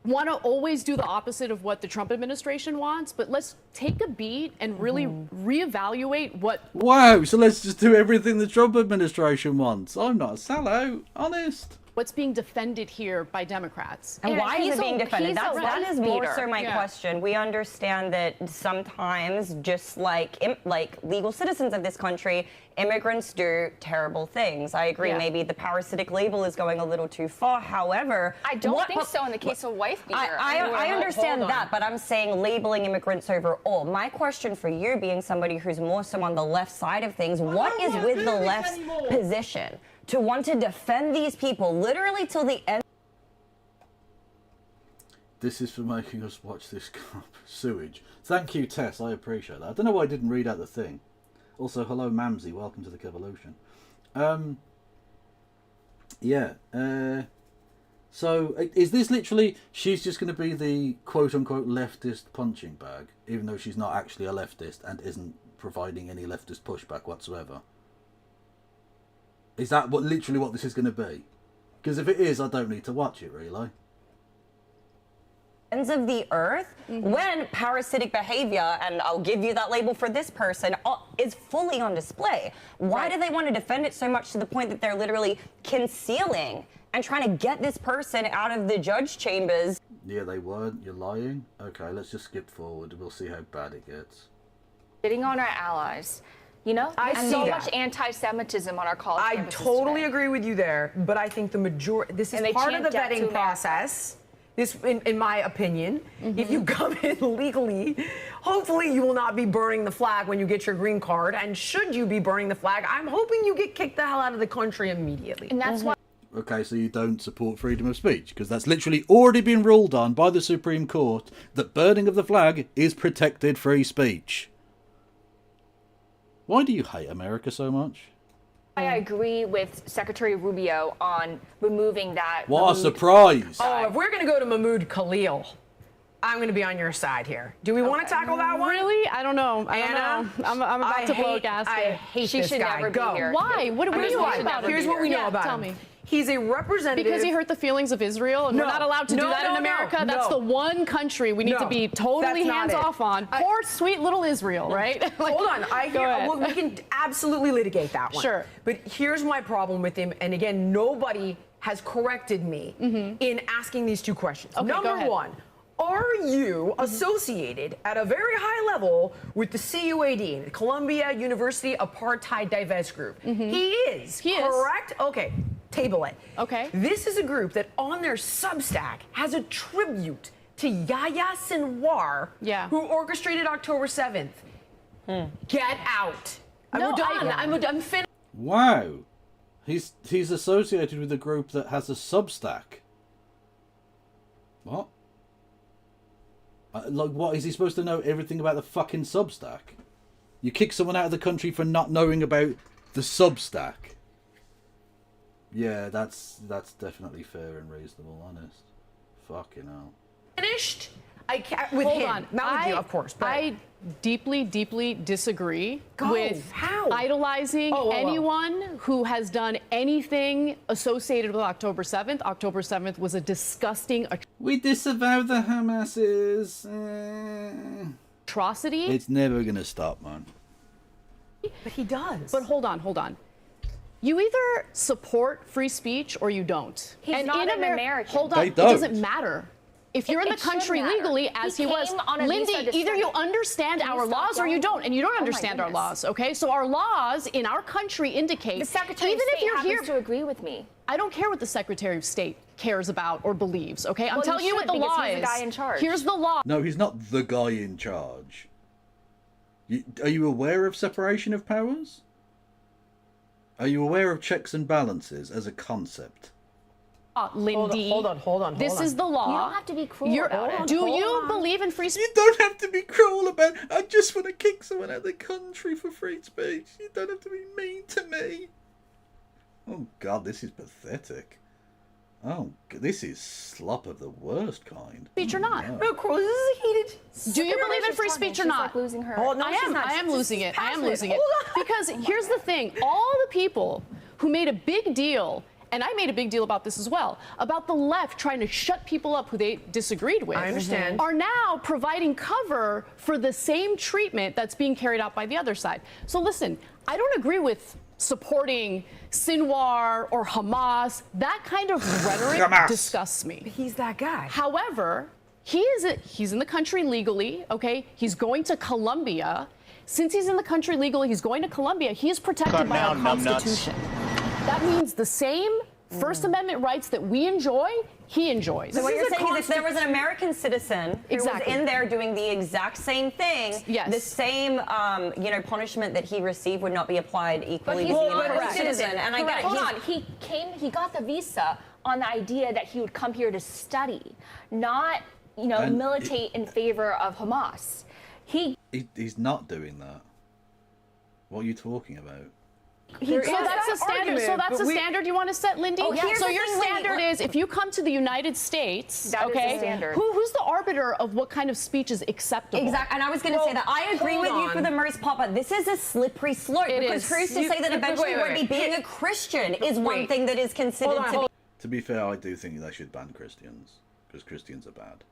want to always do the opposite of what the Trump administration wants, but let's take a beat and really reevaluate what. Wow, so let's just do everything the Trump administration wants. I'm not a sellout, honest. What's being defended here by Democrats. And why is it being defended? That is more so my Yeah. question. We understand that sometimes, just like legal citizens of this country, immigrants do terrible things. I agree. Yeah. Maybe the parasitic label is going a little too far. However, I don't think so in the case of wife beater. I understand that, but I'm saying labeling immigrants overall. My question for you, being somebody who's more so on the left side of things, what is with the left's position to want to defend these people literally till the end? This is for making us watch this crap sewage. Thank you, Tess. I appreciate that. I don't know why I didn't read out the thing. Also, hello, Mamsie. Welcome to the Kevolution. So, is this literally, she's just going to be the quote-unquote leftist punching bag, even though she's not actually a leftist and isn't providing any leftist pushback whatsoever? Is that literally what this is going to be? Because if it is, I don't need to watch it, really. Ends of the earth, when parasitic behavior, and I'll give you that label for this person, is fully on display. Why do they want to defend it so much to the point that they're literally concealing and trying to get this person out of the judge chambers? Yeah, they weren't. You're lying? Okay, let's just skip forward. We'll see how bad it gets. Sitting on our allies. You know, I there's see so that. much anti-Semitism on our college I campuses totally today. agree with you there, but I think the majority, this is And they part of can't the get to vetting America. process. This, in my opinion, if you come in legally, hopefully you will not be burning the flag when you get your green card. And should you be burning the flag, I'm hoping you get kicked the hell out of the country immediately. And that's why. Okay, so you don't support freedom of speech, because that's literally already been ruled on by the Supreme Court that burning of the flag is protected free speech. Why do you hate America so much? I agree with Secretary Rubio on removing that. What a surprise! Oh, if we're going to go to Mahmoud Khalil, I'm going to be on your side here. Do we want to tackle that one? Really? I don't know. I don't Anna? know. I'm about to blow a gasket. I hate She this should guy. never be Go. here. Why? What do we know about him? Here's what we know about Tell him. me. He's a representative. Because he hurt the feelings of Israel, and No. we're not allowed to do No, that no, in America. no, That's no. the one country we need to be totally that's not hands it. off on. Poor, sweet little Israel, right? Like, Hold on. go ahead. Well, we can absolutely litigate that one. Sure. But here's my problem with him, and again, nobody has corrected me in asking these two questions. Okay, go Number ahead. one, are you associated at a very high level with the CUAD, the Columbia University Apartheid Divest Group? He is. He is. Correct? Okay. Table it. Okay. This is a group that on their Substack has a tribute to Yahya Sinwar, who orchestrated October 7th. Get out. No, I'm done. I'm finished. Wow. He's associated with a group that has a Substack. What? Like, what? Is he supposed to know everything about the fucking Substack? You kick someone out of the country for not knowing about the Substack. Yeah, that's definitely fair and reasonable, honest. Fucking hell. Finished. I can't with Hold him. on. Not with you, of course. But I deeply, deeply disagree Go. with How? idolizing Oh, anyone who has done anything associated with October 7th. October 7th was a disgusting We disavow the Hamases. atrocity. It's never gonna stop, man. But he does. But hold on. You either support free speech or you don't. He's and not in an American. Hold on. They It don't. doesn't matter. If you're in the It should country matter. legally, as he was, came on a Lindy, visa to either you study. understand Can you our stop laws or you yelling? don't, and you don't Oh my understand our goodness. laws. Okay, so our laws in our country indicate The Secretary even of if State you're happens here to agree with me. I don't care what the Secretary of State cares about or believes. Okay, I'm Well, telling he you what should, the because law he's is. the guy in charge. Here's the law. No, he's not the guy in charge. Are you aware of separation of powers? Are you aware of checks and balances as a concept? Lindy. Hold on. This is the law. You don't have to be cruel about it. Do Hold you on. believe in free speech? You don't have to be cruel about I just want to kick someone out of the country for free speech. You don't have to be mean to me. Oh God, this is pathetic. Oh, this is slop of the worst kind. Speech or not? No. No, Cruz, this is heated. Do you believe in free speech or She's not? like losing her. Oh, no, I she's am. not. I am She's losing it. I am passionate. losing it. Hold on. Because here's the thing: all the people who made a big deal and I made a big deal about this as well, about the left trying to shut people up who they disagreed with. I understand. Are now providing cover for the same treatment that's being carried out by the other side. So listen, I don't agree with supporting Sinwar or Hamas. That kind of rhetoric disgusts me. He's that guy. However, he's in the country legally, okay? He's going to Colombia. Since he's in the country legally, he's going to Colombia. He is protected by our Constitution. That means the same First Amendment rights that we enjoy, he enjoys. So what you're saying is if there was an American citizen who was in there doing the exact same thing, the same punishment that he received would not be applied equally to the American citizen. And I get it. Hold on, he got the visa on the idea that he would come here to study, not militate in favor of Hamas. He's not doing that. What are you talking about? So that's a standard. So that's a standard you want to set, Lindy. Oh, so your standard is if you come to the United States, that is the standard. Who's the arbiter of what kind of speech is acceptable? Exactly. And I was going to say that I agree with you for the most part, but this is a slippery slope because who's to say that eventually being a Christian is one thing that is considered to be. To be fair, I do think they should ban Christians because Christians are bad.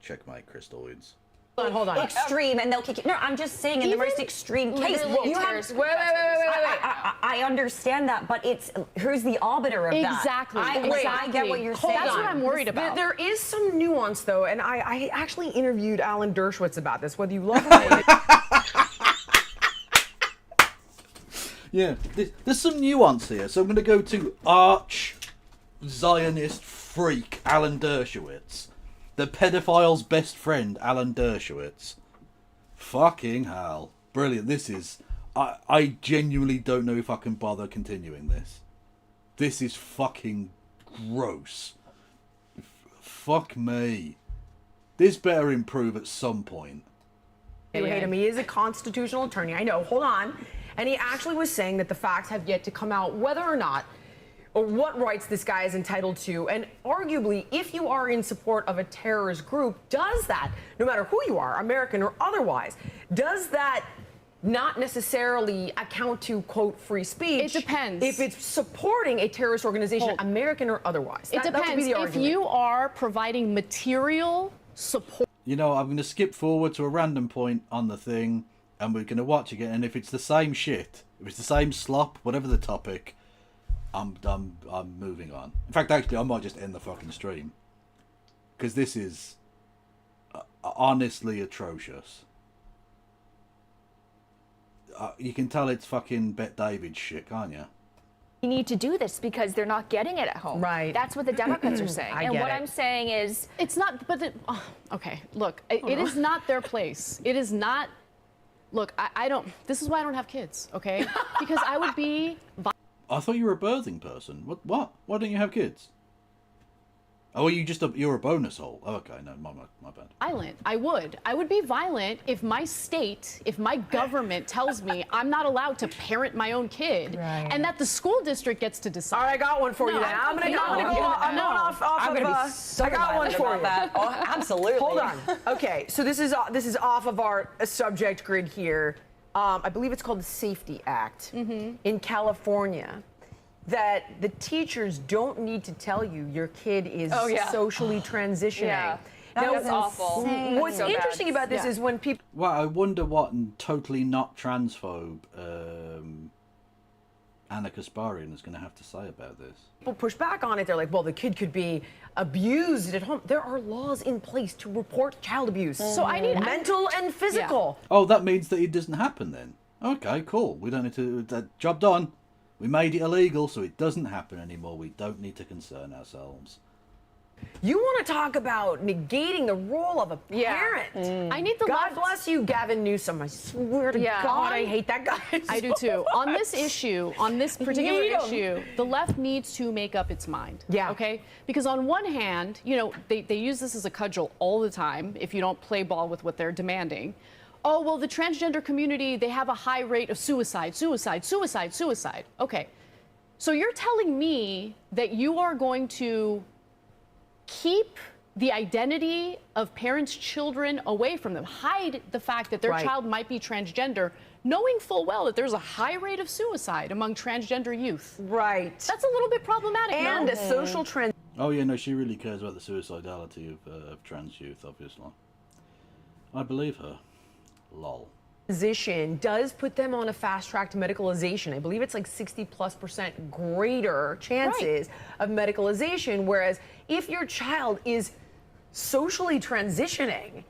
Checkmate, Christoids. Hold on. Extreme, and they'll kick you. No, I'm just saying in the most extreme case. You have, wait. I understand that, but it's who's the arbiter of that? Exactly. I get what you're saying. That's what I'm worried about. There is some nuance, though, and I actually interviewed Alan Dershowitz about this, whether you love him or hate it. Yeah, there's some nuance here. So I'm going to go to arch Zionist freak Alan Dershowitz. The pedophile's best friend, Alan Dershowitz. Fucking hell. Brilliant. This is... I genuinely don't know if I can bother continuing this. This is fucking gross. Fuck me. This better improve at some point. You hate him. He is a constitutional attorney. I know. Hold on. And he actually was saying that the facts have yet to come out whether or not or what rights this guy is entitled to. And arguably, if you are in support of a terrorist group, does that, no matter who you are, American or otherwise, does that not necessarily account to, quote, free speech? It depends. If it's supporting a terrorist organization, American or otherwise. It depends. If you are providing material support. You know, I'm going to skip forward to a random point on the thing, and we're going to watch again. And if it's the same shit, if it's the same slop, whatever the topic, I'm moving on. In fact, actually, I might just end the fucking stream. Because this is honestly atrocious. You can tell it's fucking Bet David shit, can't you? You need to do this because they're not getting it at home. Right. That's what the Democrats are saying. And what I'm saying is... It's not... But okay, look, it is not their place. It is not... Look, I don't... This is why I don't have kids, okay? Because I would be... I thought you were a birthing person. What? Why don't you have kids? Oh, you're a bonus hole. Oh, okay, no, my bad. Violent. I would be violent if my state, if my government tells me I'm not allowed to parent my own kid, and that the school district gets to decide. All right, I got one for you. Now I'm gonna go off I'm of. gonna be so I got one for you. that. Oh, absolutely. Hold on. Okay, so this is off of our subject grid here. I believe it's called the Safety Act in California. That the teachers don't need to tell you your kid is socially transitioning. Yeah. Now, That's awful. What's interesting about this is when people... Well, I wonder what totally not transphobe Anna Kasparian is going to have to say about this. People push back on it. They're like, well, the kid could be abused at home. There are laws in place to report child abuse. So I need mental and physical. Yeah. Oh, that means that it doesn't happen then. Okay, cool. We don't need to... job done. We made it illegal, so it doesn't happen anymore. We don't need to concern ourselves. You want to talk about negating the role of a parent? I need the God bless you, Gavin Newsom. I swear to God, I hate that guy. I do too. On this issue, on this particular issue, the left needs to make up its mind. Yeah. Okay? Because on one hand, you know, they use this as a cudgel all the time if you don't play ball with what they're demanding. Oh, well, the transgender community, they have a high rate of suicide. Okay. So you're telling me that you are going to keep the identity of parents' children away from them, hide the fact that their Right. child might be transgender, knowing full well that there's a high rate of suicide among transgender youth. Right. That's a little bit problematic, And no? social trend. Oh yeah, no, she really cares about the suicidality of trans youth, obviously. I believe her. Lol. Transition does put them on a fast track to medicalization. I believe it's like 60+% greater chances of medicalization. Whereas if your child is socially transitioning,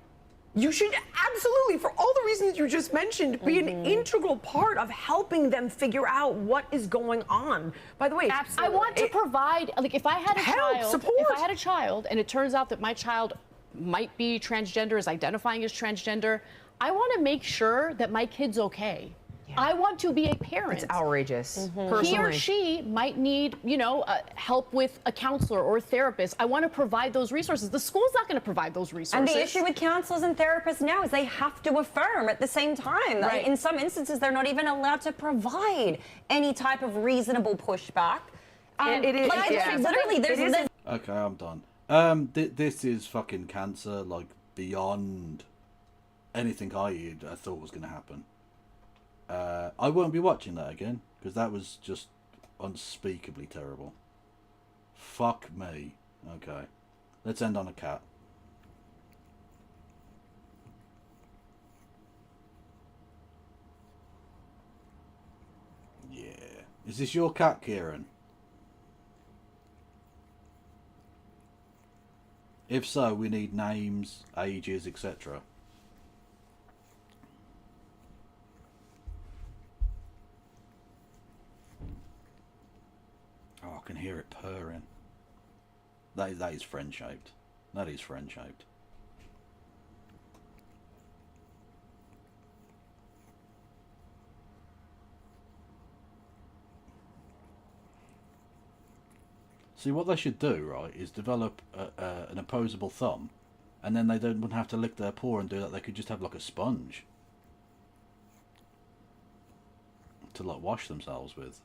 you should absolutely, for all the reasons you just mentioned, be an integral part of helping them figure out what is going on. By the way, I want to provide, like, if I had a help, child, support. if I had a child, and it turns out that my child might be transgender, is identifying as transgender, I want to make sure that my kid's okay. I want to be a parent. It's outrageous. He or Personally. she might need, you know, help with a counselor or a therapist. I want to provide those resources. The school's not going to provide those resources. And the issue with counselors and therapists now is they have to affirm at the same time. Right. In some instances, they're not even allowed to provide any type of reasonable pushback. It is, like, yeah. literally, there's Okay, I'm done. This is fucking cancer, like, beyond anything I thought was going to happen. I won't be watching that again, because that was just unspeakably terrible. Fuck me. Okay. Let's end on a cat. Yeah. Is this your cat, Kieran? If so, we need names, ages, etc. Oh, I can hear it purring. That is friend-shaped. That is friend-shaped. See, what they should do, right, is develop an opposable thumb, and then they wouldn't have to lick their paw and do that. They could just have, like, a sponge to, like, wash themselves with.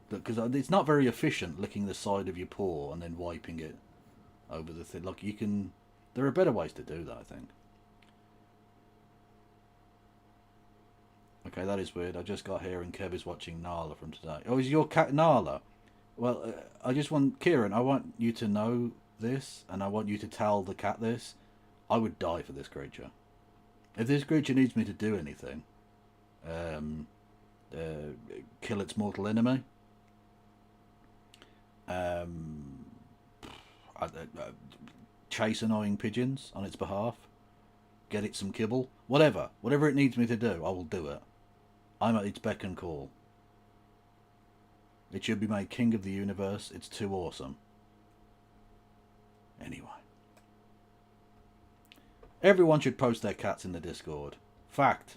Because it's not very efficient licking the side of your paw and then wiping it over the thing. Like, you can... There are better ways to do that, I think. Okay, that is weird. I just got here and Kev is watching Nala from today. Oh, is your cat Nala? Well, I just want... Kieran, I want you to know this, and I want you to tell the cat this. I would die for this creature. If this creature needs me to do anything, kill its mortal enemy, chase annoying pigeons on its behalf, get it some kibble, whatever it needs me to do, I will do it. I'm at its beck and call. It should be made king of the universe. It's too awesome. Anyway, everyone should post their cats in the Discord. Fact.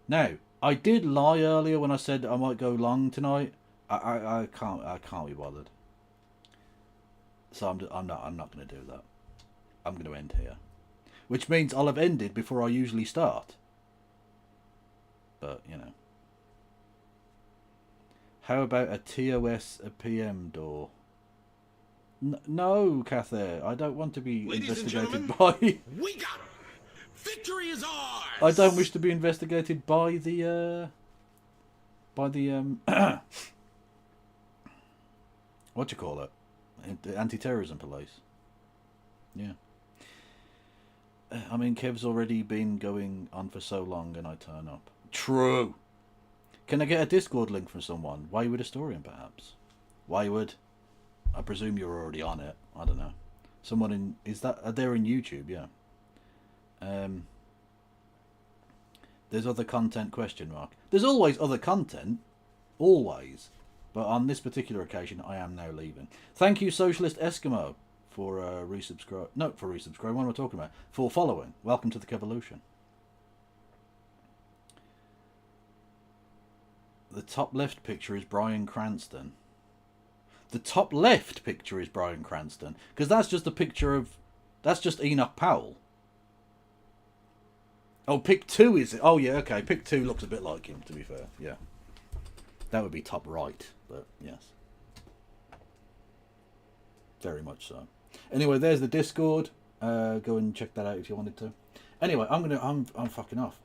Now, I did lie earlier when I said I might go long tonight. I can't be bothered. So I'm not going to do that. I'm going to end here, which means I'll have ended before I usually start. But you know, how about a TOS, a PM door? No, Cathay, I don't want to be investigated by. We got him. Victory is ours. I don't wish to be investigated by the what you call it, anti-terrorism police. Yeah. I mean, Kev's already been going on for so long, and I turn up. True. Can I get a Discord link from someone? Wayward Historian, perhaps. Wayward. I presume you're already on it. I don't know. Someone in... Is that... They're in YouTube, yeah. There's other content, question mark. There's always other content. Always. But on this particular occasion, I am now leaving. Thank you, Socialist Eskimo, for resubscribe. No, for resubscribe. What am I talking about? For following. Welcome to the Kevolution. The top left picture is Bryan Cranston. The top left picture is Bryan Cranston. Because that's just a picture of... That's just Enoch Powell. Oh, pick 2 is it? Oh, yeah, okay. Pick 2 looks a bit like him, to be fair. Yeah. That would be top right, but yes. Very much so. Anyway, there's the Discord. Go and check that out if you wanted to. Anyway, I'm fucking off.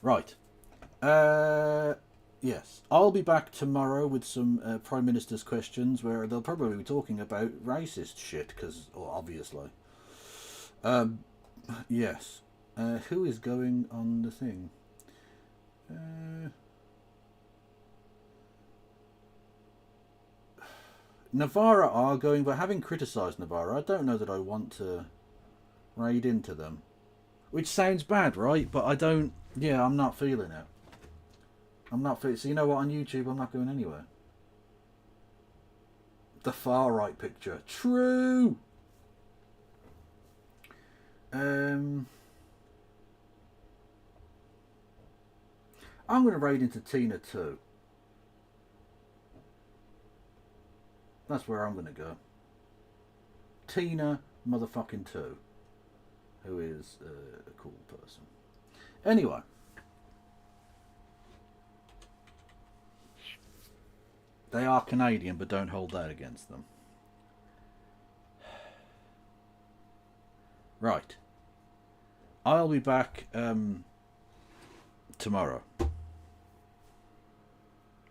Right. Yes, I'll be back tomorrow with some Prime Minister's questions where they'll probably be talking about racist shit, because obviously. Yes. Who is going on the thing? Navarra are going, but having criticised Navarra, I don't know that I want to raid into them. Which sounds bad, right? But I don't... Yeah, I'm not feeling it. I'm not feeling... So you know what? On YouTube, I'm not going anywhere. The far right picture. True! I'm going to raid into Tina too. That's where I'm going to go. Tina motherfucking 2. Who is a cool person. Anyway. They are Canadian, but don't hold that against them. Right. I'll be back tomorrow.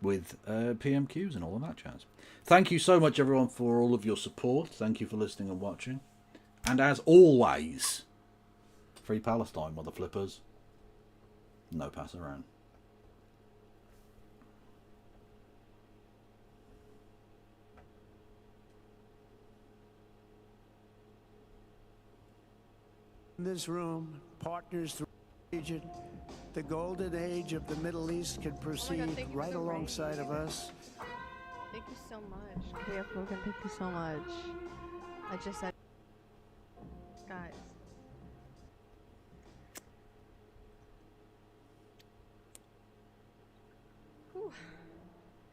With PMQs and all of that jazz. Thank you so much, everyone, for all of your support. Thank you for listening and watching. And as always, free Palestine, mother flippers. No pass around. In this room, partners throughout the region, the golden age of the Middle East can proceed right alongside of us. Thank you so much. Korea Logan, thank you so much. I just said, guys.